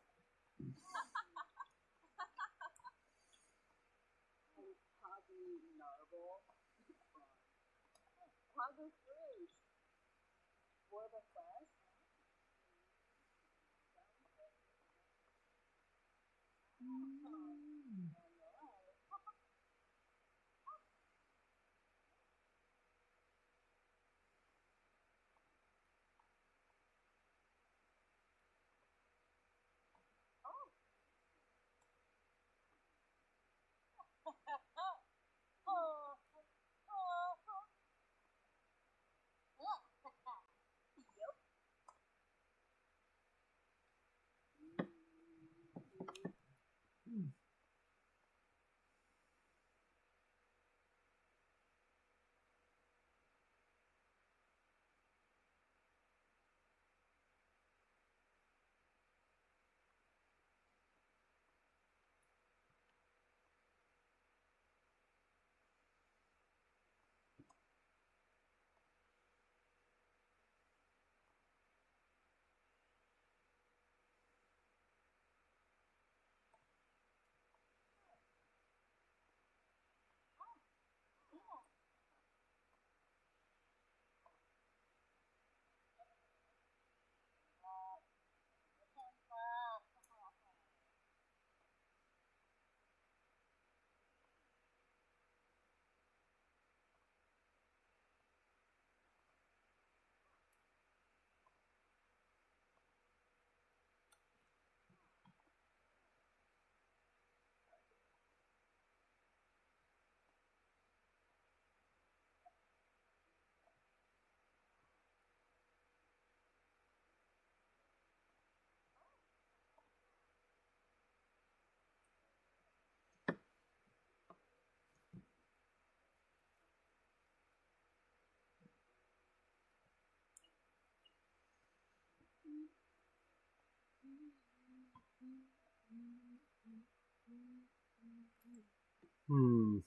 Hmm.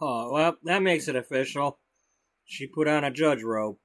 Oh, well, that makes it official. She put on a judge robe.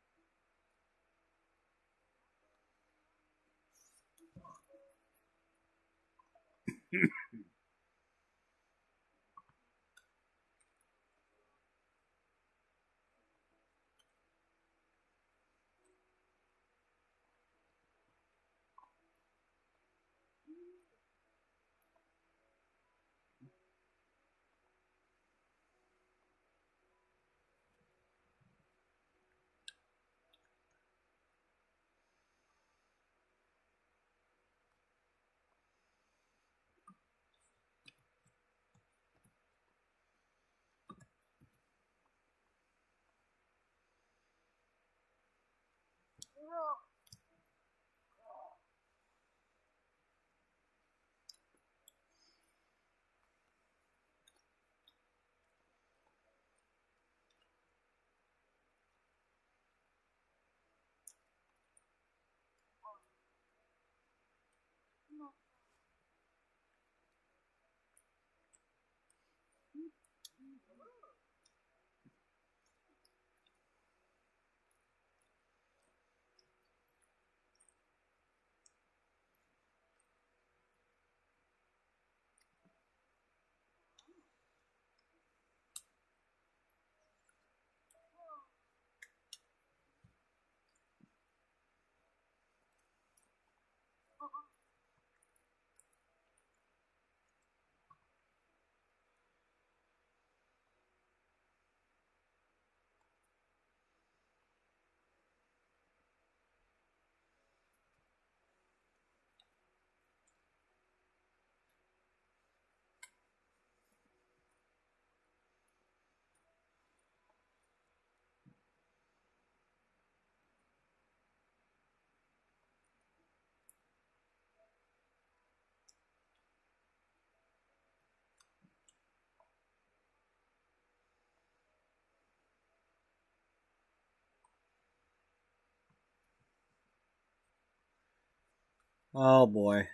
Oh boy.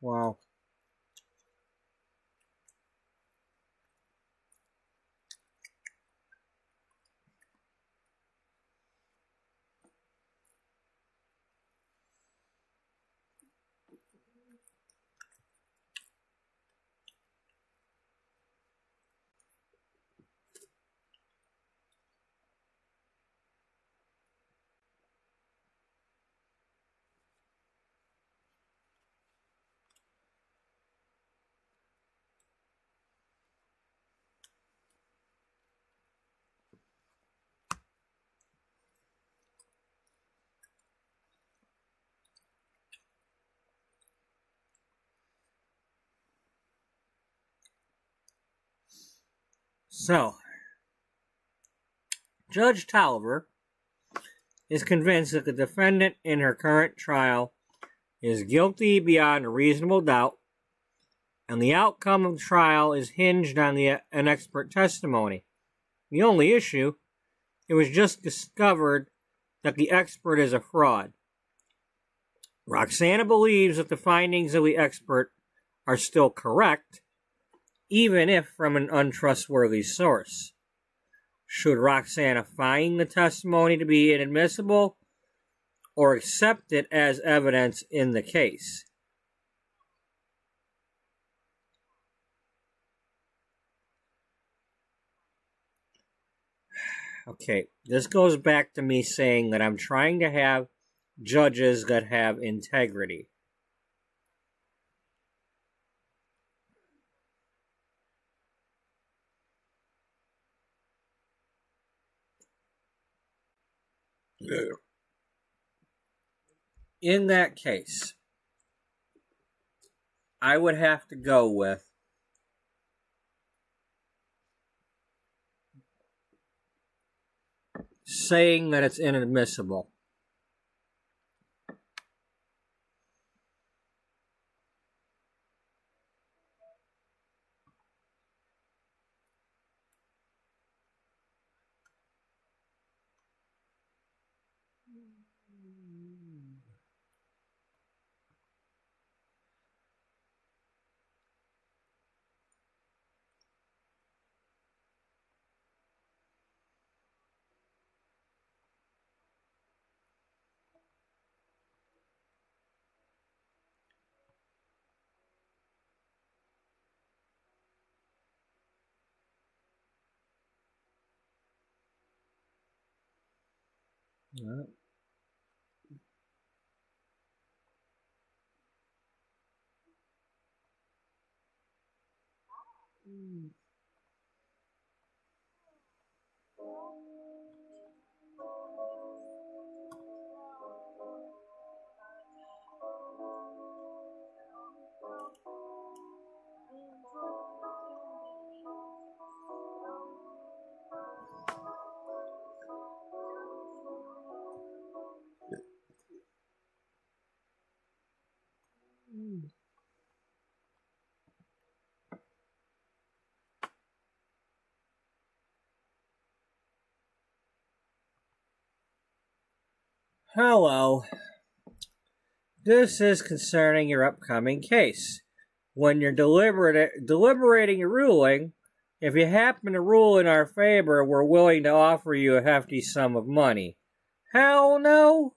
Wow. So, Judge Tolliver is convinced that the defendant in her current trial is guilty beyond a reasonable doubt, and the outcome of the trial is hinged on an expert testimony. The only issue, it was just discovered that the expert is a fraud. Roxana believes that the findings of the expert are still correct, even if from an untrustworthy source. Should Roxana find the testimony to be inadmissible or accept it as evidence in the case? Okay, this goes back to me saying that I'm trying to have judges that have integrity. In that case, I would have to go with saying that it's inadmissible. Hello. This is concerning your upcoming case. When you're deliberating a ruling, if you happen to rule in our favor, we're willing to offer you a hefty sum of money. Hell no?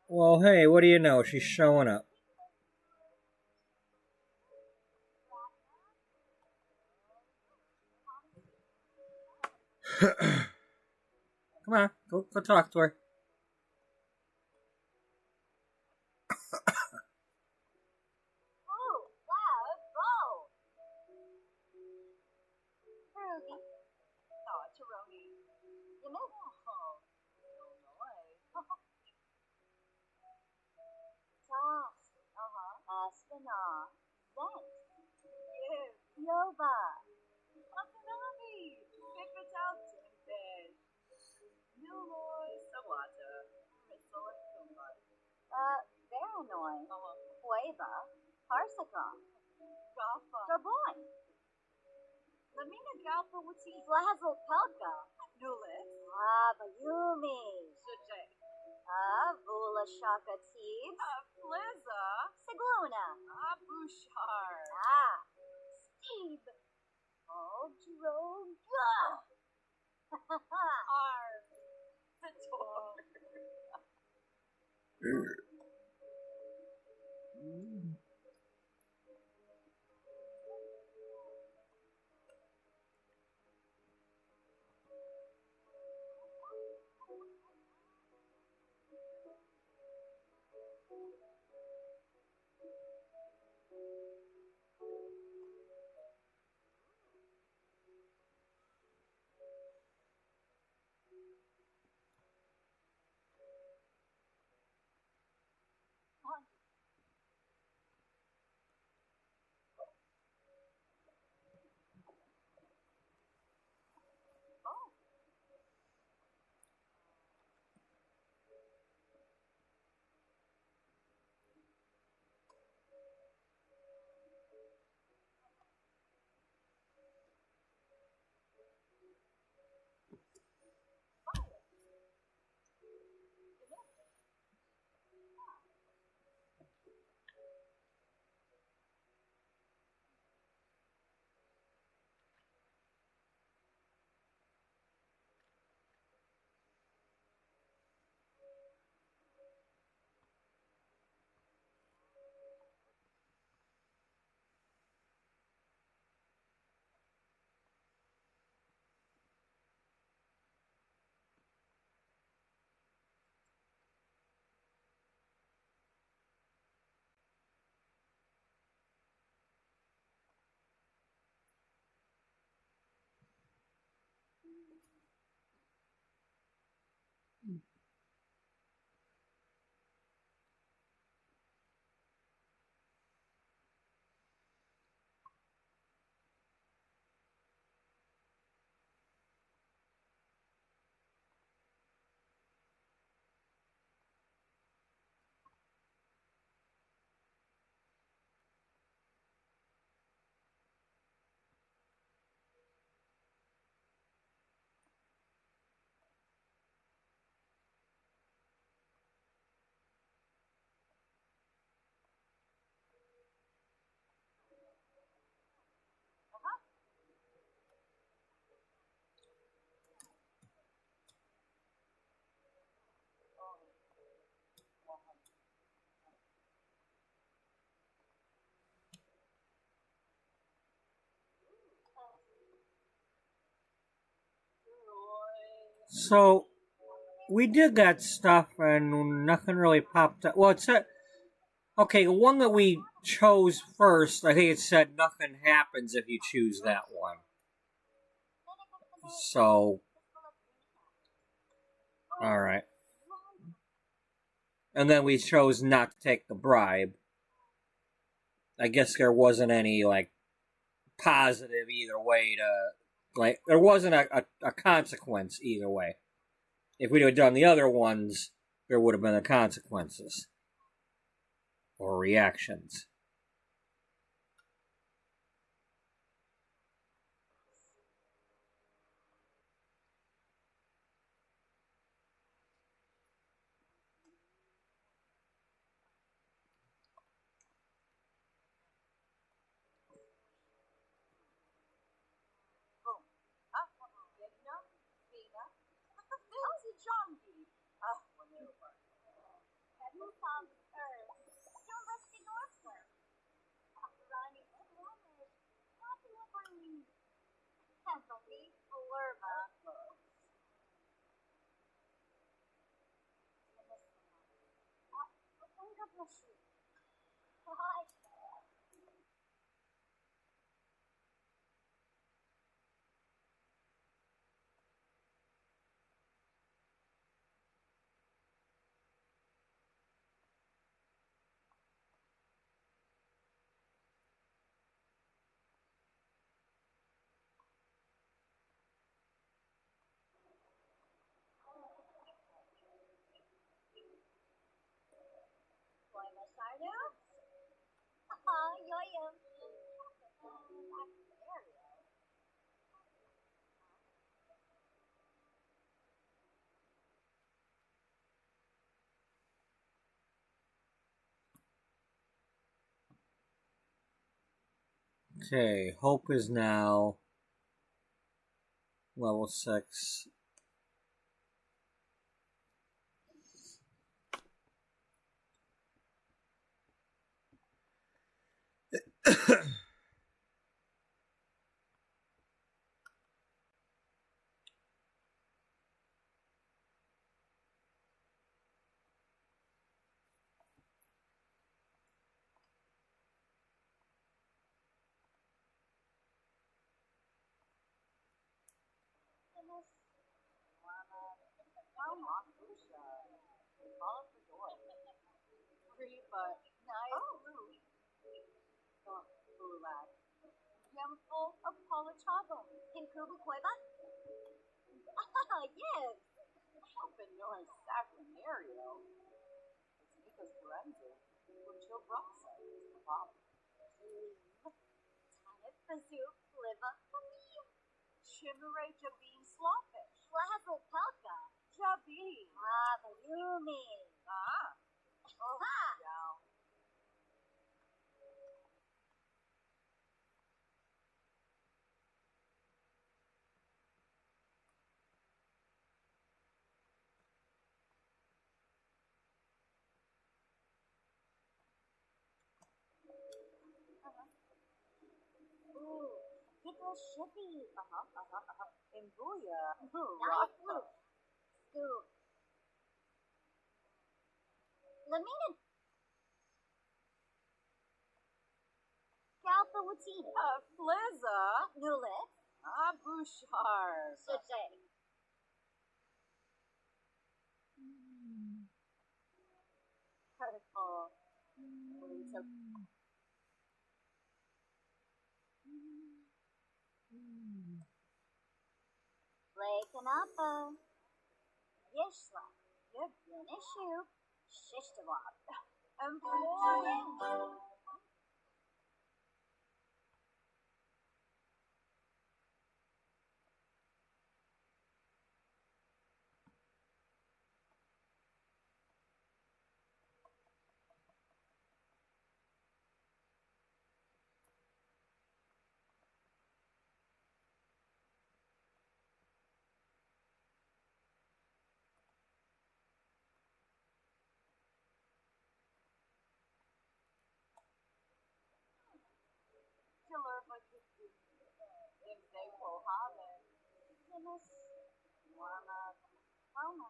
Well, hey, what do you know? She's showing up. Come on, go talk to her. So we did that stuff and nothing really popped up. Well, it said, okay, the one that we chose first, I think it said nothing happens if you choose that one. So, alright. And then we chose not to take the bribe. I guess there wasn't any, like, positive either way to, like, there wasn't a consequence either way. If we'd have done the other ones, there would have been the consequences. Or reactions. Boom. Ah, Yedna, Bea. How's it Johnny? Ah, when they were. That will sound don't rest in order. Ronnie, not delivering heavily Allure. God bless you. Hi. Buenos Aires. Yo. Okay, Hope is now level 6. Call at the door. Free, but nice. Oh, blue lad. Tiempo apologado. In Cuba Cueva? Yes. Up in North Sacramenio. It's Nico's Forensic. Mucho Broxa is the father. Tanit Bazoo Fliva Hamim. Chimere Jabin Slawfish. Flazzle Pelka. Jabin. Bayumi. Ah. Oh, yeah. Ooh, get a shippy. Imbuya. Nice blue. Scoop. Lamina. Galpa Wutini. Flizza. Nulit. Bouchard. Suche. Hurtful. Lakenapa. Yishla. Yubyinishu. Shishtawab. Employing. Killer, but if they will have it. Warm up. Mama.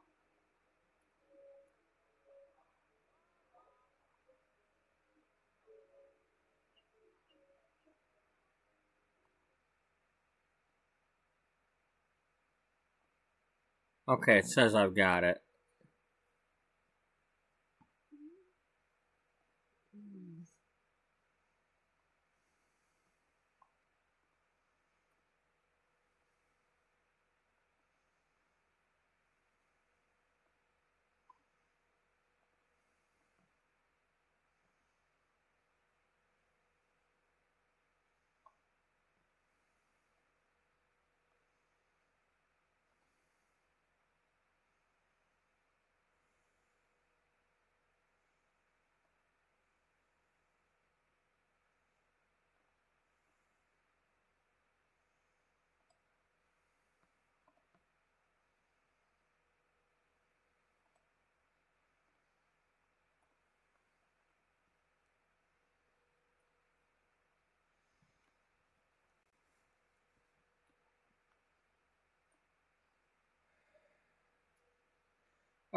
Okay, it says I've got it.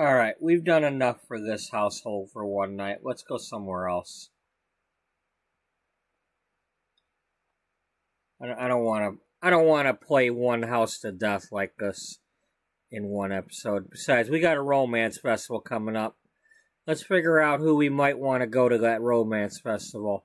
Alright, we've done enough for this household for one night. Let's go somewhere else. I don't want to. I don't want to play one house to death like this in one episode. Besides, we got a romance festival coming up. Let's figure out who we might want to go to that romance festival.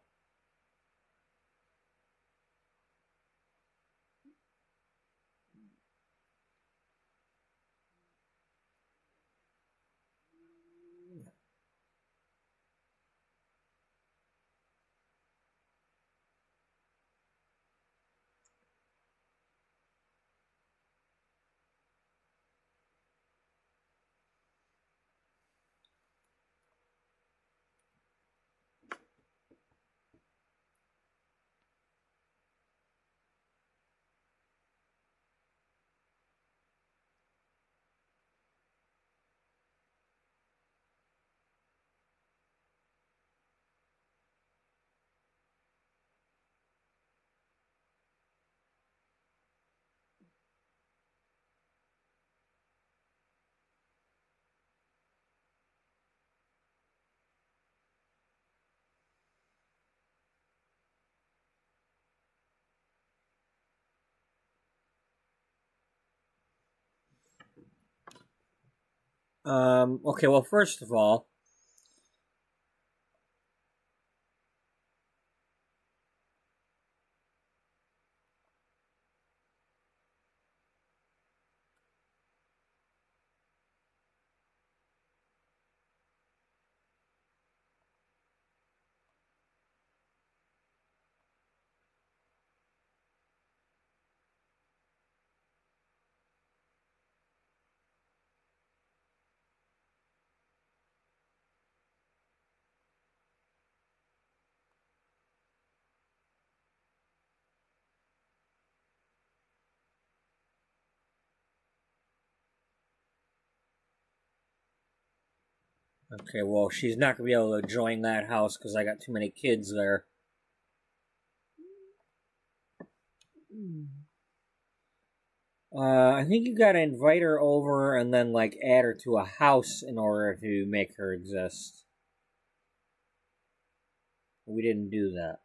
Okay, well, first of all, okay, well, she's not gonna be able to join that house because I got too many kids there. I think you gotta invite her over and then like add her to a house in order to make her exist. We didn't do that.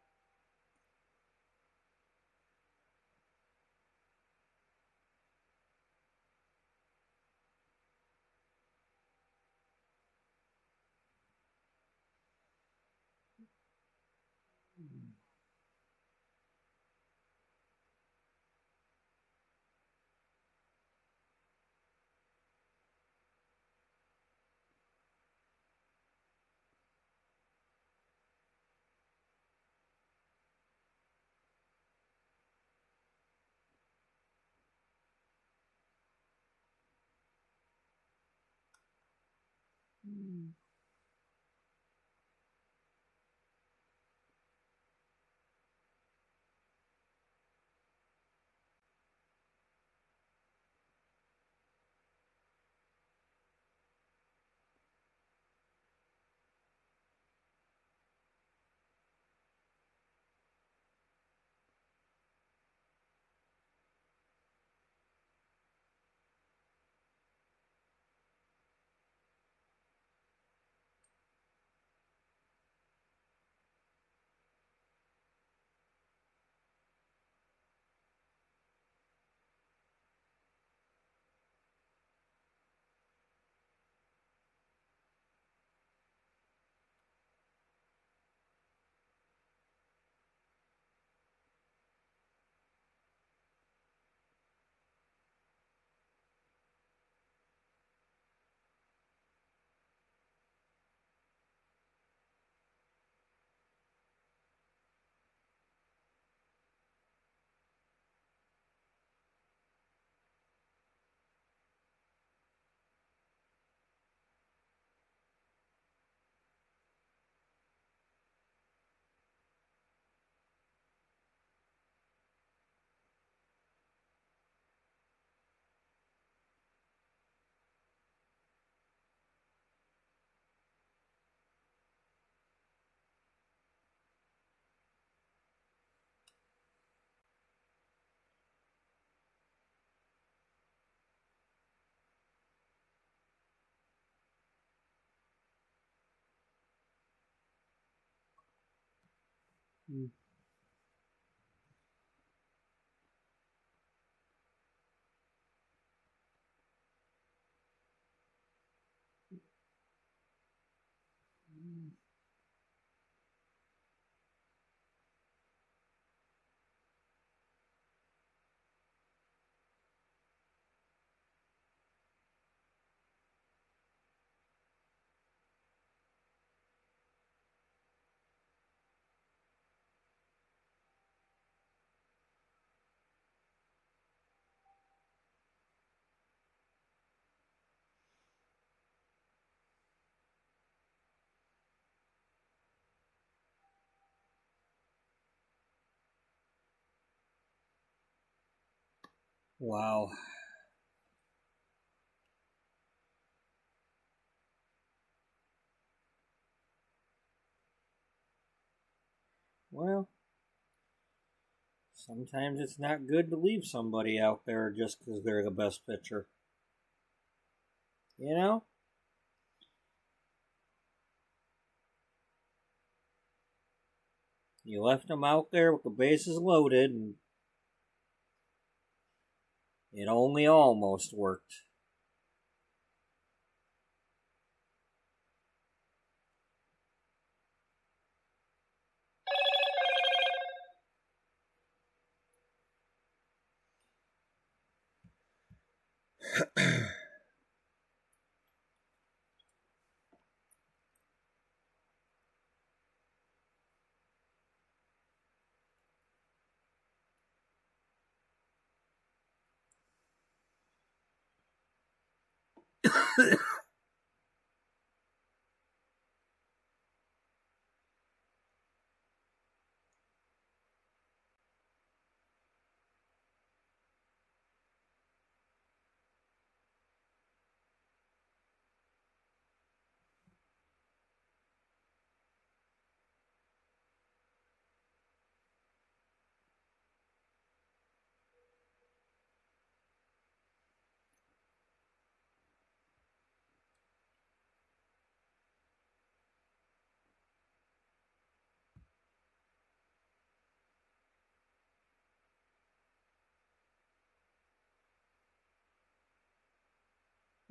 Mm. Wow. Well, sometimes it's not good to leave somebody out there just because they're the best pitcher. You know? You left them out there with the bases loaded, and it only almost worked.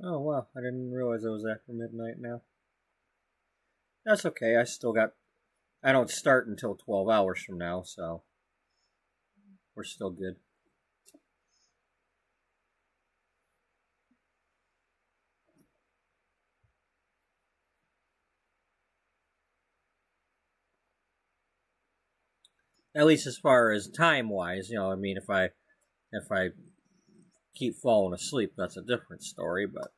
Oh, wow. I didn't realize it was after midnight now. That's okay. I don't start until 12 hours from now, so we're still good. At least as far as time wise, I mean, if I keep falling asleep, that's a different story. But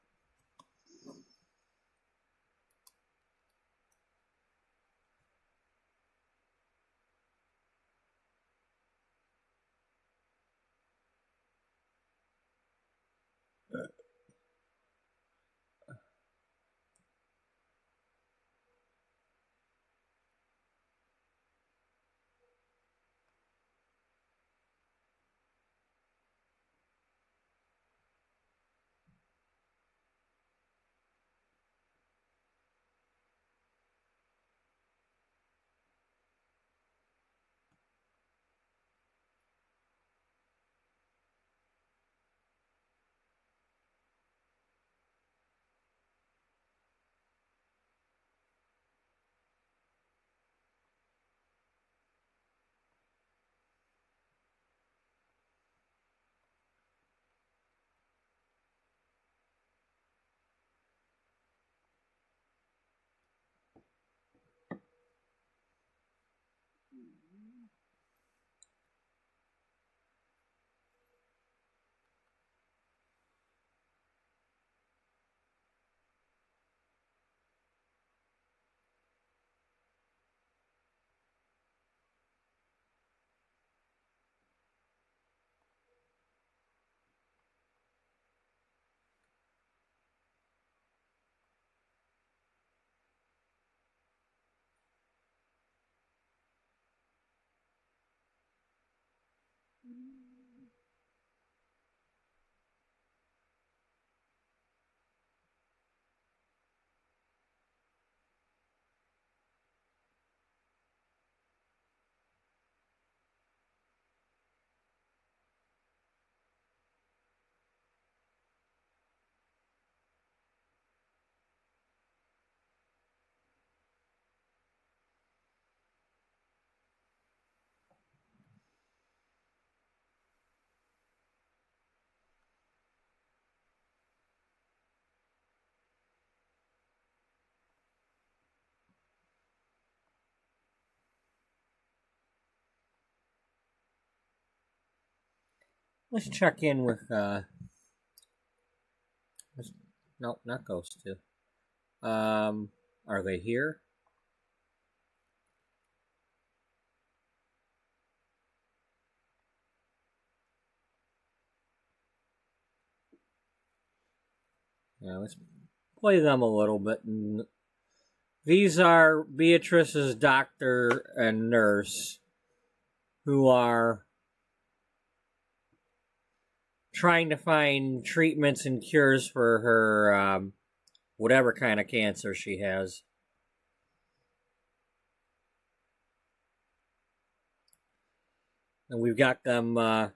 let's check in with no, not those two. Are they here? Yeah, let's play them a little bit. These are Beatrice's doctor and nurse, who are trying to find treatments and cures for her whatever kind of cancer she has. And we've got them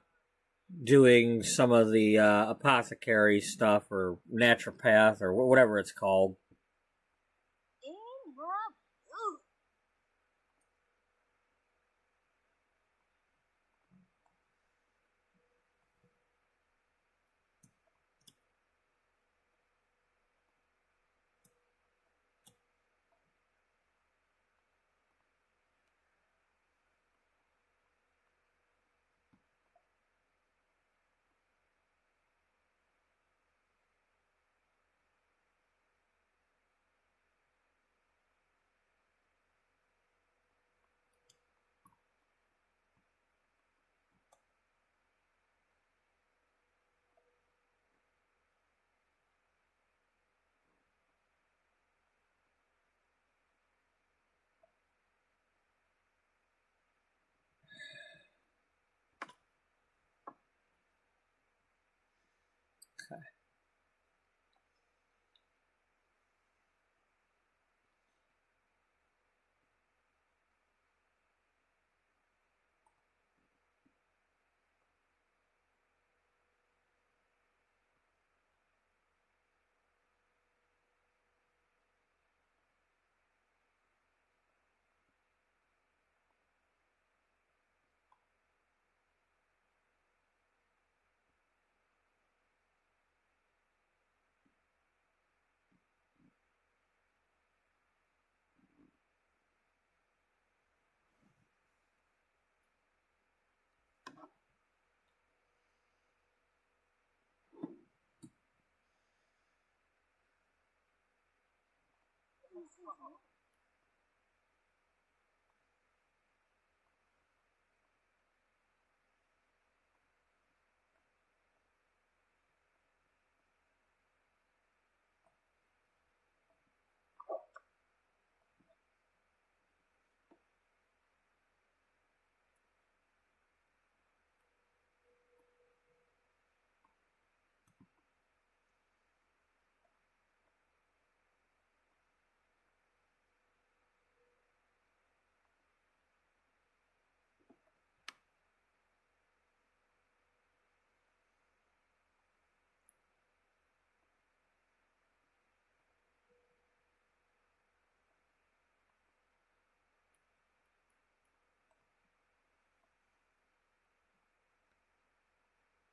doing some of the apothecary stuff or naturopath or whatever it's called.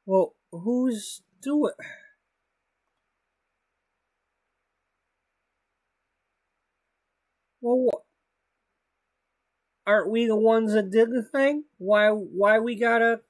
Well, who's doing? Well, aren't we the ones that did the thing? Why we gotta?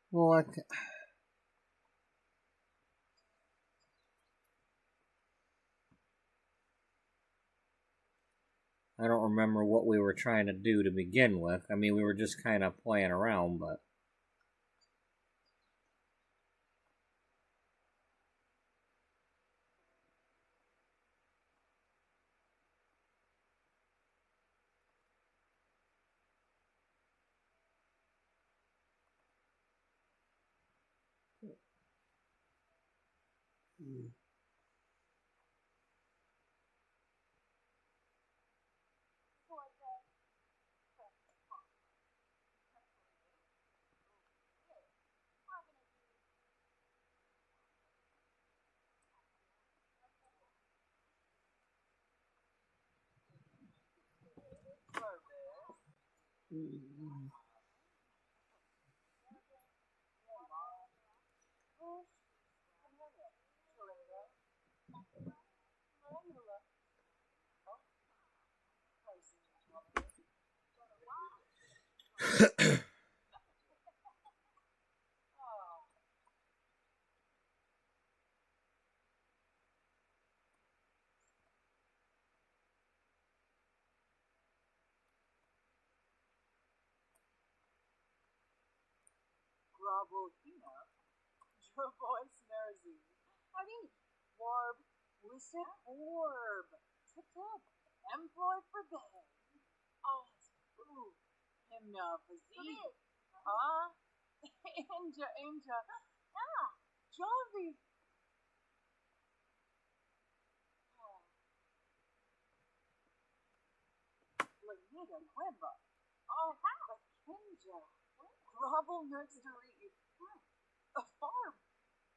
Well, I don't remember what we were trying to do to begin with. I mean, we were just kind of playing around, but. Grabohina, Jovois Merzi. I mean, Warb, we said Orb. Tip tip, employ for bed. Oh, ooh, himna physique. Ah, Inja, ah, Jovi. Lanita Quimba. Oh, Kinja. Grovel nursery. A farm.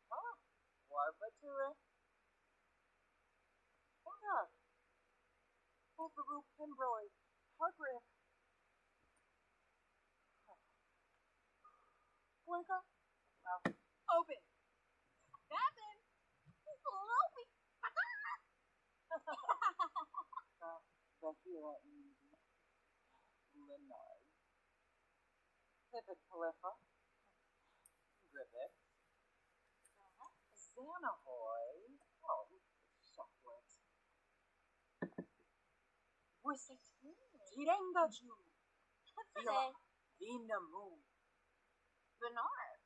Huh? Warbature. Inga. Overrule Pembroy. Hargrave. Blinka. Open. Babin. Lopi. Bahira Leonard. Pivot Calipha. Ribbit. Xanahoy. Oh, chocolate. Wisset. Tirengaju. Vila. Vinamu. Bernard.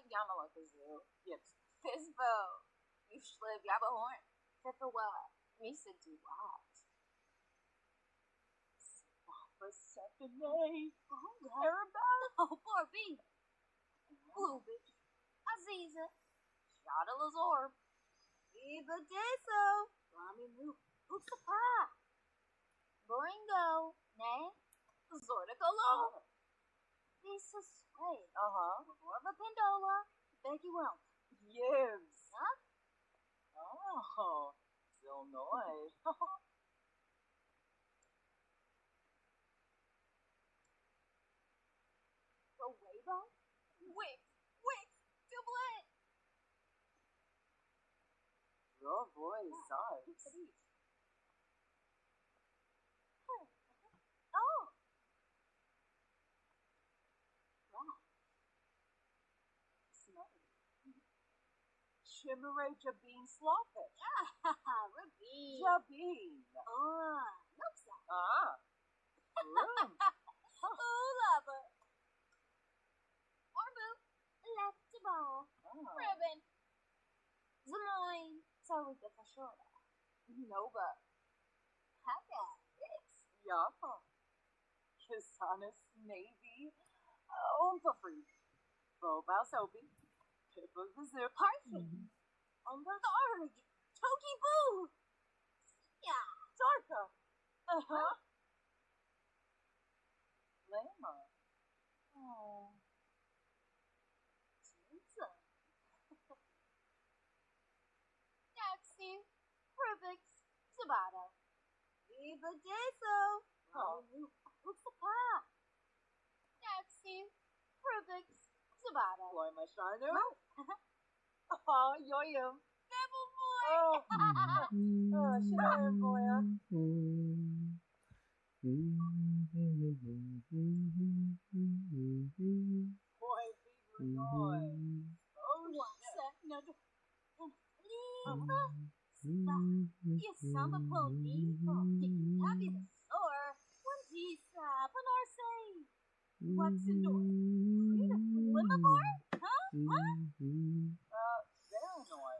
Yamalakazoo. Yes. Fizbo. You schlib Yabahorn. Fifferwa. Misa do what? Persephone. Oh, Arabelle. Oh, poor B. Blue bitch. Aziza. Shadowless orb. Eva Deso. Rami Moop. Utsapa. Boringo. Nay. Zordicolo. Lisa Sway. Orba Pendola. Becky Welk. Yibs. Huh? Oh, Illinois. Wabo? Wix, doublet. Your voice sucks. Oh. Wow. Chimere Jabeen Slawfish. Rabin. Jabeen. Looks like. Room. Ooh, lover. Orbu. Left to ball. Ribbon. Zemoyne. Sarika Fashora. Nova. Haga. X. Yapa. Kisanis Navy. Oompafree. Bobal Soapy. Pippa Vizir. Parfum. On the Tharg. Toki Boo. Yeah. Darka. Lama. Oh. Tinsa. Taxi. Rubix. Sabato. Eva Deso. What's the pop? Taxi. Rubix. Sabato. Loy my Shanu. Oh, yoyum. Devil boy. Shanu boy. Boy, fever noise. Oh, What's that? No. Lima. You son of a pony. Happy the sore. What is Pinar say? What's in door? Read a Limavor? Huh? Veranoy.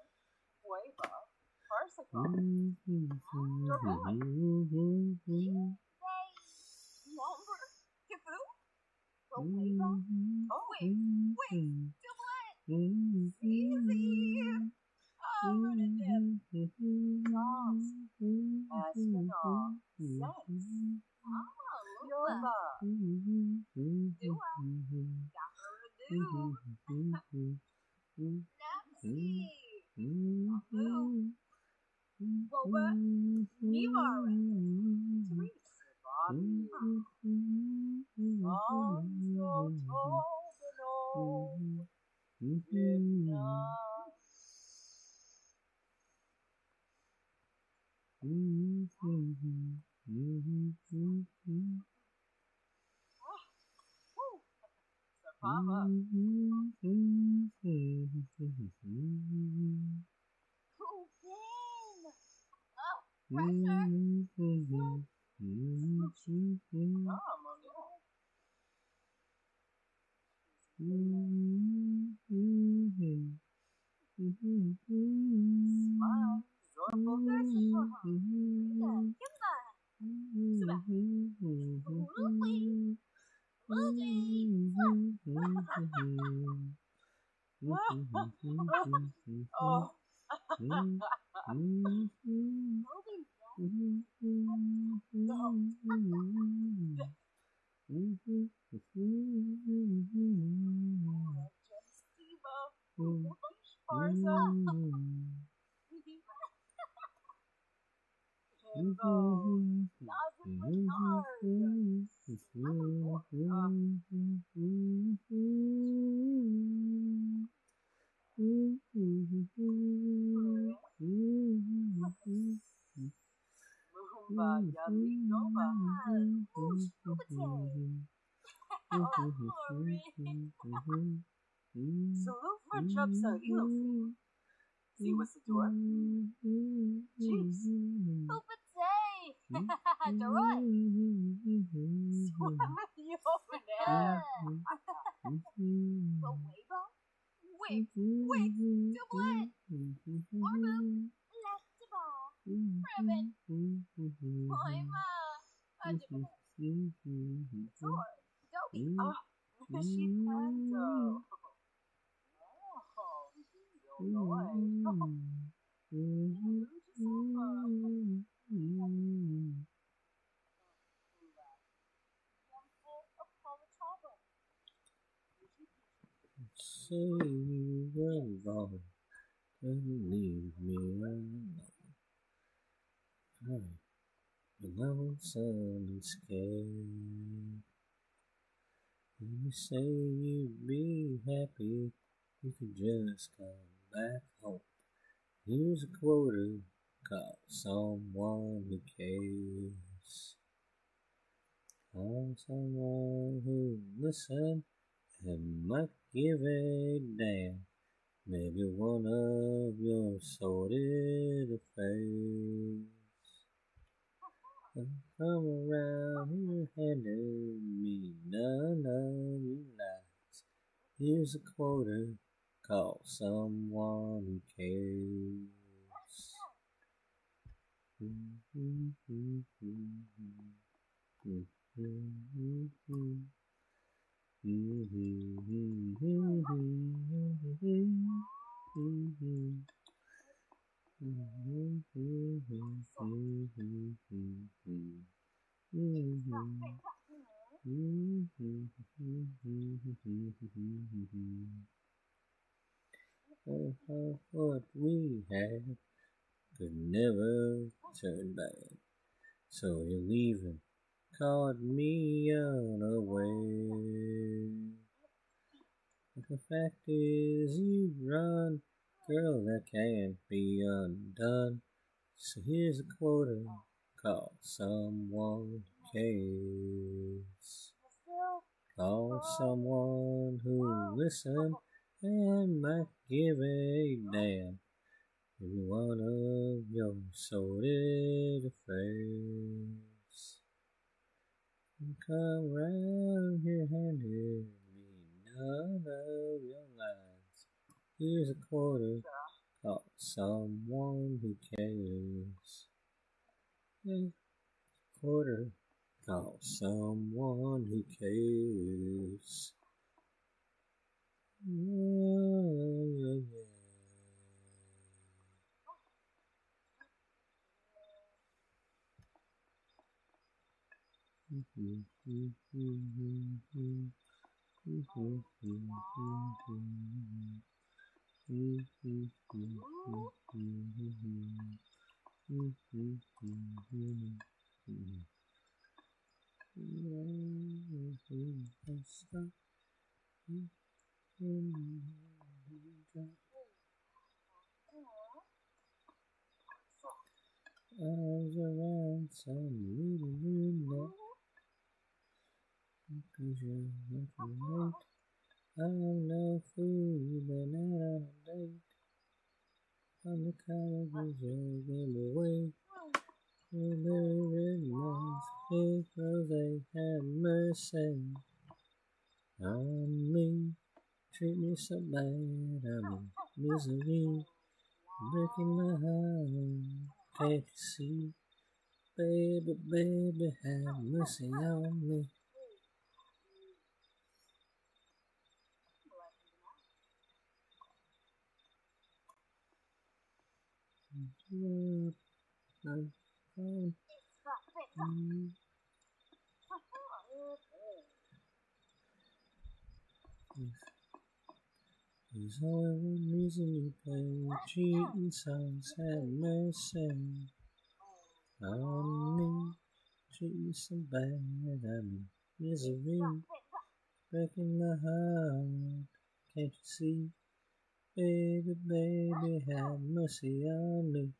Wava. Parsicon. Your boy. Lumber? Kifu? Wava? Oh, Wait. Doublet. Easy. Oh, Renadip. Joss. Aspinall. Sex. Yoba. Dua. Gamaradu. Napsy. Boo. Boba. Nivara. Therese. Salute for jump so you see what's the door? Jeez. Upatay! Daroy! You open there. Wabo? Wig! Wig! Doublet! Orbo! Left to ball! Ribbon! Poima! Adibine! Toy! Dobie! She handle. Oh, so annoying. Say you were wrong and leave me alone. I'm lonesome and scared. When you say you'd be happy, you could just come back home. Here's a quarter, call someone who cares. Call someone who listen and might give a damn. Maybe one of your sordid affairs. Come around here handing me none of your lies. Here's a quarter, call someone who cares. What we had could never turn back. So you're leaving, caught me unaware. But the fact is you run, girl, that can't be undone. So here's a quarter, call someone who cares. Call someone who listen and might give a damn. Maybe one of your sordid affairs. Come round here handing me none of your lies. Here's a quarter, call someone who cares. Here's a quarter, call someone who cares. Arms around some little moonlight, because you're looking late. I'm no fool, but not on a date. I'm the kind of girl who gave away. With very red lights, because they have mercy on me. Treat me so bad, I'm in misery. Breaking my heart, can't you see? Baby, baby, have mercy on me. There's only one reason you play cheating songs. Have mercy on me. Treat me so bad, I'm in misery. Breaking my heart, can't you see? Baby, baby, have mercy on me.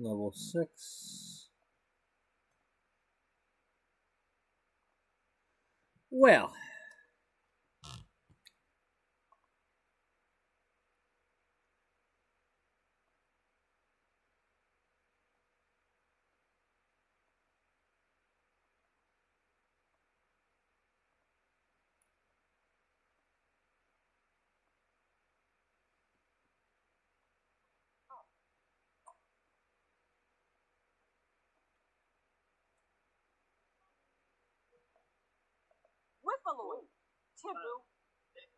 Level 6. Well, Whiffaloy, Tibu,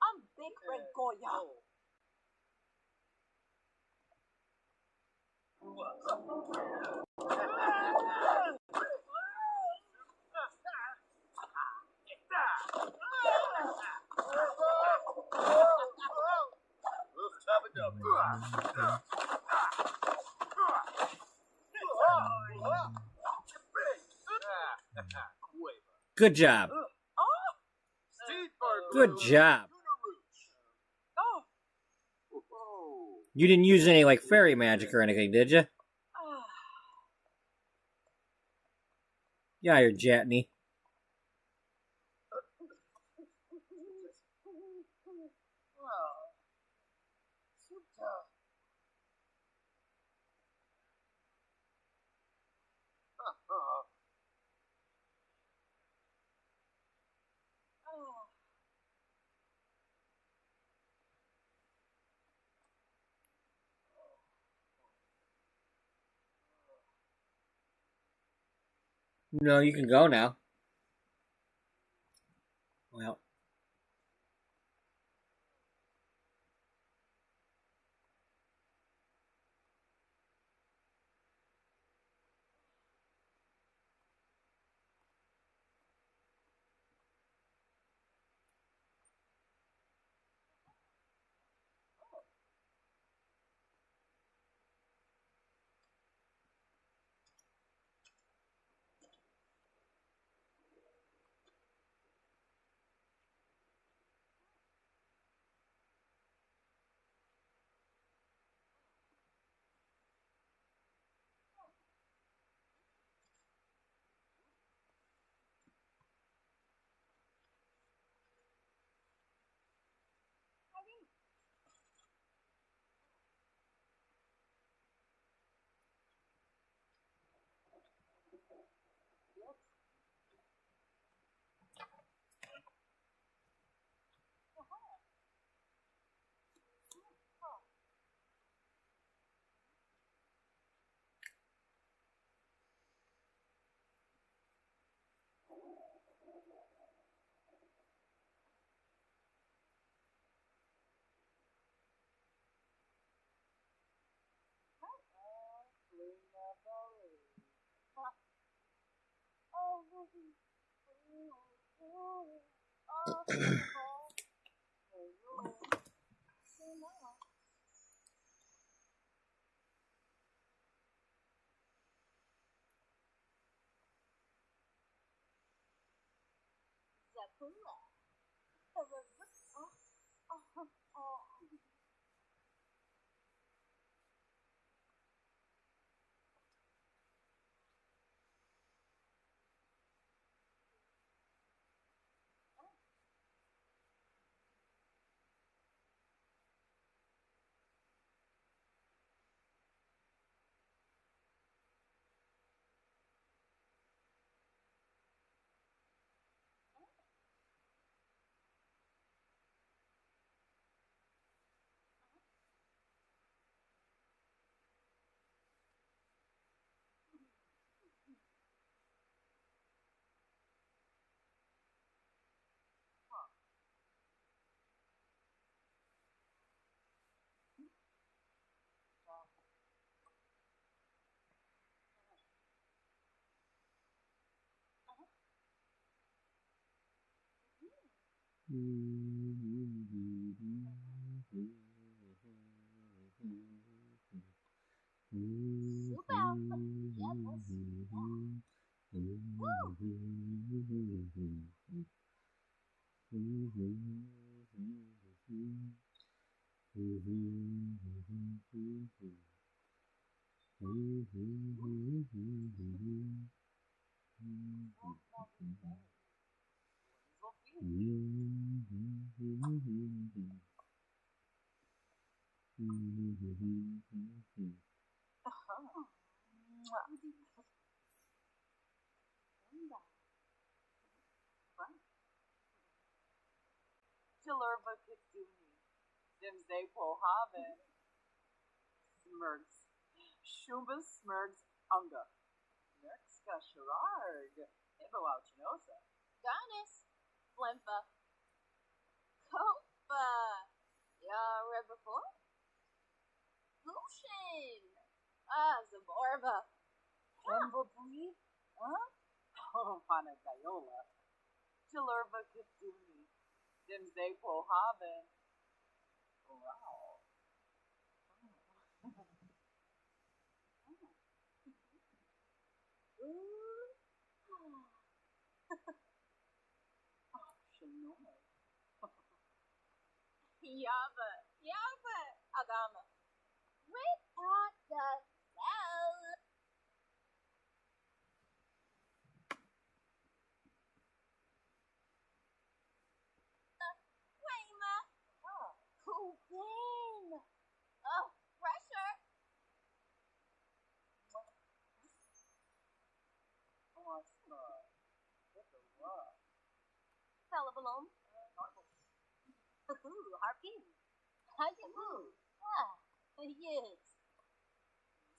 I'm Big Red Goya. good job. Good job. You didn't use any, like, fairy magic or anything, did you? Yeah, you're Jatney. No, you can go now. Well. Zapula. Super. Yeah, that's Allure Bakitsuni, Dimze Pohaven, Smirks, Shumba Smirks Unga, Nerkska Sherard, Ibawauchinosa, Ganis. Flimpa. Kopa. Yeah, read before? Lucian. Zaborba. Kembabri, huh? Oh, Panagayola, Allure Bakitsuni, Dimze Pohaven, wow. Ooh. Shanoi. Yaba. Agama. Without the cell. Wayma. Cocaine. Oh, pressure. Salabalom. Harpoon. Hayaboo. Yes.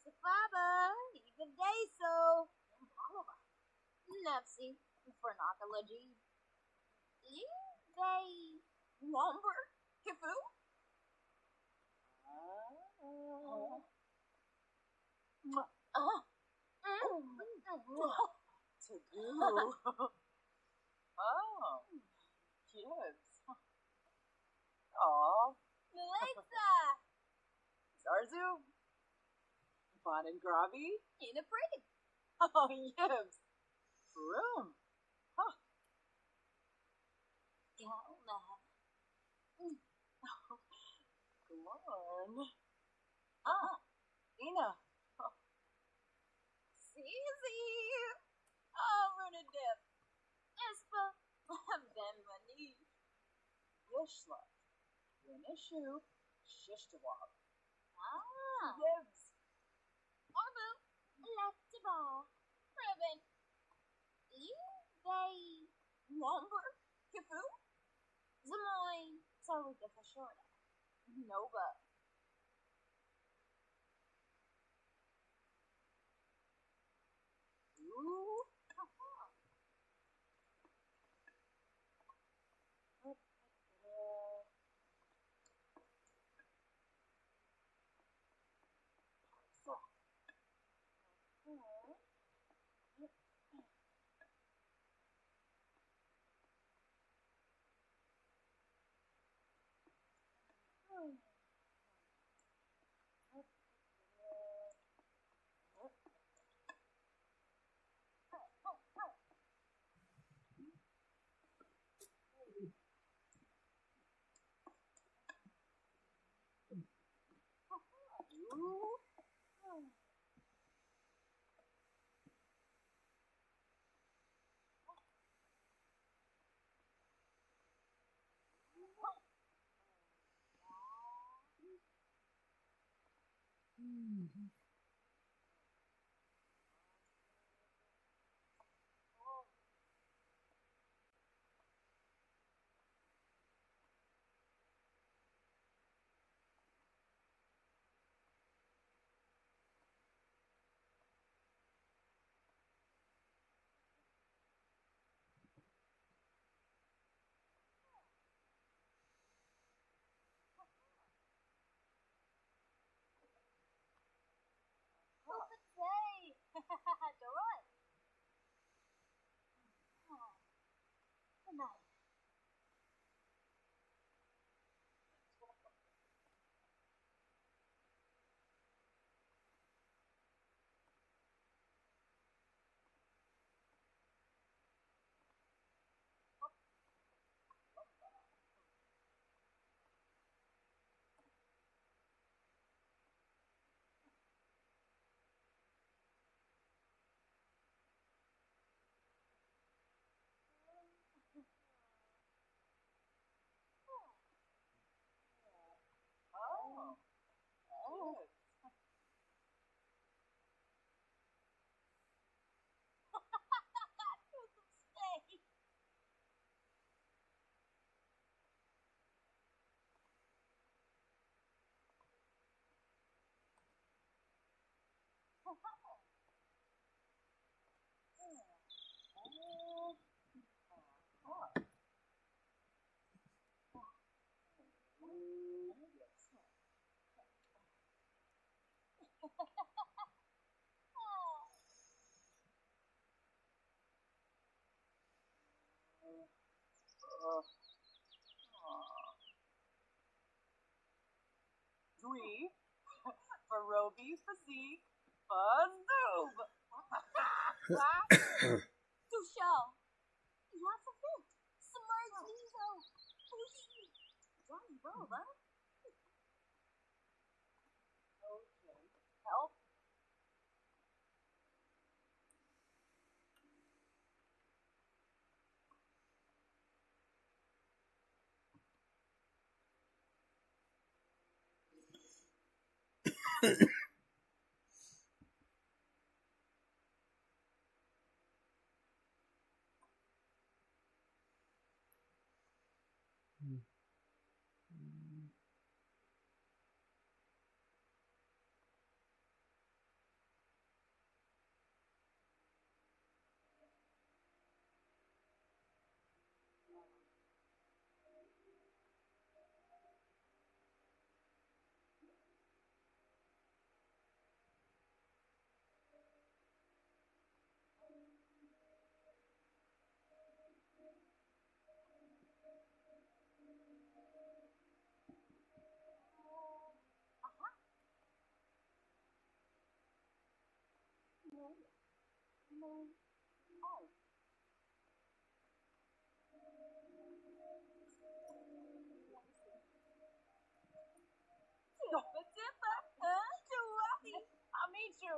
Safaba. Even day so. Nupsy. Phrenology. They. Lumber. Kifu. Taboo. Oh, kids. Aw, Alexa. Zarzu. Bon and Grobby. In a pretty. Oh, yibs. Room. Galma. Glorn. Ina. Susie. Oh, Runadip. Espa. Benmani. Yishla. Winishu. Shishtawab. Yibs. Orbu. Electable. Ribbon. They. Lumber. Kifu. Zamoy. Sarika Fashorda. Nova. Ooh. Go on. Good night. Oh. Good. Stay. Dweeb, Barobi physique, fuzz boob. Do show. Lots of it. Smart Leo. Johnny Bob, huh? Okay. Help. I'll meet you.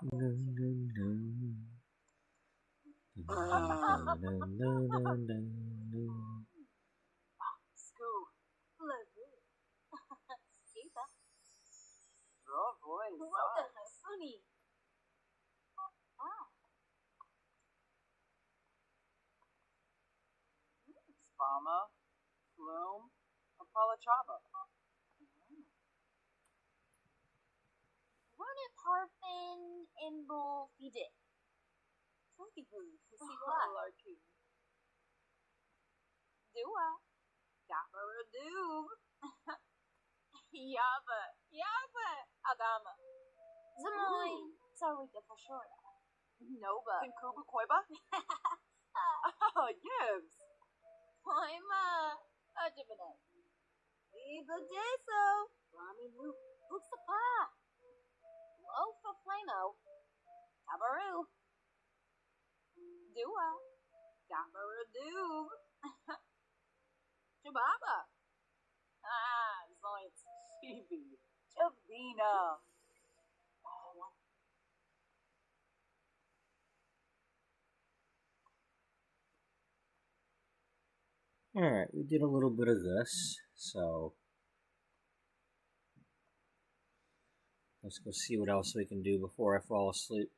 Scoo. Kita. Your voice. What the funny? Ah. Spama. Flume. Apalachaba. Rune parfin imbo fide. Funky boo. Siwa. Larky. Dua. Gapparadoo. Yaba. Yaba. Agama. Zamoy. Sarika Fashora. Nova. Kinkuba Koiba. Oh, yes. Poima. Ajibane. Iba Jeso. Rami Lu. Buksapa. Lofa Flamo. Tabaru. Dua. Gapparadoo. Jababa. Ah, Zoints. Chibi. Chavina. Alright, we did a little bit of this, so let's go see what else we can do before I fall asleep.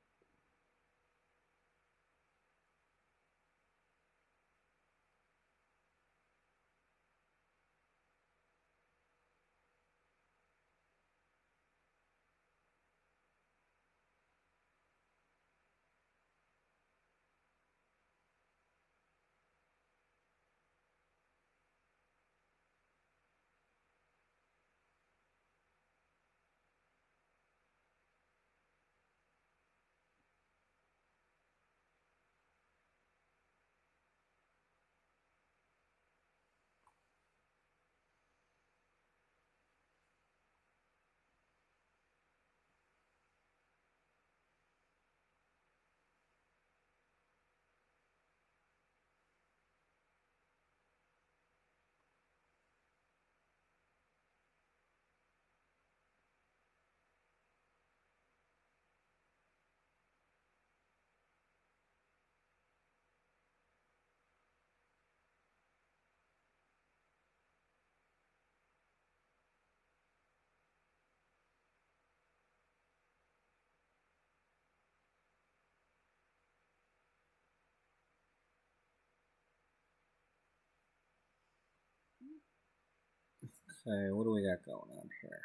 Okay, what do we got going on here?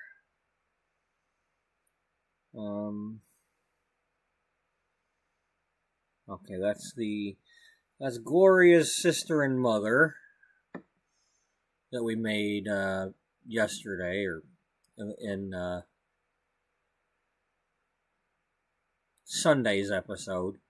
Okay, that's Gloria's sister and mother that we made yesterday, or in Sunday's episode.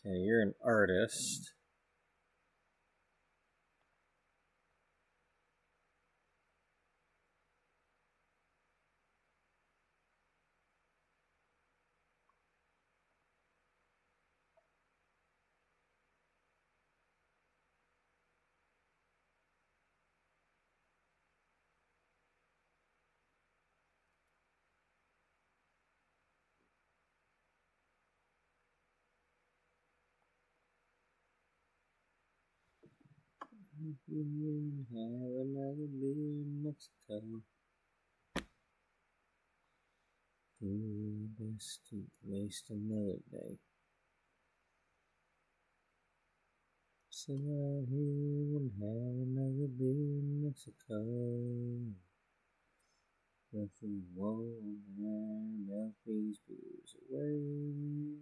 Okay, you're an artist. Have another beer in Mexico. Best to waste another day. Sit out here and have another beer in Mexico. Nothing won't melt these blues away.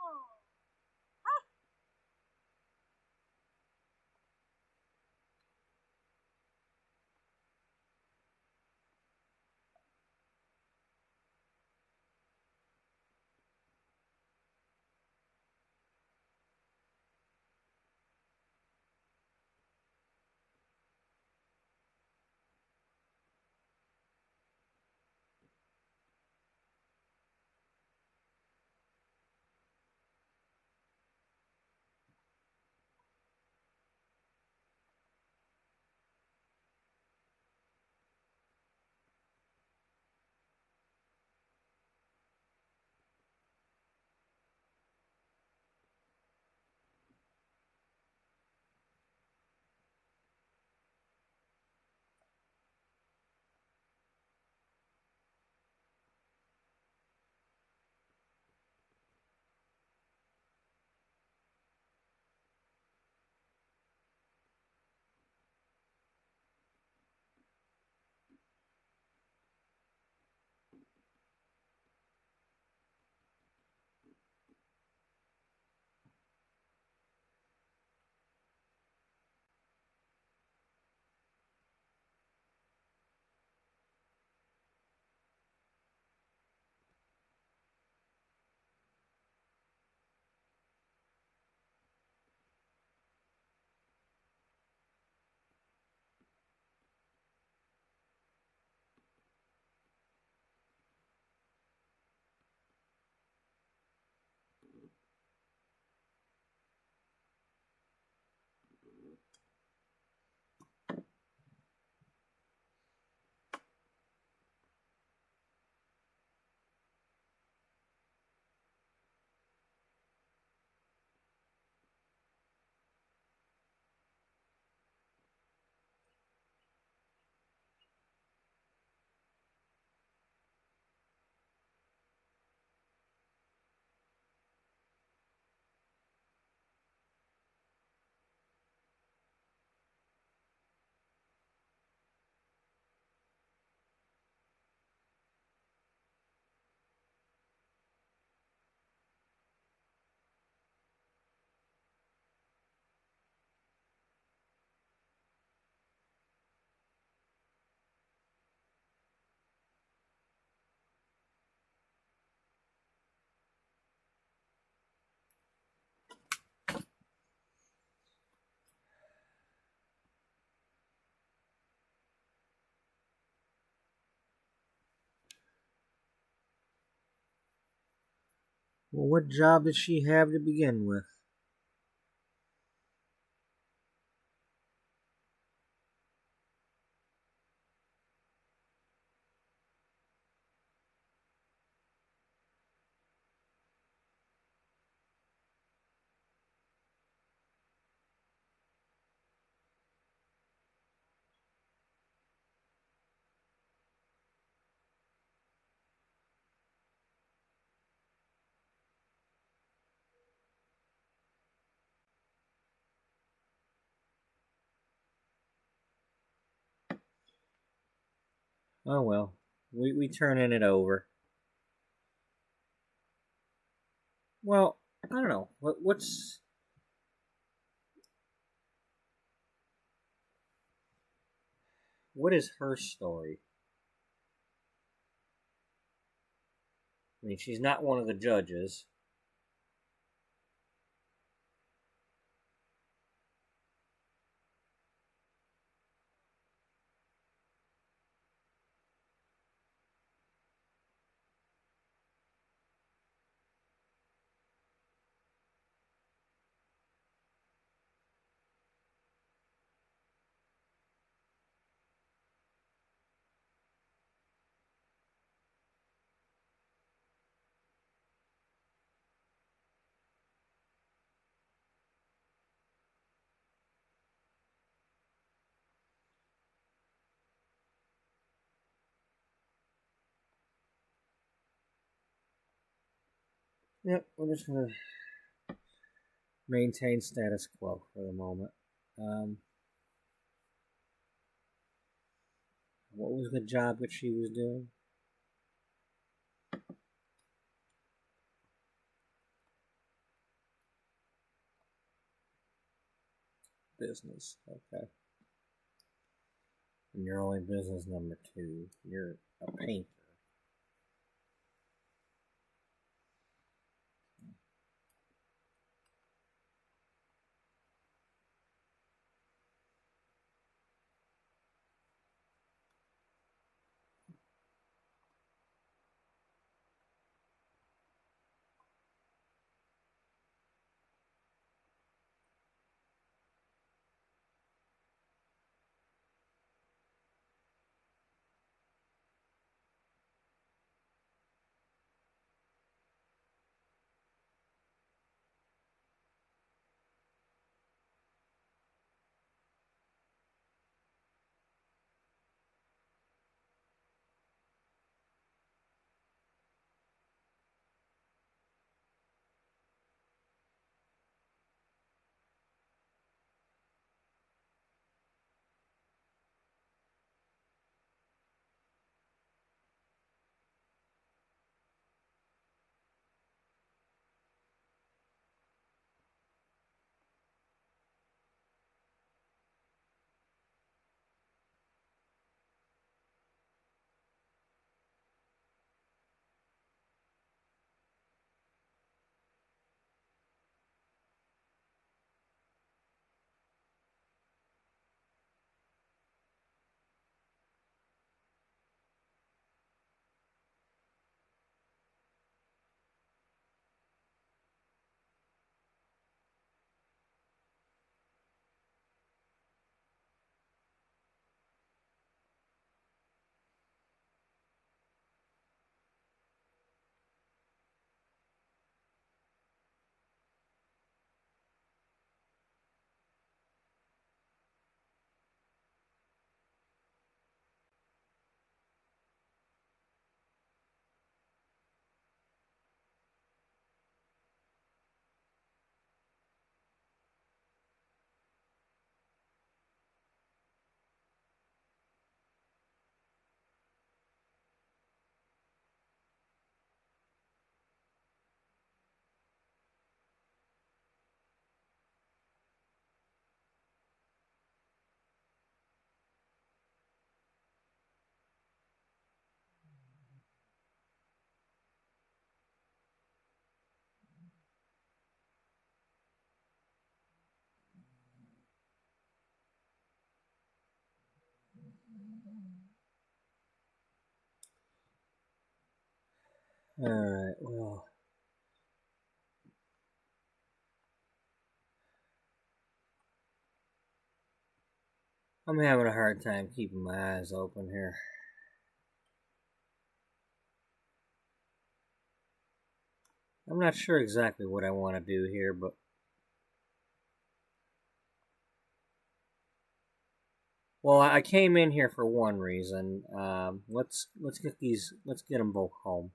Oh. Well, what job did she have to begin with? Oh well, we turning it over. Well, I don't know. What is her story? I mean, she's not one of the judges. Yep, we're just gonna maintain status quo for the moment. Um, what was the job that she was doing? Business. Okay. And you're only business number 2. You're a painter. Alright, well. I'm having a hard time keeping my eyes open here. I'm not sure exactly what I want to do here, but well, I came in here for one reason. Let's get them both home.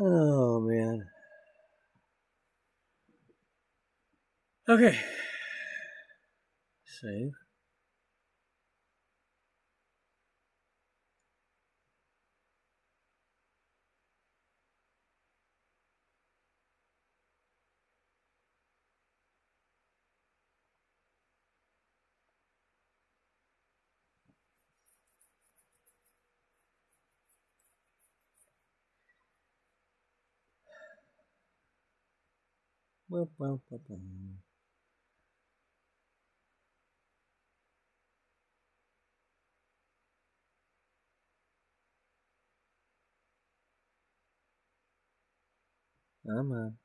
Oh, man. Okay. Save. Well. Come on.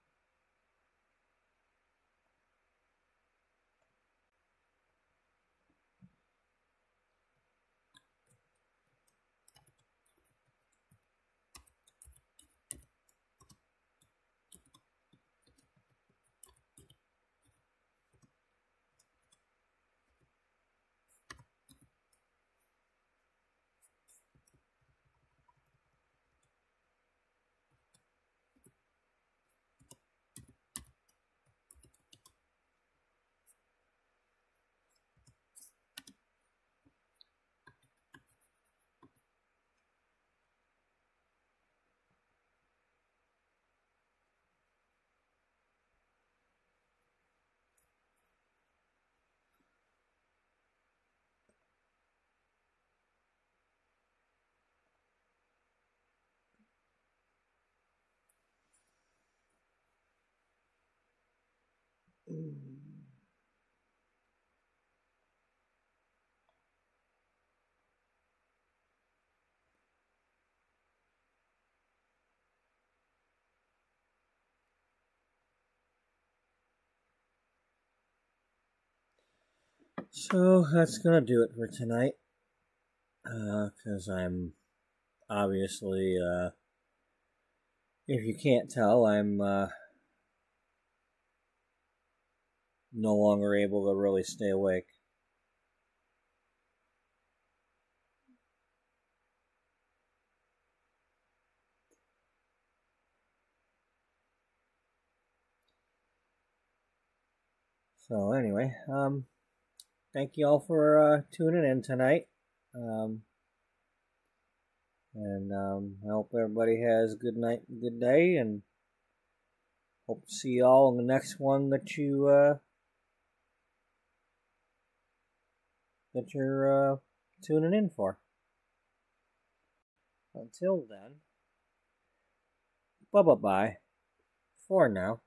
So that's gonna do it for tonight. Because I'm obviously, if you can't tell, I'm no longer able to really stay awake. So anyway, thank you all for tuning in tonight. And I hope everybody has a good night and good day, and hope to see you all in the next one that you're tuning in for. Until then, bye for now.